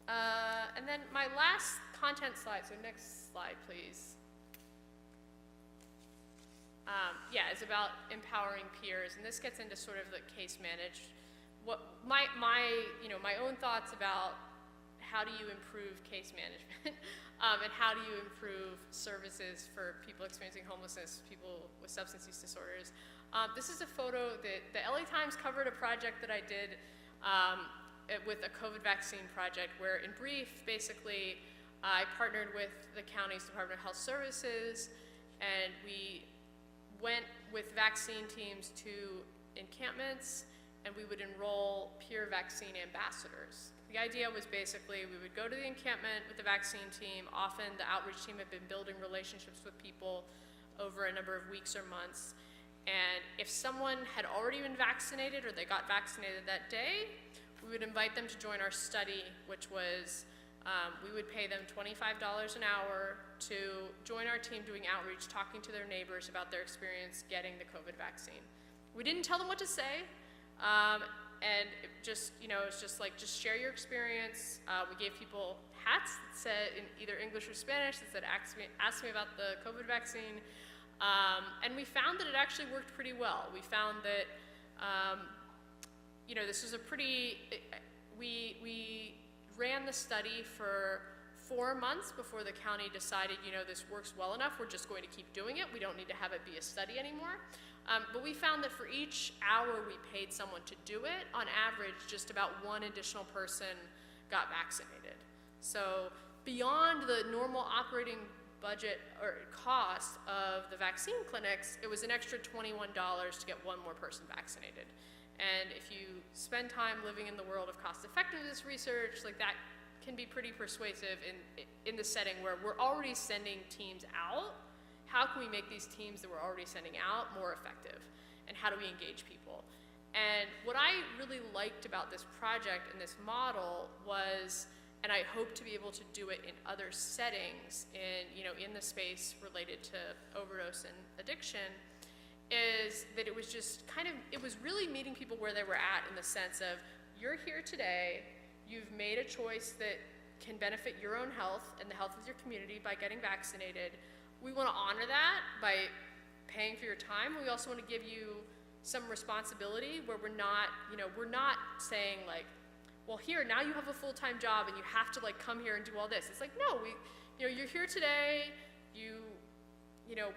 And then my last content slide, so next slide, please. Yeah, is about empowering peers, and this gets into sort of the case managed. What my own thoughts about how do you improve case management, and how do you improve services for people experiencing homelessness, people with substance use disorders. This is a photo that the LA Times covered a project that I did with a COVID vaccine project, where in brief, basically, I partnered with the county's Department of Health Services, and we went with vaccine teams to encampments, and we would enroll peer vaccine ambassadors. The idea was basically we would go to the encampment with the vaccine team. Often the outreach team had been building relationships with people over a number of weeks or months. And if someone had already been vaccinated or they got vaccinated that day, we would invite them to join our study, which was we would pay them $25 an hour to join our team doing outreach, talking to their neighbors about their experience getting the COVID vaccine. We didn't tell them what to say, and it just, you know, it's just like, just share your experience. We gave people hats that said in either English or Spanish that said, ask me about the COVID vaccine. And we found that it actually worked pretty well. We found that, you know, this was a pretty, we ran the study for 4 months before the county decided, you know, this works well enough, we're just going to keep doing it. We don't need to have it be a study anymore. But we found that for each hour we paid someone to do it, on average, just about one additional person got vaccinated. So beyond the normal operating budget or cost of the vaccine clinics, it was an extra $21 to get one more person vaccinated. And if you spend time living in the world of cost-effectiveness research, like that can be pretty persuasive in the setting where we're already sending teams out. How can we make these teams that we're already sending out more effective? And how do we engage people? And what I really liked about this project and this model was, and I hope to be able to do it in other settings in the space related to overdose and addiction, is that it was just it was really meeting people where they were at, in the sense of, you're here today, you've made a choice that can benefit your own health and the health of your community by getting vaccinated. We want to honor that by paying for your time. We also want to give you some responsibility where we're not saying like, well, here, now you have a full-time job and you have to like come here and do all this. It's like, no, you're here today,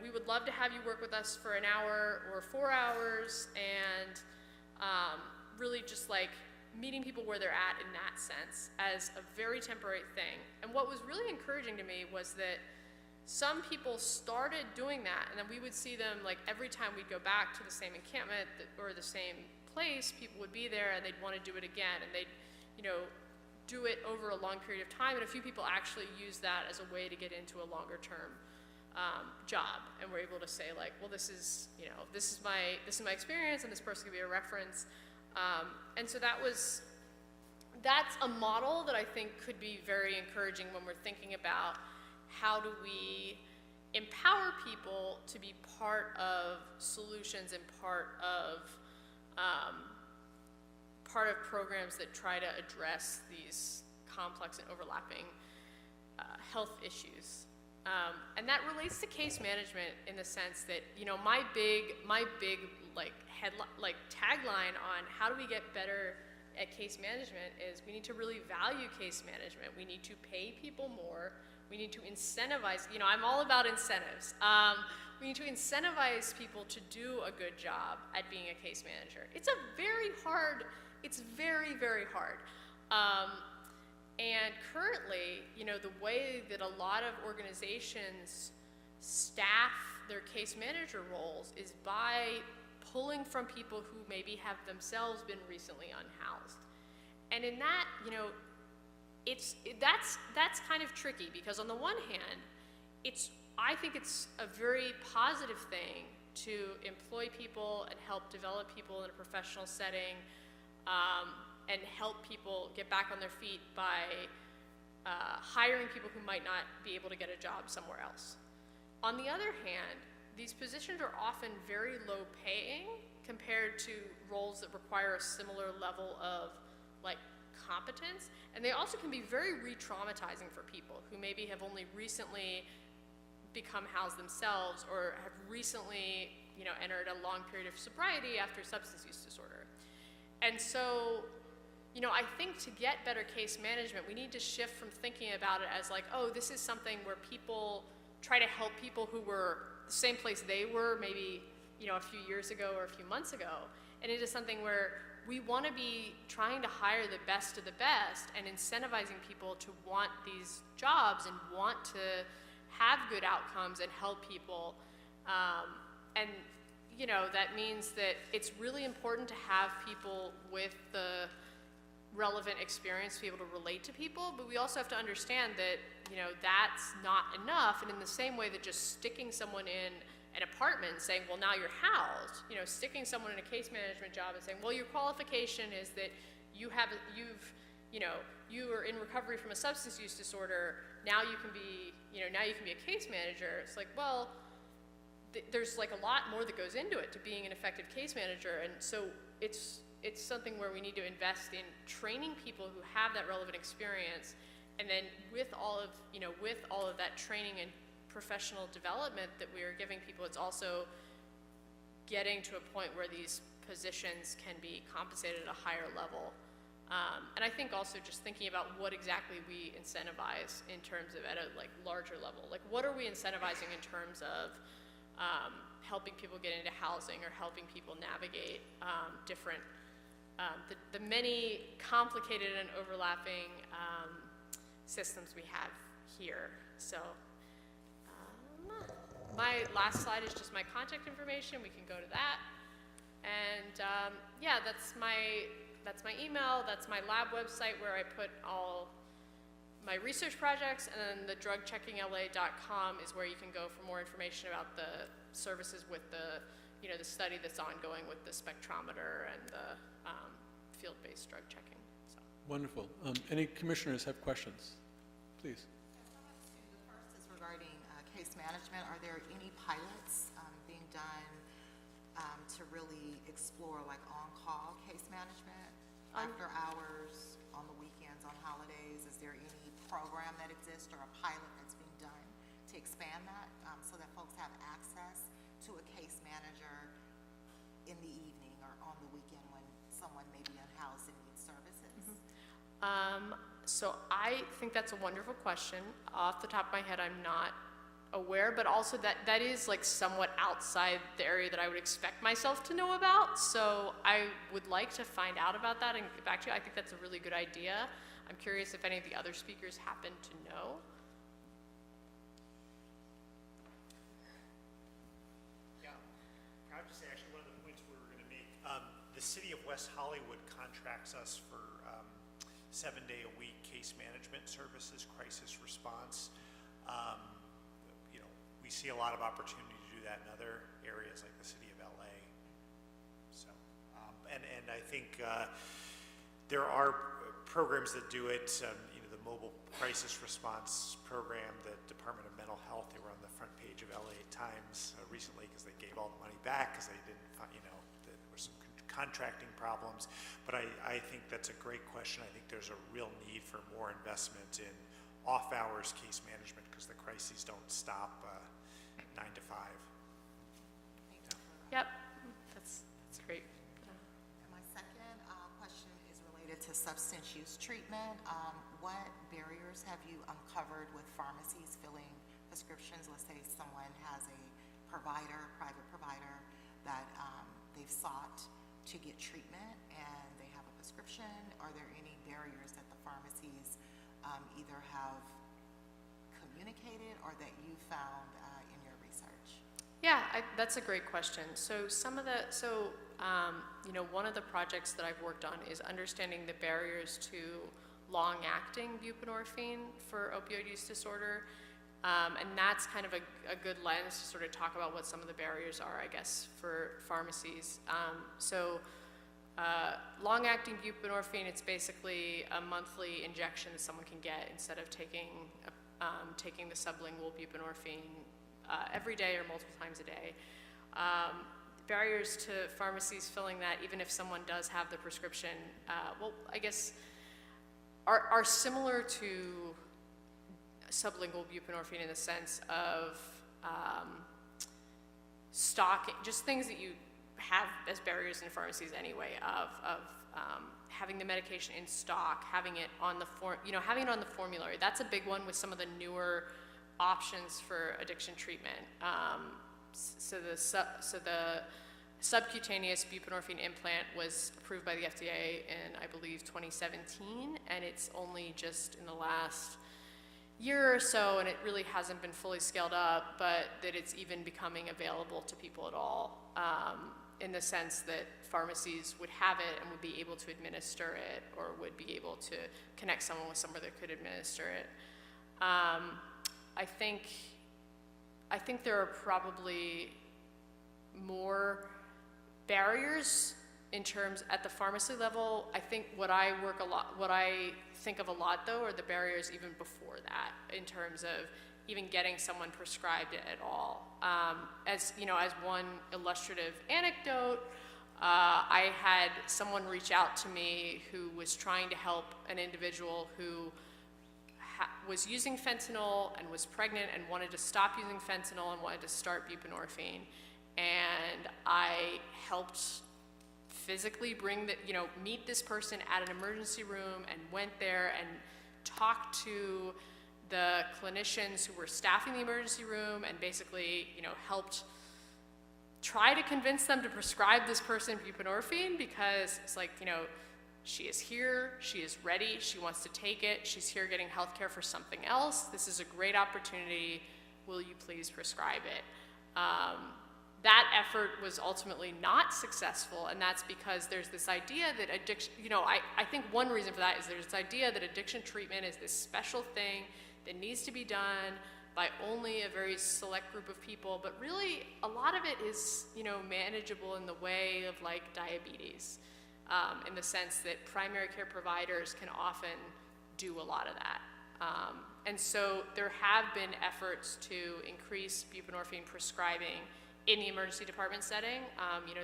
we would love to have you work with us for an hour or 4 hours, and really just like meeting people where they're at in that sense as a very temporary thing. And what was really encouraging to me was that some people started doing that, and then we would see them like every time we'd go back to the same encampment or the same place, people would be there and they'd want to do it again, and they'd do it over a long period of time. And a few people actually use that as a way to get into a longer term job, and we're able to say like, well, this is my experience, and this person could be a reference. And so that's a model that I think could be very encouraging when we're thinking about how do we empower people to be part of solutions and part of programs that try to address these complex and overlapping health issues. And that relates to case management in the sense that, my big tagline on how do we get better at case management is we need to really value case management. We need to pay people more. We need to incentivize, I'm all about incentives. We need to incentivize people to do a good job at being a case manager. It's very, very hard. And currently, the way that a lot of organizations staff their case manager roles is by pulling from people who maybe have themselves been recently unhoused. And in that, that's kind of tricky, because on the one hand, I think it's a very positive thing to employ people and help develop people in a professional setting, and help people get back on their feet by hiring people who might not be able to get a job somewhere else. On the other hand, these positions are often very low paying compared to roles that require a similar level of competence, and they also can be very re-traumatizing for people who maybe have only recently become housed themselves, or have recently entered a long period of sobriety after substance use disorder. And so I think to get better case management, we need to shift from thinking about it as oh, this is something where people try to help people who were the same place they were maybe a few years ago or a few months ago, and it is something where we want to be trying to hire the best of the best and incentivizing people to want these jobs and want to have good outcomes and help people. And that means that it's really important to have people with the relevant experience to be able to relate to people, but we also have to understand that that's not enough. And in the same way that just sticking someone in an apartment and saying, well, now you're housed, sticking someone in a case management job and saying, well, your qualification is that you are in recovery from a substance use disorder, now you can be a case manager. It's well, there's a lot more that goes into it to being an effective case manager, and so it's something where we need to invest in training people who have that relevant experience, and then with all of that training and professional development that we are giving people, it's also getting to a point where these positions can be compensated at a higher level. And I think also just thinking about what exactly we incentivize in terms of at a larger level. What are we incentivizing in terms of helping people get into housing, or helping people navigate different, the many complicated and overlapping systems we have here. So my last slide is just my contact information. We can go to that. And yeah, that's my email, that's my lab website where I put all my research projects, and then the drugcheckingla.com is where you can go for more information about the services with the study that's ongoing with the spectrometer and the field-based drug checking. So. Wonderful. Any commissioners have questions? Please. The first is regarding case management. Are there any pilots being done to really explore on-call case management after hours, on the weekends, on holidays? Is there any program that exists or a pilot that's being done to expand that so that folks have access to a case manager in the evening or on the weekend when someone may be unhoused and needs services? So I think that's a wonderful question. Off the top of my head, I'm not aware, but also that is somewhat outside the area that I would expect myself to know about. So I would like to find out about that and get back to you. I think that's a really good idea. I'm curious if any of the other speakers happen to know. Yeah, proud to say actually one of the points we were going to make, the city of West Hollywood contracts us for 7-day-a-week case management services, crisis response. We see a lot of opportunity to do that in other areas like the city of LA. So, and I think there are programs that do it. The mobile crisis response program, the Department of Mental Health, they were on the front page of LA Times recently because they gave all the money back because they didn't find, there were some contracting problems. But I think that's a great question. I think there's a real need for more investment in off-hours case management because the crises don't stop 9 to 5. Thank you for that. Yep, that's great. And my second question is related related to substance use treatment. What barriers have you uncovered with pharmacies filling prescriptions? Let's say someone has a provider, private provider, that they've sought to get treatment and they have a prescription. Are there any barriers that the pharmacies either have communicated or that you found in your research? Yeah, that's a great question. So one of the projects that I've worked on is understanding the barriers to long-acting buprenorphine for opioid use disorder. And that's kind of a good lens to sort of talk about what some of the barriers are, I guess, for pharmacies. Long-acting buprenorphine, it's basically a monthly injection that someone can get instead of taking the sublingual buprenorphine every day or multiple times a day. Barriers to pharmacies filling that, even if someone does have the prescription, I guess, are similar to sublingual buprenorphine in the sense of stocking, just things that you have as barriers in pharmacies anyway, of having the medication in stock, having it on the formulary. That's a big one with some of the newer options for addiction treatment. So the subcutaneous buprenorphine implant was approved by the FDA in, I believe, 2017, and it's only just in the last year or so, and it really hasn't been fully scaled up, but that it's even becoming available to people at all, in the sense that pharmacies would have it and would be able to administer it, or would be able to connect someone with somewhere that could administer it. I think there are probably more barriers in terms at the pharmacy level. I think what I think of a lot though are the barriers even before that, in terms of even getting someone prescribed it at all. As one illustrative anecdote, I had someone reach out to me who was trying to help an individual who was using fentanyl and was pregnant and wanted to stop using fentanyl and wanted to start buprenorphine. And I helped physically meet this person at an emergency room, and went there and talked to the clinicians who were staffing the emergency room, and basically, helped try to convince them to prescribe this person buprenorphine, because it's like, she is here, she is ready, she wants to take it, she's here getting health care for something else. This is a great opportunity. Will you please prescribe it? That effort was ultimately not successful, and that's because there's this idea that addiction, I think one reason for that is there's this idea that addiction treatment is this special thing that needs to be done by only a very select group of people, but really a lot of it is, manageable in the way of like diabetes, in the sense that primary care providers can often do a lot of that. And so there have been efforts to increase buprenorphine prescribing in the emergency department setting.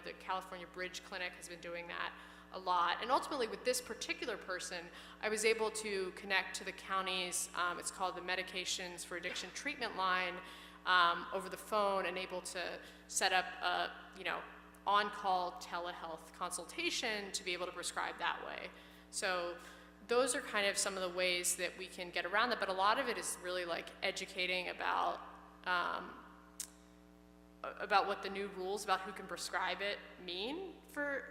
The California Bridge Clinic has been doing that a lot. And ultimately with this particular person, I was able to connect to the county's, it's called the Medications for Addiction Treatment Line, over the phone, and able to set up a, on-call telehealth consultation to be able to prescribe that way. So those are kind of some of the ways that we can get around that, but a lot of it is really like educating about what the new rules about who can prescribe it mean for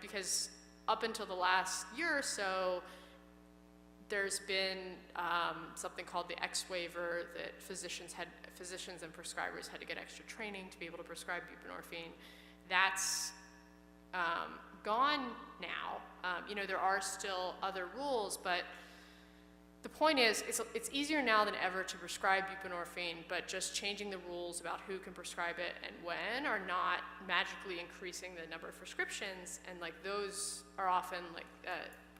because up until the last year or so, there's been something called the X waiver that physicians and prescribers had to get extra training to be able to prescribe buprenorphine. That's gone now. There are still other rules, but the point is, it's easier now than ever to prescribe buprenorphine, but just changing the rules about who can prescribe it and when are not magically increasing the number of prescriptions, and like those are often like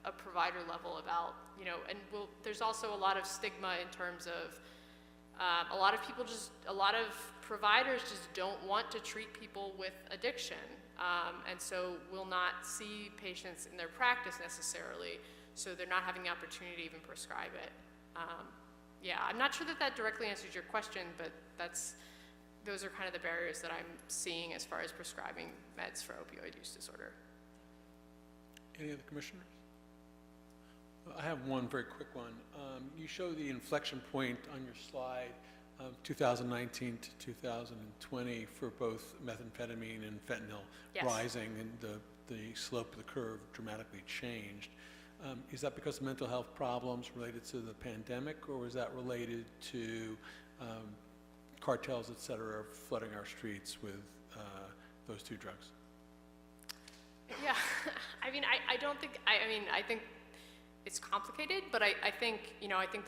a provider level about, there's also a lot of stigma in terms of a lot of providers just don't want to treat people with addiction, and so will not see patients in their practice necessarily. So they're not having the opportunity to even prescribe it. I'm not sure that directly answers your question, but those are kind of the barriers that I'm seeing as far as prescribing meds for opioid use disorder. Any other commissioners? I have one very quick one. You show the inflection point on your slide, 2019 to 2020 for both methamphetamine and fentanyl Yes. rising, and the slope of the curve dramatically changed. Is that because of mental health problems related to the pandemic, or is that related to cartels, et cetera, flooding our streets with those two drugs? Yeah, I mean, I don't think, I mean, I think it's complicated, but I think, I think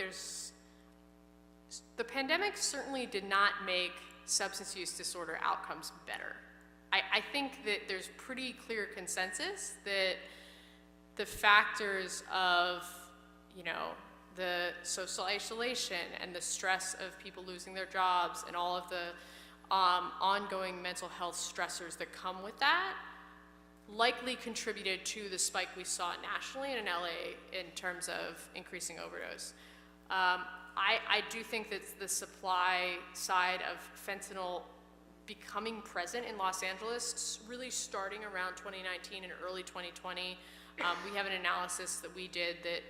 the pandemic certainly did not make substance use disorder outcomes better. I think that there's pretty clear consensus that the factors of, the social isolation and the stress of people losing their jobs and all of the ongoing mental health stressors that come with that likely contributed to the spike we saw nationally and in LA in terms of increasing overdose. I do think that the supply side of fentanyl becoming present in Los Angeles, really starting around 2019 and early 2020. We have an analysis that we did that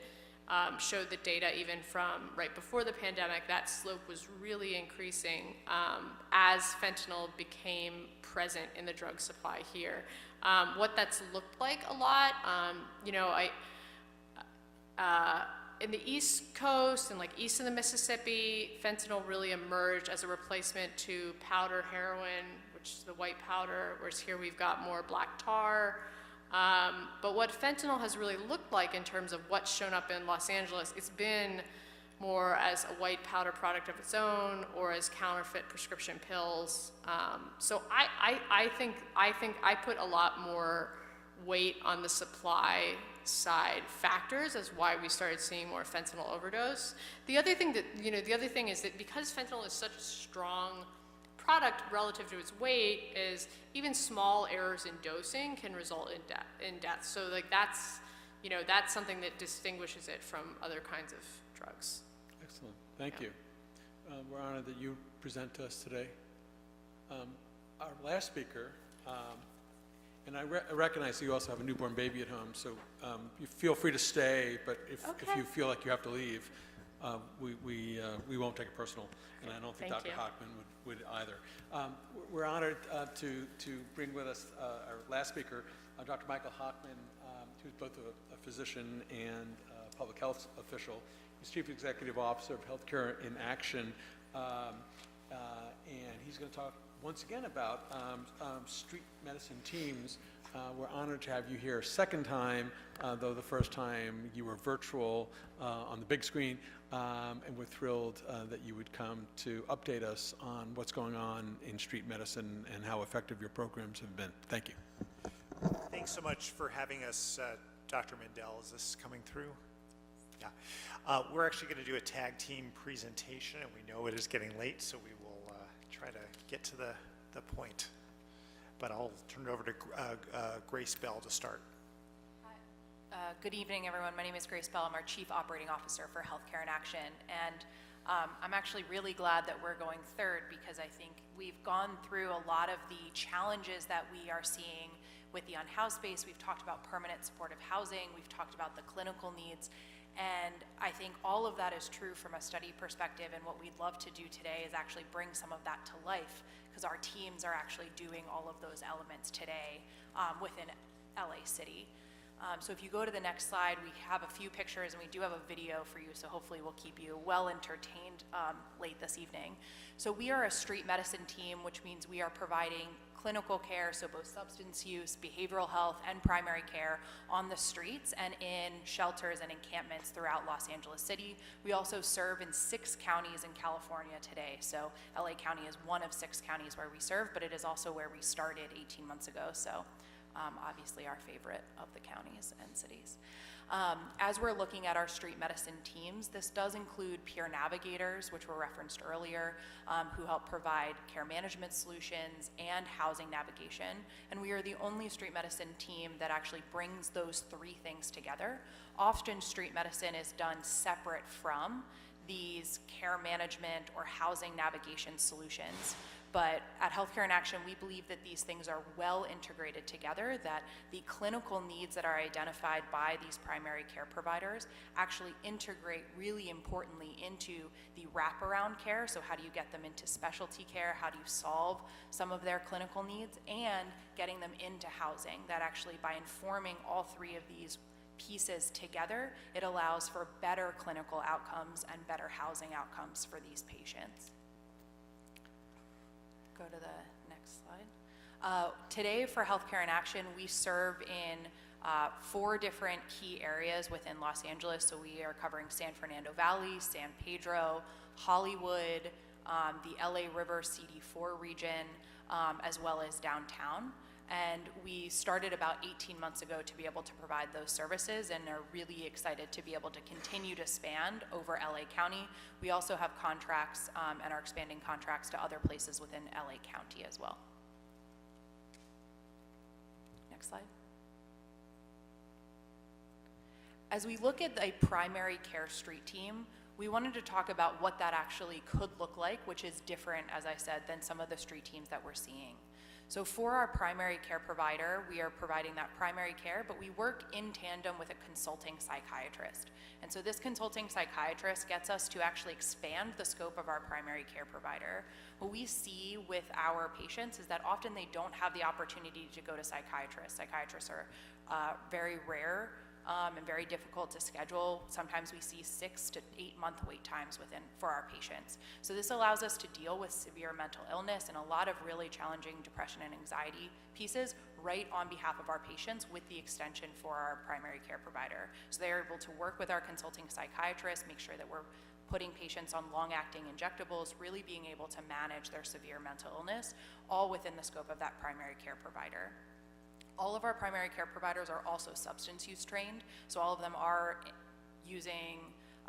showed the data even from right before the pandemic, that slope was really increasing as fentanyl became present in the drug supply here. What that's looked like a lot, in the East Coast and like east of the Mississippi, fentanyl really emerged as a replacement to powder heroin, which is the white powder, whereas here we've got more black tar. But what fentanyl has really looked like in terms of what's shown up in Los Angeles, it's been more as a white powder product of its own or as counterfeit prescription pills. So I think I put a lot more weight on the supply side factors as why we started seeing more fentanyl overdose. The other thing is that because fentanyl is such a strong product relative to its weight, is even small errors in dosing can result in death. So like that's something that distinguishes it from other kinds of drugs. Excellent, thank you. We're honored that you present to us today. Our last speaker, and I recognize that you also have a newborn baby at home, so you feel free to stay, but if you feel like you have to leave, we won't take it personal, and I don't think Thank Dr. you. Hockman would either. We're honored to bring with us our last speaker, Dr. Michael Hockman, who's both a physician and a public health official. He's Chief Executive Officer of Healthcare in Action, and he's going to talk once again about street medicine teams. We're honored to have you here a second time, though the first time you were virtual on the big screen, and we're thrilled that you would come to update us on what's going on in street medicine and how effective your programs have been. Thank you. Thanks so much for having us, Dr. Mendel. Is this coming through? Yeah. We're actually going to do a tag team presentation, and we know it is getting late, so we will try to get to the point. But I'll turn it over to Grace Bell to start. Good evening, everyone. My name is Grace Bell. I'm our Chief Operating Officer for Healthcare in Action. And I'm actually really glad that we're going third, because I think we've gone through a lot of the challenges that we are seeing with the unhoused space. We've talked about permanent supportive housing. We've talked about the clinical needs. And I think all of that is true from a study perspective, and what we'd love to do today is actually bring some of that to life, because our teams are actually doing all of those elements today within LA City. So if you go to the next slide, we have a few pictures, and we do have a video for you, so hopefully we'll keep you well entertained late this evening. So we are a street medicine team, which means we are providing clinical care, so both substance use, behavioral health, and primary care on the streets and in shelters and encampments throughout Los Angeles City. We also serve in 6 counties in California today. So LA County is one of 6 counties where we serve, but it is also where we started 18 months ago. So obviously our favorite of the counties and cities. As we're looking at our street medicine teams, this does include peer navigators, which were referenced earlier, who help provide care management solutions and housing navigation. And we are the only street medicine team that actually brings those 3 things together. Often street medicine is done separate from these care management or housing navigation solutions. But at Healthcare in Action, we believe that these things are well integrated together, that the clinical needs that are identified by these primary care providers actually integrate really importantly into the wraparound care. So how do you get them into specialty care? How do you solve some of their clinical needs? And getting them into housing, that actually by informing all three of these pieces together, it allows for better clinical outcomes and better housing outcomes for these patients. Go to the next slide. Today for Healthcare in Action, we serve in 4 different key areas within Los Angeles. So we are covering San Fernando Valley, San Pedro, Hollywood, the LA River CD4 region, as well as downtown. And we started about 18 months ago to be able to provide those services and are really excited to be able to continue to expand over LA County. We also have contracts and are expanding contracts to other places within LA County as well. Next slide. As we look at a primary care street team, we wanted to talk about what that actually could look like, which is different, as I said, than some of the street teams that we're seeing. So for our primary care provider, we are providing that primary care, but we work in tandem with a consulting psychiatrist. And so this consulting psychiatrist gets us to actually expand the scope of our primary care provider. What we see with our patients is that often they don't have the opportunity to go to psychiatrists. Psychiatrists are very rare and very difficult to schedule. Sometimes we see 6 to 8 month wait times for our patients. So this allows us to deal with severe mental illness and a lot of really challenging depression and anxiety pieces right on behalf of our patients with the extension for our primary care provider. So they're able to work with our consulting psychiatrist, make sure that we're putting patients on long-acting injectables, really being able to manage their severe mental illness, all within the scope of that primary care provider. All of our primary care providers are also substance use trained, so all of them are using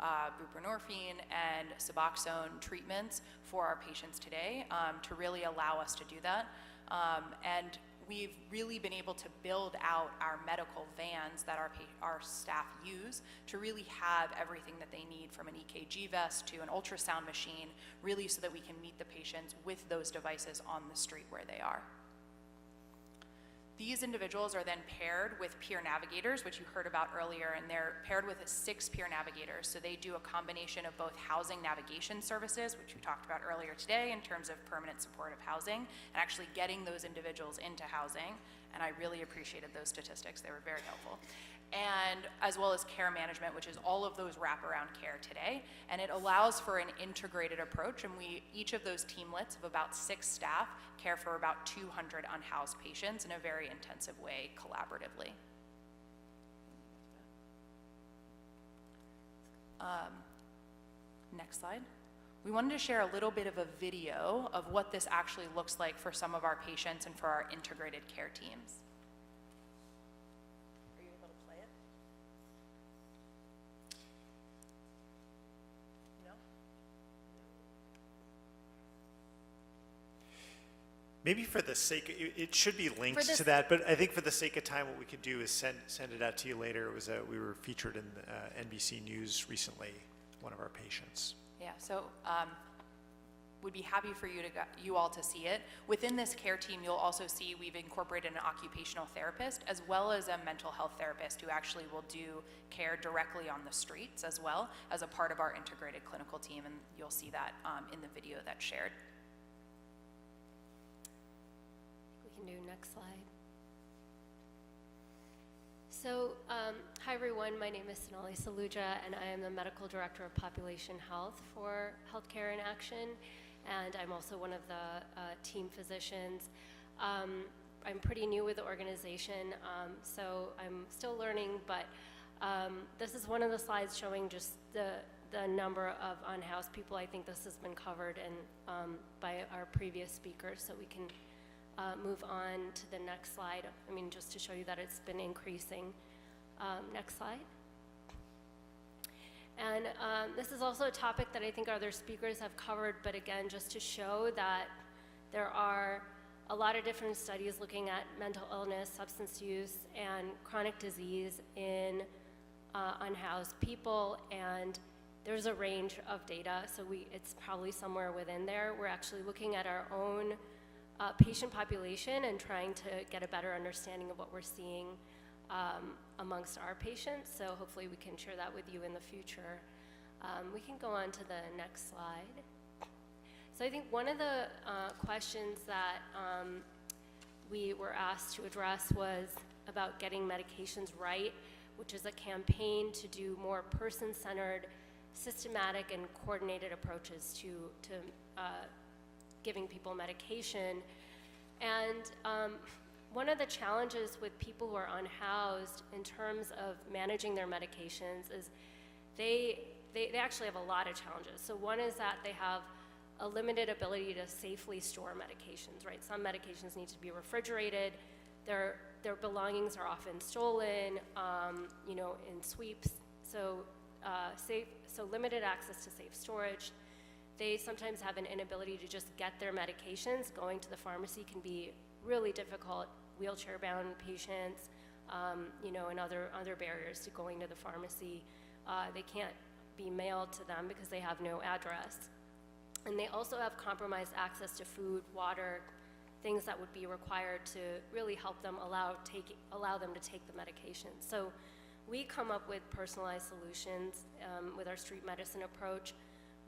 buprenorphine and Suboxone treatments for our patients today to really allow us to do that. And we've really been able to build out our medical vans that our staff use to really have everything that they need, from an EKG vest to an ultrasound machine, really so that we can meet the patients with those devices on the street where they are. These individuals are then paired with peer navigators, which you heard about earlier, and they're paired with 6 peer navigators. So they do a combination of both housing navigation services, which we talked about earlier today in terms of permanent supportive housing, and actually getting those individuals into housing. And I really appreciated those statistics. They were very helpful. And as well as care management, which is all of those wraparound care today. And it allows for an integrated approach, and each of those teamlets of about 6 staff care for about 200 unhoused patients in a very intensive way, collaboratively. Next slide. We wanted to share a little bit of a video of what this actually looks like for some of our patients and for our integrated care teams. Maybe for the sake, it should be linked to that, but I think for the sake of time, what we could do is send it out to you later. It was we were featured in NBC News recently, one of our patients. Yeah, so would be happy for you all to see it. Within this care team, you'll also see we've incorporated an occupational therapist as well as a mental health therapist who actually will do care directly on the streets as well as a part of our integrated clinical team, and you'll see that in the video that's shared. We can do next slide. So, hi everyone, my name is Sonali Saluja, and I am the Medical Director of Population Health for Healthcare in Action, and I'm also one of the team physicians. I'm pretty new with the organization, so I'm still learning, but this is one of the slides showing just the number of unhoused people. I think this has been covered by our previous speakers, so we can move on to the next slide. I mean, just to show you that it's been increasing. Next slide. And this is also a topic that I think other speakers have covered, but again, just to show that there are a lot of different studies looking at mental illness, substance use, and chronic disease in unhoused people, and there's a range of data, so it's probably somewhere within there. We're actually looking at our own patient population and trying to get a better understanding of what we're seeing amongst our patients, so hopefully we can share that with you in the future. We can go on to the next slide. So I think one of the questions that we were asked to address was about getting medications right, which is a campaign to do more person-centered, systematic, and coordinated approaches to giving people medication. And one of the challenges with people who are unhoused in terms of managing their medications is they actually have a lot of challenges. So one is that they have a limited ability to safely store medications, right? Some medications need to be refrigerated. Their belongings are often stolen, in sweeps. So limited access to safe storage. They sometimes have an inability to just get their medications. Going to the pharmacy can be really difficult. Wheelchair-bound patients, and other barriers to going to the pharmacy. They can't be mailed to them because they have no address. And they also have compromised access to food, water, things that would be required to really help them allow them to take the medication. So we come up with personalized solutions with our street medicine approach.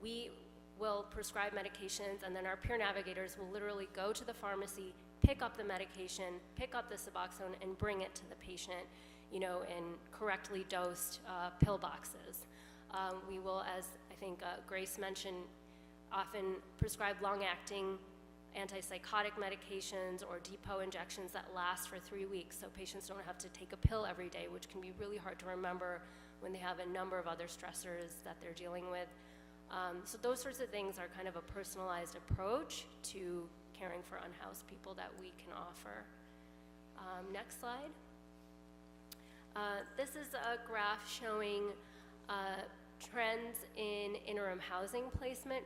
We will prescribe medications, and then our peer navigators will literally go to the pharmacy, pick up the medication, pick up the Suboxone, and bring it to the patient, in correctly dosed pill boxes. We will, as I think Grace mentioned, often prescribe long-acting antipsychotic medications or depot injections that last for 3 weeks, so patients don't have to take a pill every day, which can be really hard to remember when they have a number of other stressors that they're dealing with. So those sorts of things are kind of a personalized approach to caring for unhoused people that we can offer. Next slide. This is a graph showing trends in interim housing placement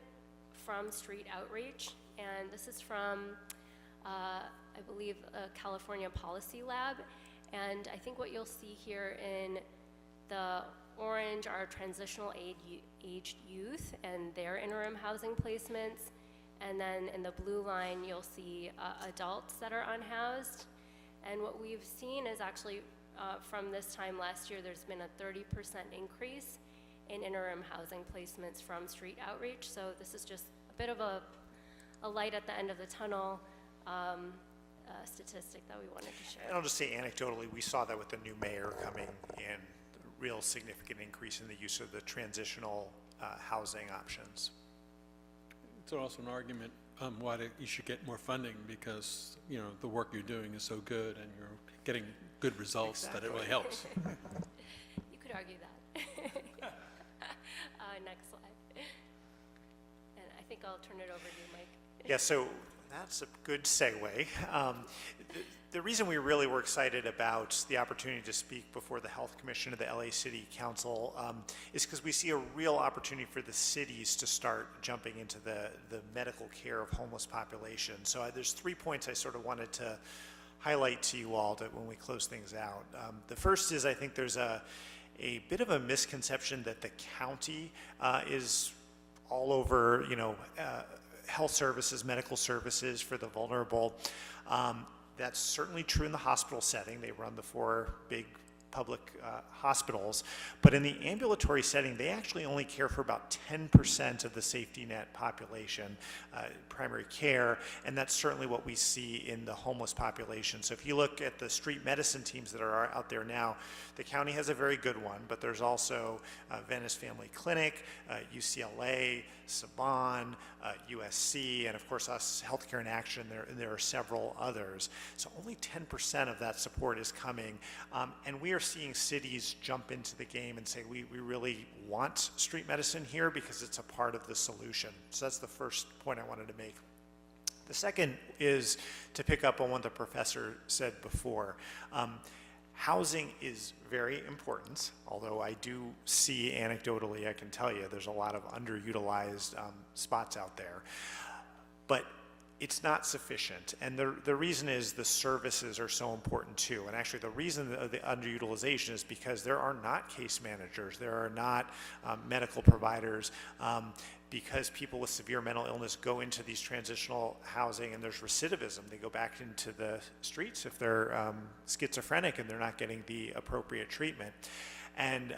from street outreach, and this is from, I believe, a California Policy Lab, and I think what you'll see here in the orange are transitional aged youth and their interim housing placements, and then in the blue line you'll see adults that are unhoused. And what we've seen is actually from this time last year, there's been a 30% increase in interim housing placements from street outreach. So this is just a bit of a light at the end of the tunnel statistic that we wanted to share. And I'll just say anecdotally, we saw that with the new mayor coming in, real significant increase in the use of the transitional housing options. It's also an argument why you should get more funding, because the work you're doing is so good and you're getting good results that it really helps. You could argue that. Next slide. And I think I'll turn it over to you, Mike. Yeah, so that's a good segue. The reason we really were excited about the opportunity to speak before the Health Commission of the LA City Council is because we see a real opportunity for the cities to start jumping into the medical care of homeless population. So there's 3 points I sort of wanted to highlight to you all when we close things out. The first is I think there's a bit of a misconception that the county is all over, health services, medical services for the vulnerable. That's certainly true in the hospital setting. They run the 4 big public hospitals. But in the ambulatory setting, they actually only care for about 10% of the safety net population, primary care, and that's certainly what we see in the homeless population. So if you look at the street medicine teams that are out there now, the county has a very good one, but there's also Venice Family Clinic, UCLA, Saban, USC, and of course us, Healthcare in Action, there are several others. So only 10% of that support is coming, and we are seeing cities jump into the game and say, we really want street medicine here because it's a part of the solution. So that's the first point I wanted to make. The second is to pick up on what the professor said before. Housing is very important, although I do see anecdotally, I can tell you, there's a lot of underutilized spots out there. But it's not sufficient. And the reason is the services are so important too. And actually the reason of the underutilization is because there are not case managers, there are not medical providers, because people with severe mental illness go into these transitional housing and there's recidivism. They go back into the streets if they're schizophrenic and they're not getting the appropriate treatment. And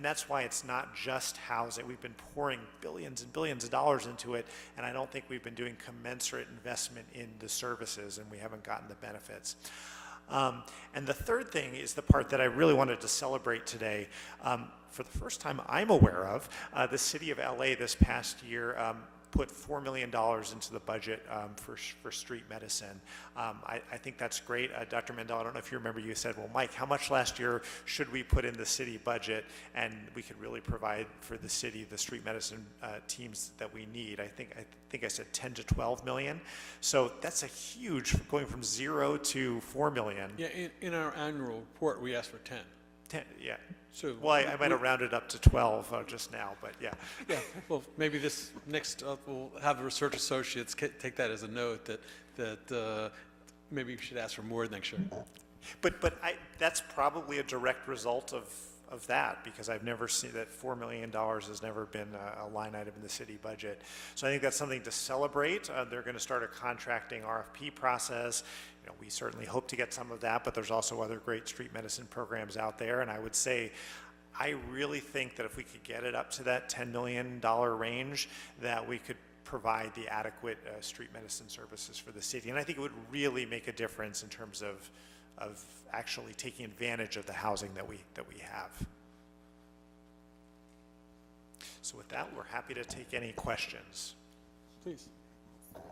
that's why it's not just housing. We've been pouring billions and billions of dollars into it, and I don't think we've been doing commensurate investment in the services, and we haven't gotten the benefits. And the third thing is the part that I really wanted to celebrate today. For the first time I'm aware of, the city of LA this past year put $4 million into the budget for street medicine. I think that's great. Dr. Mendel, I don't know if you remember, you said, well, Mike, how much last year should we put in the city budget? And we could really provide for the city the street medicine teams that we need. I think I said 10 to 12 million. So that's a huge, going from 0 to 4 million. Yeah, in our annual report, we asked for 10. 10, yeah. So Well, I might have rounded up to 12 just now, but yeah. Yeah, well, maybe this next, we'll have the research associates take that as a note that maybe we should ask for more next year. But that's probably a direct result of that, because I've never seen that $4 million has never been a line item in the city budget. So I think that's something to celebrate. They're going to start a contracting RFP process. You know, we certainly hope to get some of that, but there's also other great street medicine programs out there. And I would say, I really think that if we could get it up to that $10 million range, that we could provide the adequate street medicine services for the city. And I think it would really make a difference in terms of actually taking advantage of the housing that we have. So with that, we're happy to take any questions. Please. Your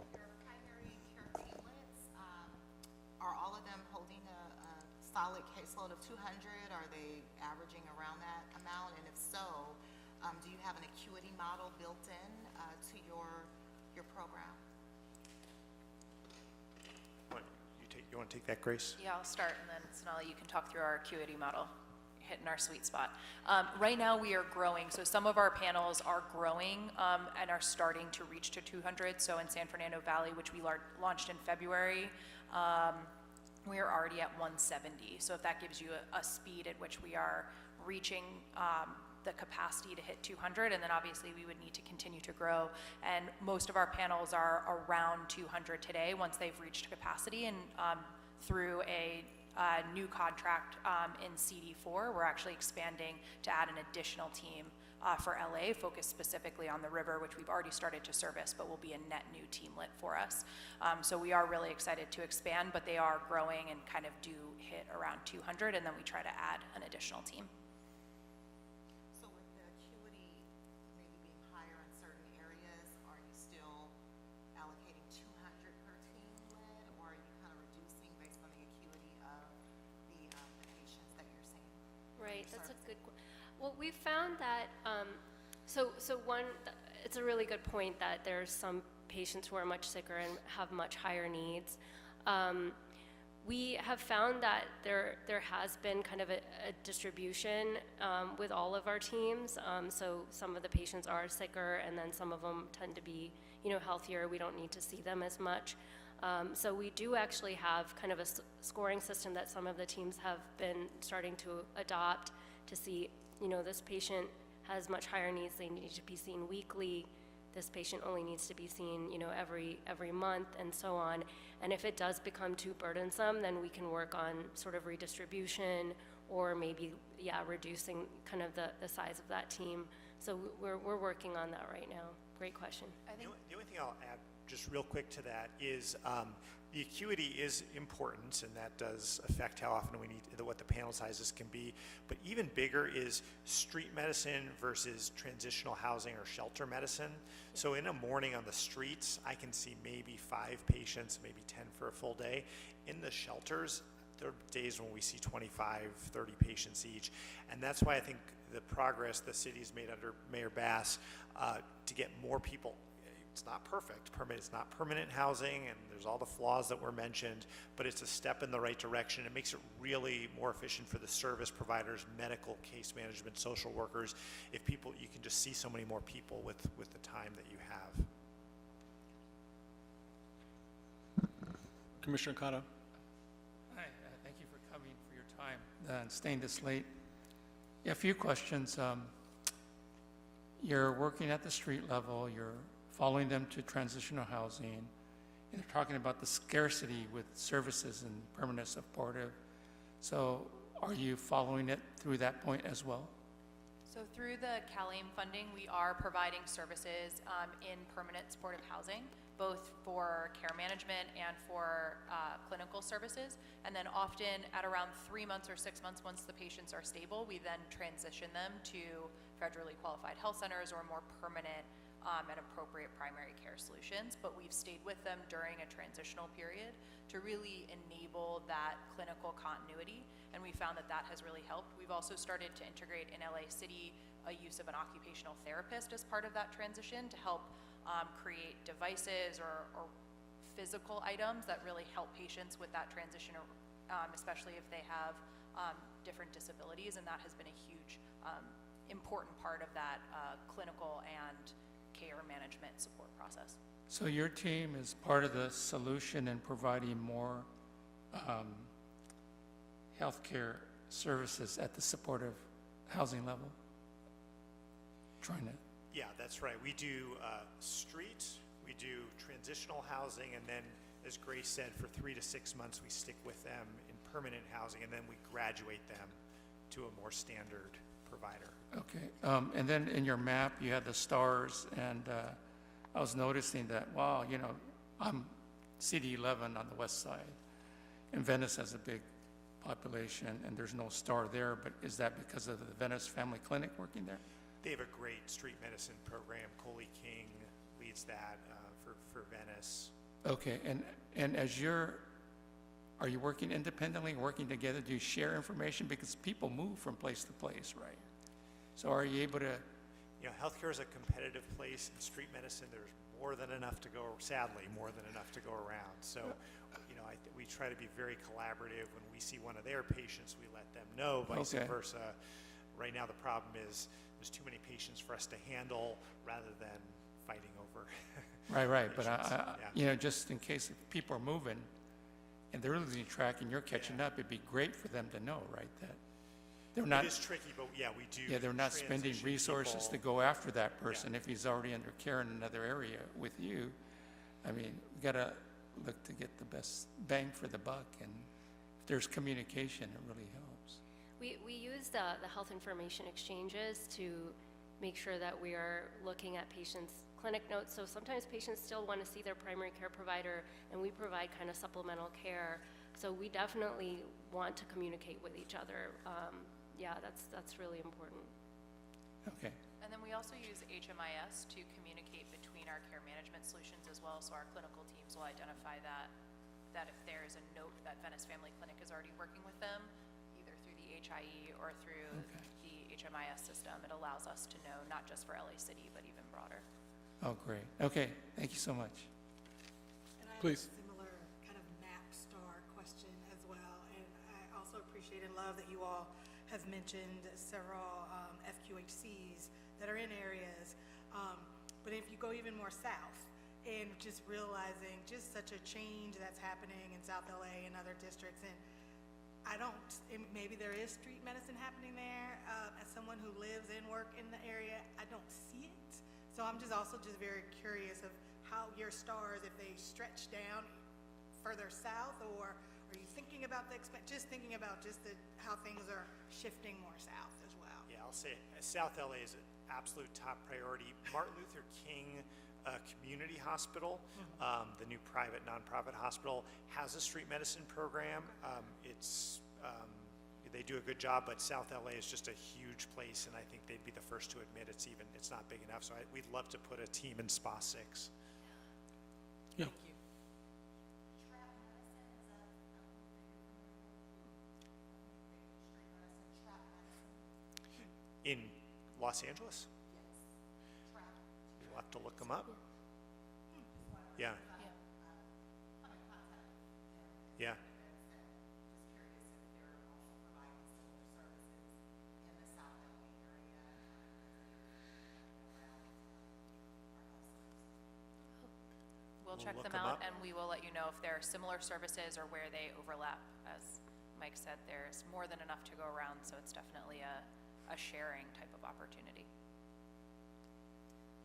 primary care teamlets, are all of them holding a solid caseload of 200? Are they averaging around that amount? And if so, do you have an acuity model built in to your program? You want to take that, Grace? Yeah, I'll start, and then Sonali, you can talk through our acuity model, hitting our sweet spot. Right now, we are growing, so some of our panels are growing and are starting to reach to 200. So in San Fernando Valley, which we launched in February, we are already at 170. So if that gives you a speed at which we are reaching the capacity to hit 200, and then obviously we would need to continue to grow. And most of our panels are around 200 today once they've reached capacity, and through a new contract in CD4, we're actually expanding to add an additional team for LA focused specifically on the river, which we've already started to service, but will be a net new teamlet for us. So we are really excited to expand, but they are growing and kind of do hit around 200, and then we try to add an additional team. Right, that's a good, well, we found that, it's a really good point that there's some patients who are much sicker and have much higher needs. We have found that there has been kind of a distribution with all of our teams. So some of the patients are sicker, and then some of them tend to be, healthier. We don't need to see them as much. So we do actually have kind of a scoring system that some of the teams have been starting to adopt to see, this patient has much higher needs, they need to be seen weekly, this patient only needs to be seen, every month, and so on. And if it does become too burdensome, then we can work on sort of redistribution, or maybe, reducing kind of the size of that team. So we're working on that right now. Great question. The only thing I'll add just real quick to that is the acuity is important, and that does affect how often we need, what the panel sizes can be. But even bigger is street medicine versus transitional housing or shelter medicine. So in a morning on the streets, I can see maybe 5 patients, maybe 10 for a full day. In the shelters, there are days when we see 25, 30 patients each. And that's why I think the progress the city's made under Mayor Bass to get more people. It's not perfect. It's not permanent housing, and there's all the flaws that were mentioned, but it's a step in the right direction. It makes it really more efficient for the service providers, medical, case management, social workers. If people, you can just see so many more people with the time that you have. Commissioner Cotto? Hi, thank you for coming, for your time, and staying this late. Yeah, a few questions. You're working at the street level, you're following them to transitional housing, and they're talking about the scarcity with services and permanent supportive. So are you following it through that point as well? So through the CalAIM funding, we are providing services in permanent supportive housing, both for care management and for clinical services. And then often at around 3 months or 6 months, once the patients are stable, we then transition them to federally qualified health centers or more permanent and appropriate primary care solutions. But we've stayed with them during a transitional period to really enable that clinical continuity. And we found that that has really helped. We've also started to integrate in LA City a use of an occupational therapist as part of that transition to help create devices or physical items that really help patients with that transition, especially if they have different disabilities. And that has been a huge, important part of that clinical and care management support process. So your team is part of the solution in providing more healthcare services at the supportive housing level? Trying to. Yeah, that's right. We do street, we do transitional housing, and then, as Grace said, for 3 to 6 months, we stick with them in permanent housing, and then we graduate them to a more standard provider. Okay, and then in your map, you had the stars, and I was noticing that, wow, you know, I'm CD11 on the west side, and Venice has a big population, and there's no star there, but is that because of the Venice Family Clinic working there? They have a great street medicine program. Coley King leads that for Venice. Okay, and as are you working independently, working together? Do you share information? Because people move from place to place, right? So are you able to? You know, healthcare is a competitive place. In street medicine, there's more than enough to go, sadly, more than enough to go around. So, you know, we try to be very collaborative. When we see one of their patients, we let them know, vice versa. Right now, the problem is there's too many patients for us to handle rather than fighting over. Right. But patients. you know, just in case if people are moving and they're losing track and you're catching up, it'd be great for them to know, right? That they're not. It is tricky, but yeah, we do. Yeah, they're not spending transition resources people. to go after that person if he's already under care in another area with you. I mean, we gotta look to get the best bang for the buck, and if there's communication, it really helps. We use the health information exchanges to make sure that we are looking at patients' clinic notes. So sometimes patients still want to see their primary care provider, and we provide kind of supplemental care. So we definitely want to communicate with each other. Yeah, that's really important. Okay. And then we also use HMIS to communicate between our care management solutions as well. So our clinical teams will identify that if there is a note that Venice Family Clinic is already working with them, either through the HIE or through the HMIS system, it allows us to know not just for LA City, but even broader. Oh, great. Okay, thank you so much. And I Please. have a similar kind of map star question as well. And I also appreciate and love that you all have mentioned several FQHCs that are in areas. But if you go even more south and just realizing just such a change that's happening in South LA and other districts, and maybe there is street medicine happening there. As someone who lives and works in the area, I don't see it. So I'm just very curious of how your stars, if they stretch down further south, or are you thinking about how things are shifting more south as well? Yeah, I'll say South LA is an absolute top priority. Martin Luther King Community Hospital, the new private nonprofit hospital, has a street medicine program. They do a good job, but South LA is just a huge place, and I think they'd be the first to admit it's not big enough. So we'd love to put a team in SPA 6. Yeah. Thank you. In Los Angeles? We'll have to look them up. Yeah. Yeah. we'll check look them them out, up. and we will let you know if there are similar services or where they overlap. As Mike said, there's more than enough to go around, so it's definitely a sharing type of opportunity.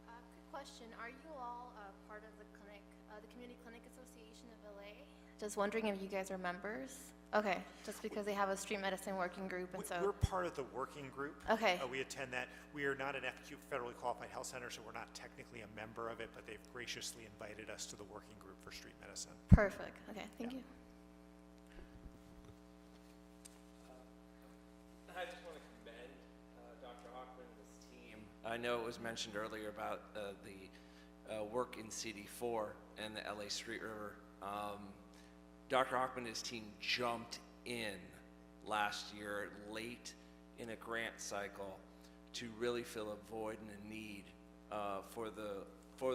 Quick question, are you all part of the clinic, the Community Clinic Association of LA? Just wondering if you guys are members? Okay, just because they have a street medicine working group, and so. We're part of the working group. Okay. We attend that. We are not an FQ federally qualified health center, so we're not technically a member of it, but they've graciously invited us to the working group for street medicine. Perfect, okay, thank you. I just want to commend Dr. Hockman and his team. I know it was mentioned earlier about the work in CD4 and the LA Street River. Dr. Hockman and his team jumped in last year late in a grant cycle to really fill a void and a need for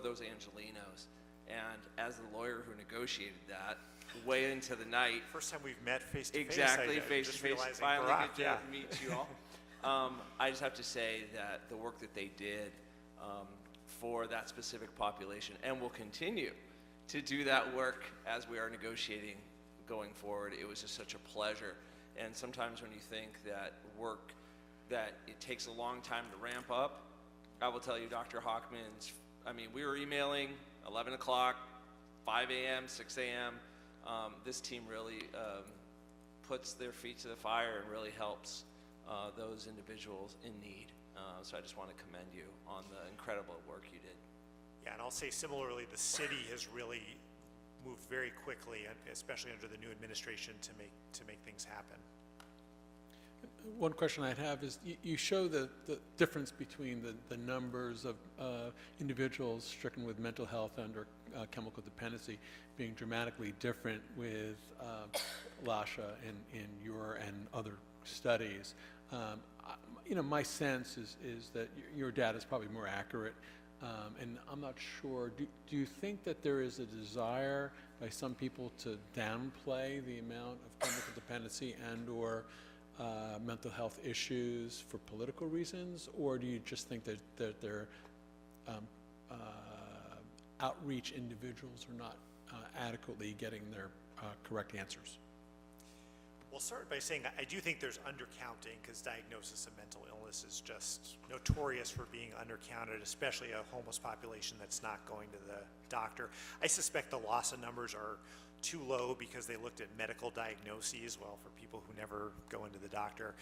those Angelenos. And as the lawyer who negotiated that, way into the night. First time we've met face to face. Exactly, face to face. Finally get yeah. to meet you all. I just have to say that the work that they did for that specific population, and will continue to do that work as we are negotiating going forward, it was just such a pleasure. And sometimes when you think that work, that it takes a long time to ramp up, I will tell you, Dr. Hockman's, I mean, we were emailing 11 o'clock, 5 a.m., 6 a.m. This team really puts their feet to the fire and really helps those individuals in need. So I just want to commend you on the incredible work you did. Yeah, and I'll say similarly, the city has really moved very quickly, especially under the new administration, to make things happen. One question I'd have is, you show the difference between the numbers of individuals stricken with mental health under chemical dependency being dramatically different with Lasha in your and other studies. My sense is that your data is probably more accurate, and I'm not sure. Do you think that there is a desire by some people to downplay the amount of chemical dependency and/or mental health issues for political reasons, or do you just think that their outreach individuals are not adequately getting their correct answers? We'll start by saying I do think there's undercounting, because diagnosis of mental illness is just notorious for being undercounted, especially a homeless population that's not going to the doctor. I suspect the LAHSA numbers are too low because they looked at medical diagnoses, well, for people who never go into the doctor.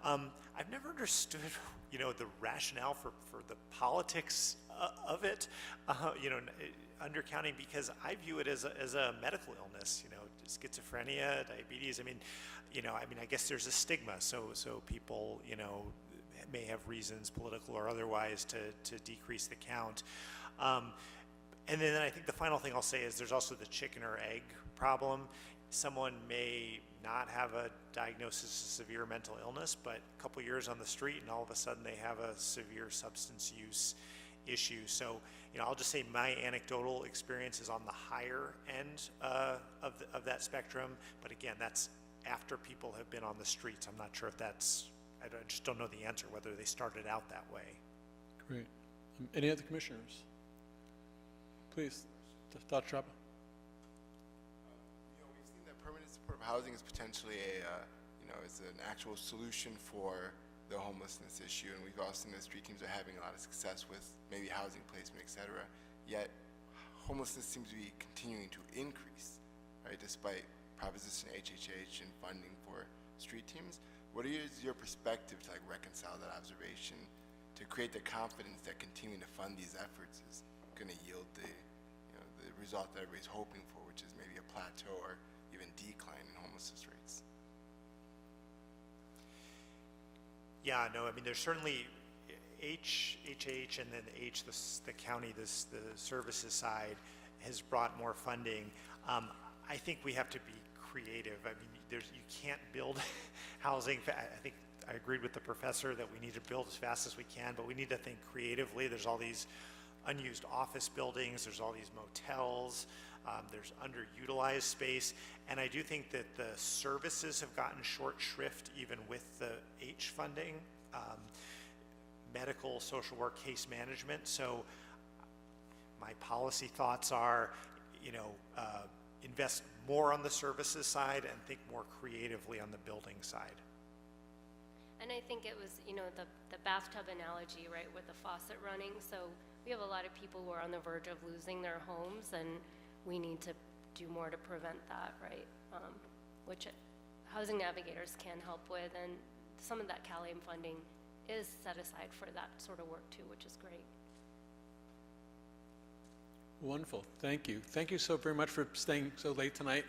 I've never understood, the rationale for the politics of it, undercounting, because I view it as a medical illness, schizophrenia, diabetes. I guess there's a stigma, so people, may have reasons, political or otherwise, to decrease the count. And then I think the final thing I'll say is there's also the chicken or egg problem. Someone may not have a diagnosis of severe mental illness, but a couple years on the street and all of a sudden they have a severe substance use issue. So, I'll just say my anecdotal experience is on the higher end of that spectrum. But again, that's after people have been on the streets. I'm not sure if I just don't know the answer, whether they started out that way. Great. Any other commissioners? Please, Dr. Chapa. We've seen that permanent supportive housing is potentially is an actual solution for the homelessness issue, and we've all seen that street teams are having a lot of success with maybe housing placement, et cetera. Yet, homelessness seems to be continuing to increase, right, despite Proposition HHH and funding for street teams. What is your perspective to reconcile that observation, to create the confidence that continuing to fund these efforts is going to yield the result that everybody's hoping for, which is maybe a plateau or even decline in homelessness rates? Yeah, no, there's certainly HHH, and then the county, the services side has brought more funding. I think we have to be creative. You can't build housing. I think I agreed with the professor that we need to build as fast as we can, but we need to think creatively. There's all these unused office buildings, there's all these motels, there's underutilized space, and I do think that the services have gotten short shrift even with the H funding, medical, social work, case management. So my policy thoughts are, invest more on the services side and think more creatively on the building side. And I think it was, the bathtub analogy, right, with the faucet running. So we have a lot of people who are on the verge of losing their homes, and we need to do more to prevent that, right? Which Housing Navigators can help with, and some of that CalAIM funding is set aside for that sort of work too, which is great. Wonderful. Thank you. Thank you so very much for staying so late tonight.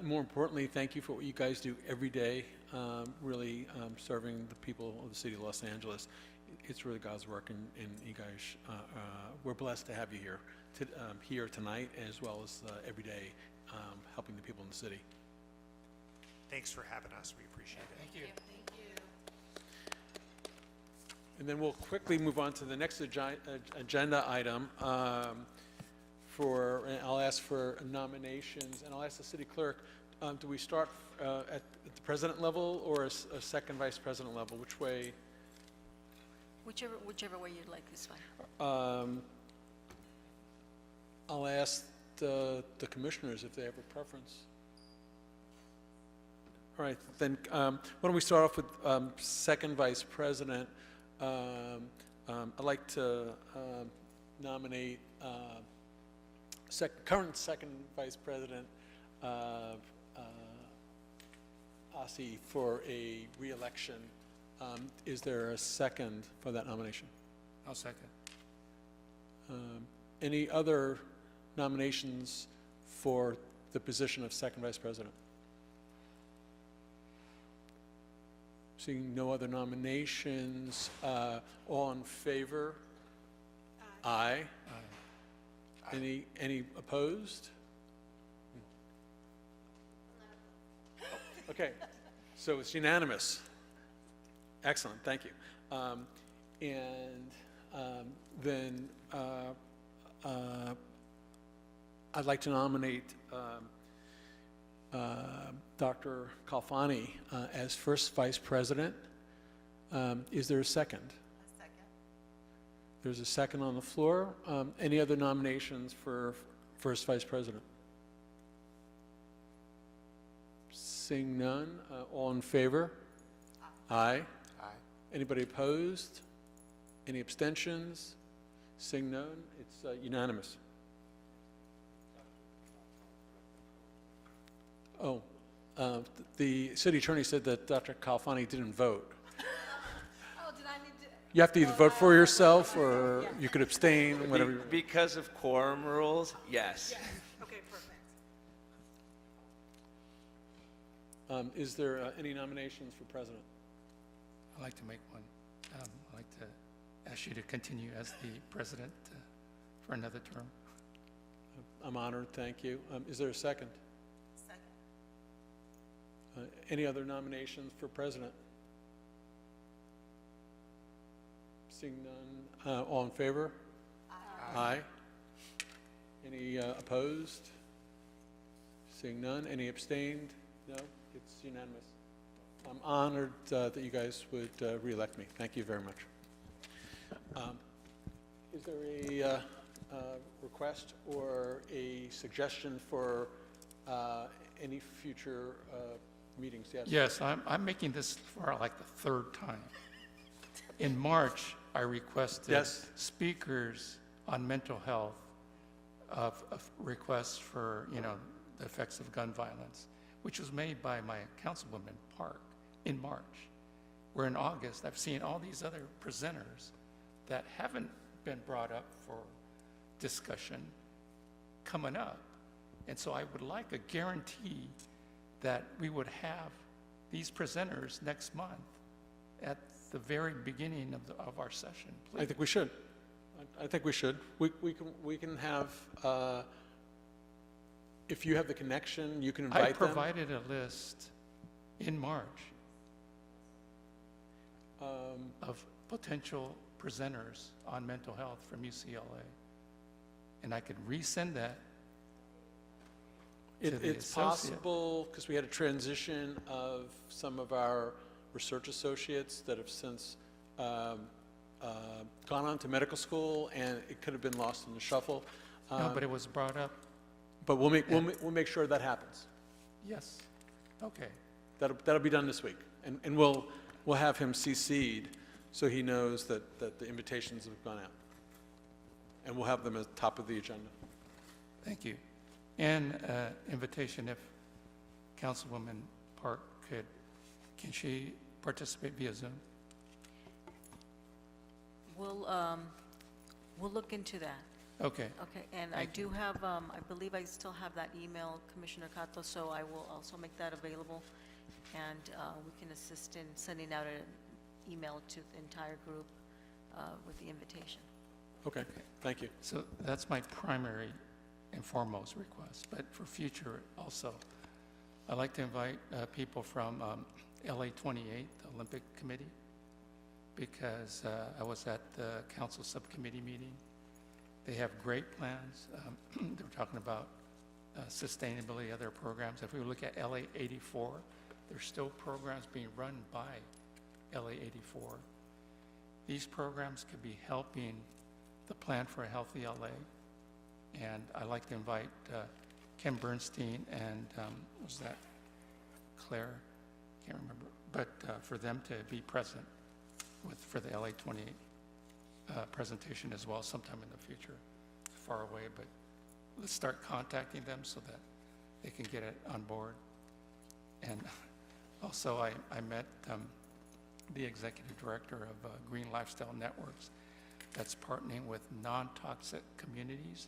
More importantly, thank you for what you guys do every day, really serving the people of the city of Los Angeles. It's really God's work, and you guys, we're blessed to have you here, here tonight, as well as every day, helping the people in the city. Thanks for having us. We appreciate it. Thank you. And then we'll quickly move on to the next agenda item. And I'll ask for nominations, and I'll ask the city clerk, do we start at the president level or a second vice president level? Which way? Whichever way you'd like is fine. I'll ask the commissioners if they have a preference. All right, then why don't we start off with second vice president. I'd like to nominate current second vice president Asi for a re-election. Is there a second for that nomination? I'll second. Any other nominations for the position of second vice president? Seeing no other nominations, all in favor? Aye. Any opposed? Okay, so it's unanimous. Excellent, thank you. Then I'd like to nominate Dr. Kalfani as first vice president. Is there a second? A second. There's a second on the floor. Any other nominations for first vice president? Seeing none, all in favor? Aye. Aye. Anybody opposed? Any abstentions? Seeing none, it's unanimous. Oh, the city attorney said that Dr. Kalfani didn't vote. Oh, did I need to? You have to either vote for yourself or you could abstain, whatever. Because of quorum rules, yes. Yes, okay, perfect. Is there any nominations for president? I'd like to make one. I'd like to ask you to continue as the president for another term. I'm honored, thank you. Is there a second? Second. Any other nominations for president? Seeing none, all in favor? Aye. Any opposed? Seeing none, any abstained? No, it's unanimous. I'm honored that you guys would re-elect me. Thank you very much. Is there a request or a suggestion for any future meetings? Yes. Yes, I'm making this for like the third time. In March, I requested Yes. speakers on mental health of requests for, the effects of gun violence, which was made by my councilwoman Park in March. Where in August, I've seen all these other presenters that haven't been brought up for discussion coming up. And so I would like a guarantee that we would have these presenters next month at the very beginning of our session, please. I think we should. I think we should. We can have, if you have the connection, you can invite them. I provided a list in March of potential presenters on mental health from UCLA. And I could resend that to the It's associate. possible, because we had a transition of some of our research associates that have since gone on to medical school, and it could have been lost in the shuffle. No, but it was brought up But we'll make sure that happens. Yes, okay. That'll be done this week. And we'll have him CC'd so he knows that the invitations have gone out. And we'll have them at the top of the agenda. Thank you. And invitation, if Councilwoman Park can she participate via Zoom? We'll look into that. Okay. Okay, and I do have, I believe I still have that email, Commissioner Cato, so I will also make that available. And we can assist in sending out an email to the entire group with the invitation. Okay, thank you. So that's my primary and foremost request, but for future also, I'd like to invite people from LA 28, the Olympic Committee, because I was at the council subcommittee meeting. They have great plans. They're talking about sustainability of their programs. If we look at LA 84, there's still programs being run by LA 84. These programs could be helping the Plan for a Healthy LA. And I'd like to invite Ken Bernstein and, was that Claire? Can't remember. But for them to be present for the LA 28 presentation as well sometime in the future. It's far away, but let's start contacting them so that they can get it on board. And also I met the executive director of Green Lifestyle Networks that's partnering with non-toxic communities,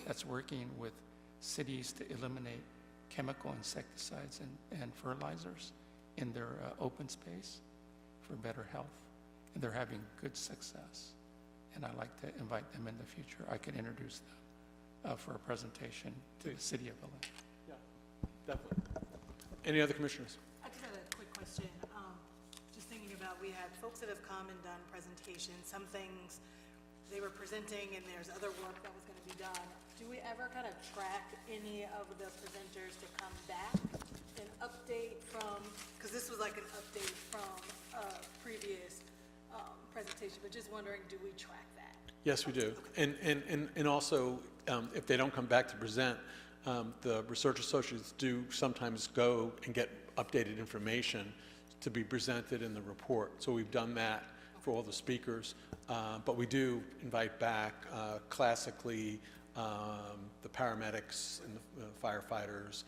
that's working with cities to eliminate chemical insecticides and fertilizers in their open space for better health. And they're having good success. And I'd like to invite them in the future. I can introduce them for a presentation to the city of LA. Yeah, definitely. Any other commissioners? I just had a quick question. Just thinking about, we had folks that have come and done presentations, some things they were presenting and there's other work that was going to be done. Do we ever kind of track any of the presenters to come back and update from, because this was like an update from a previous presentation, but just wondering, do we track that? Yes, we do. And also, if they don't come back to present, the research associates do sometimes go and get updated information to be presented in the report. So we've done that for all the speakers, but we do invite back classically the paramedics and the firefighters,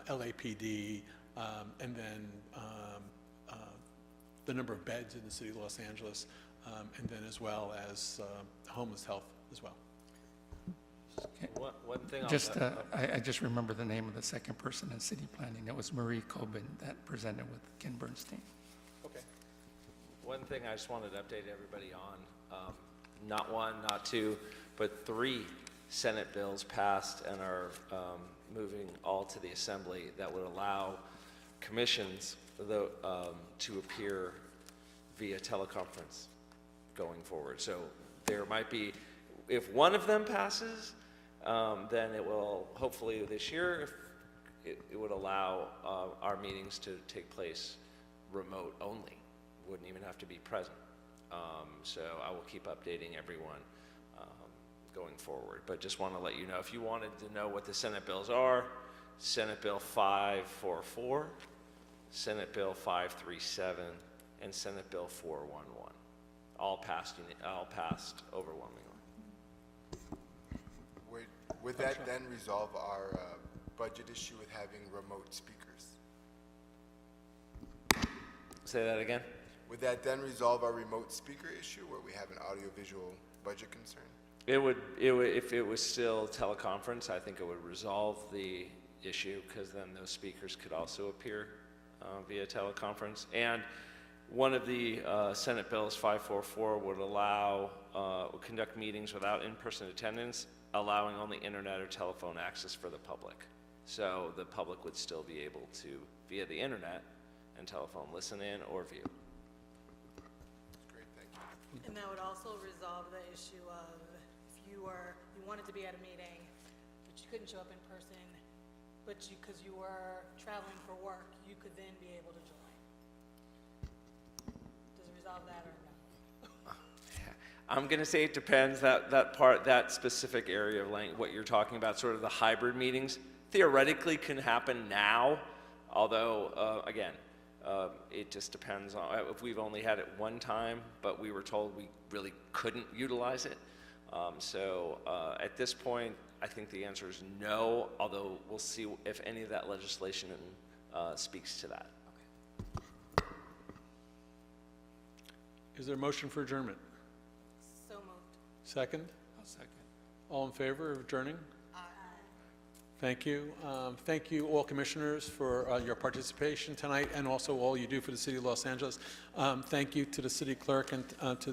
LAPD, and then the number of beds in the city of Los Angeles, and then as well as homeless health as well. One thing I just remember the name of the second person in city planning. It was Marie Coben that presented with Ken Bernstein. Okay. One thing I just wanted to update everybody on, not one, not two, but 3 Senate bills passed and are moving all to the Assembly that would allow commissions to appear via teleconference going forward. So there might be, if one of them passes, then it will, hopefully this year, if it would allow our meetings to take place remote only. Wouldn't even have to be present. So I will keep updating everyone going forward. But just want to let you know, if you wanted to know what the Senate bills are, Senate Bill 544, Senate Bill 537, and Senate Bill 411, all passed overwhelmingly. Would that then resolve our budget issue with having remote speakers? Say that again? Would that then resolve our remote speaker issue where we have an audiovisual budget concern? It would, if it was still teleconference, I think it would resolve the issue, because then those speakers could also appear via teleconference. And one of the Senate bills, 544, would allow, conduct meetings without in-person attendance, allowing only internet or telephone access for the public. So the public would still be able to, via the internet and telephone, listen in or view. Great, thank you. And that would also resolve the issue of if you wanted to be at a meeting, but you couldn't show up in person, but because you were traveling for work, you could then be able to join. Does it resolve that or no? I'm going to say it depends, that specific area of what you're talking about, sort of the hybrid meetings, theoretically can happen now, although, again, it just depends on, if we've only had it one time, but we were told we really couldn't utilize it. At this point, I think the answer is no, although we'll see if any of that legislation speaks to that. Is there a motion for adjournment? So moved. Second? I'll second. All in favor of adjourning? Thank you. Thank you, all commissioners, for your participation tonight, and also all you do for the city of Los Angeles. Thank you to the city clerk and to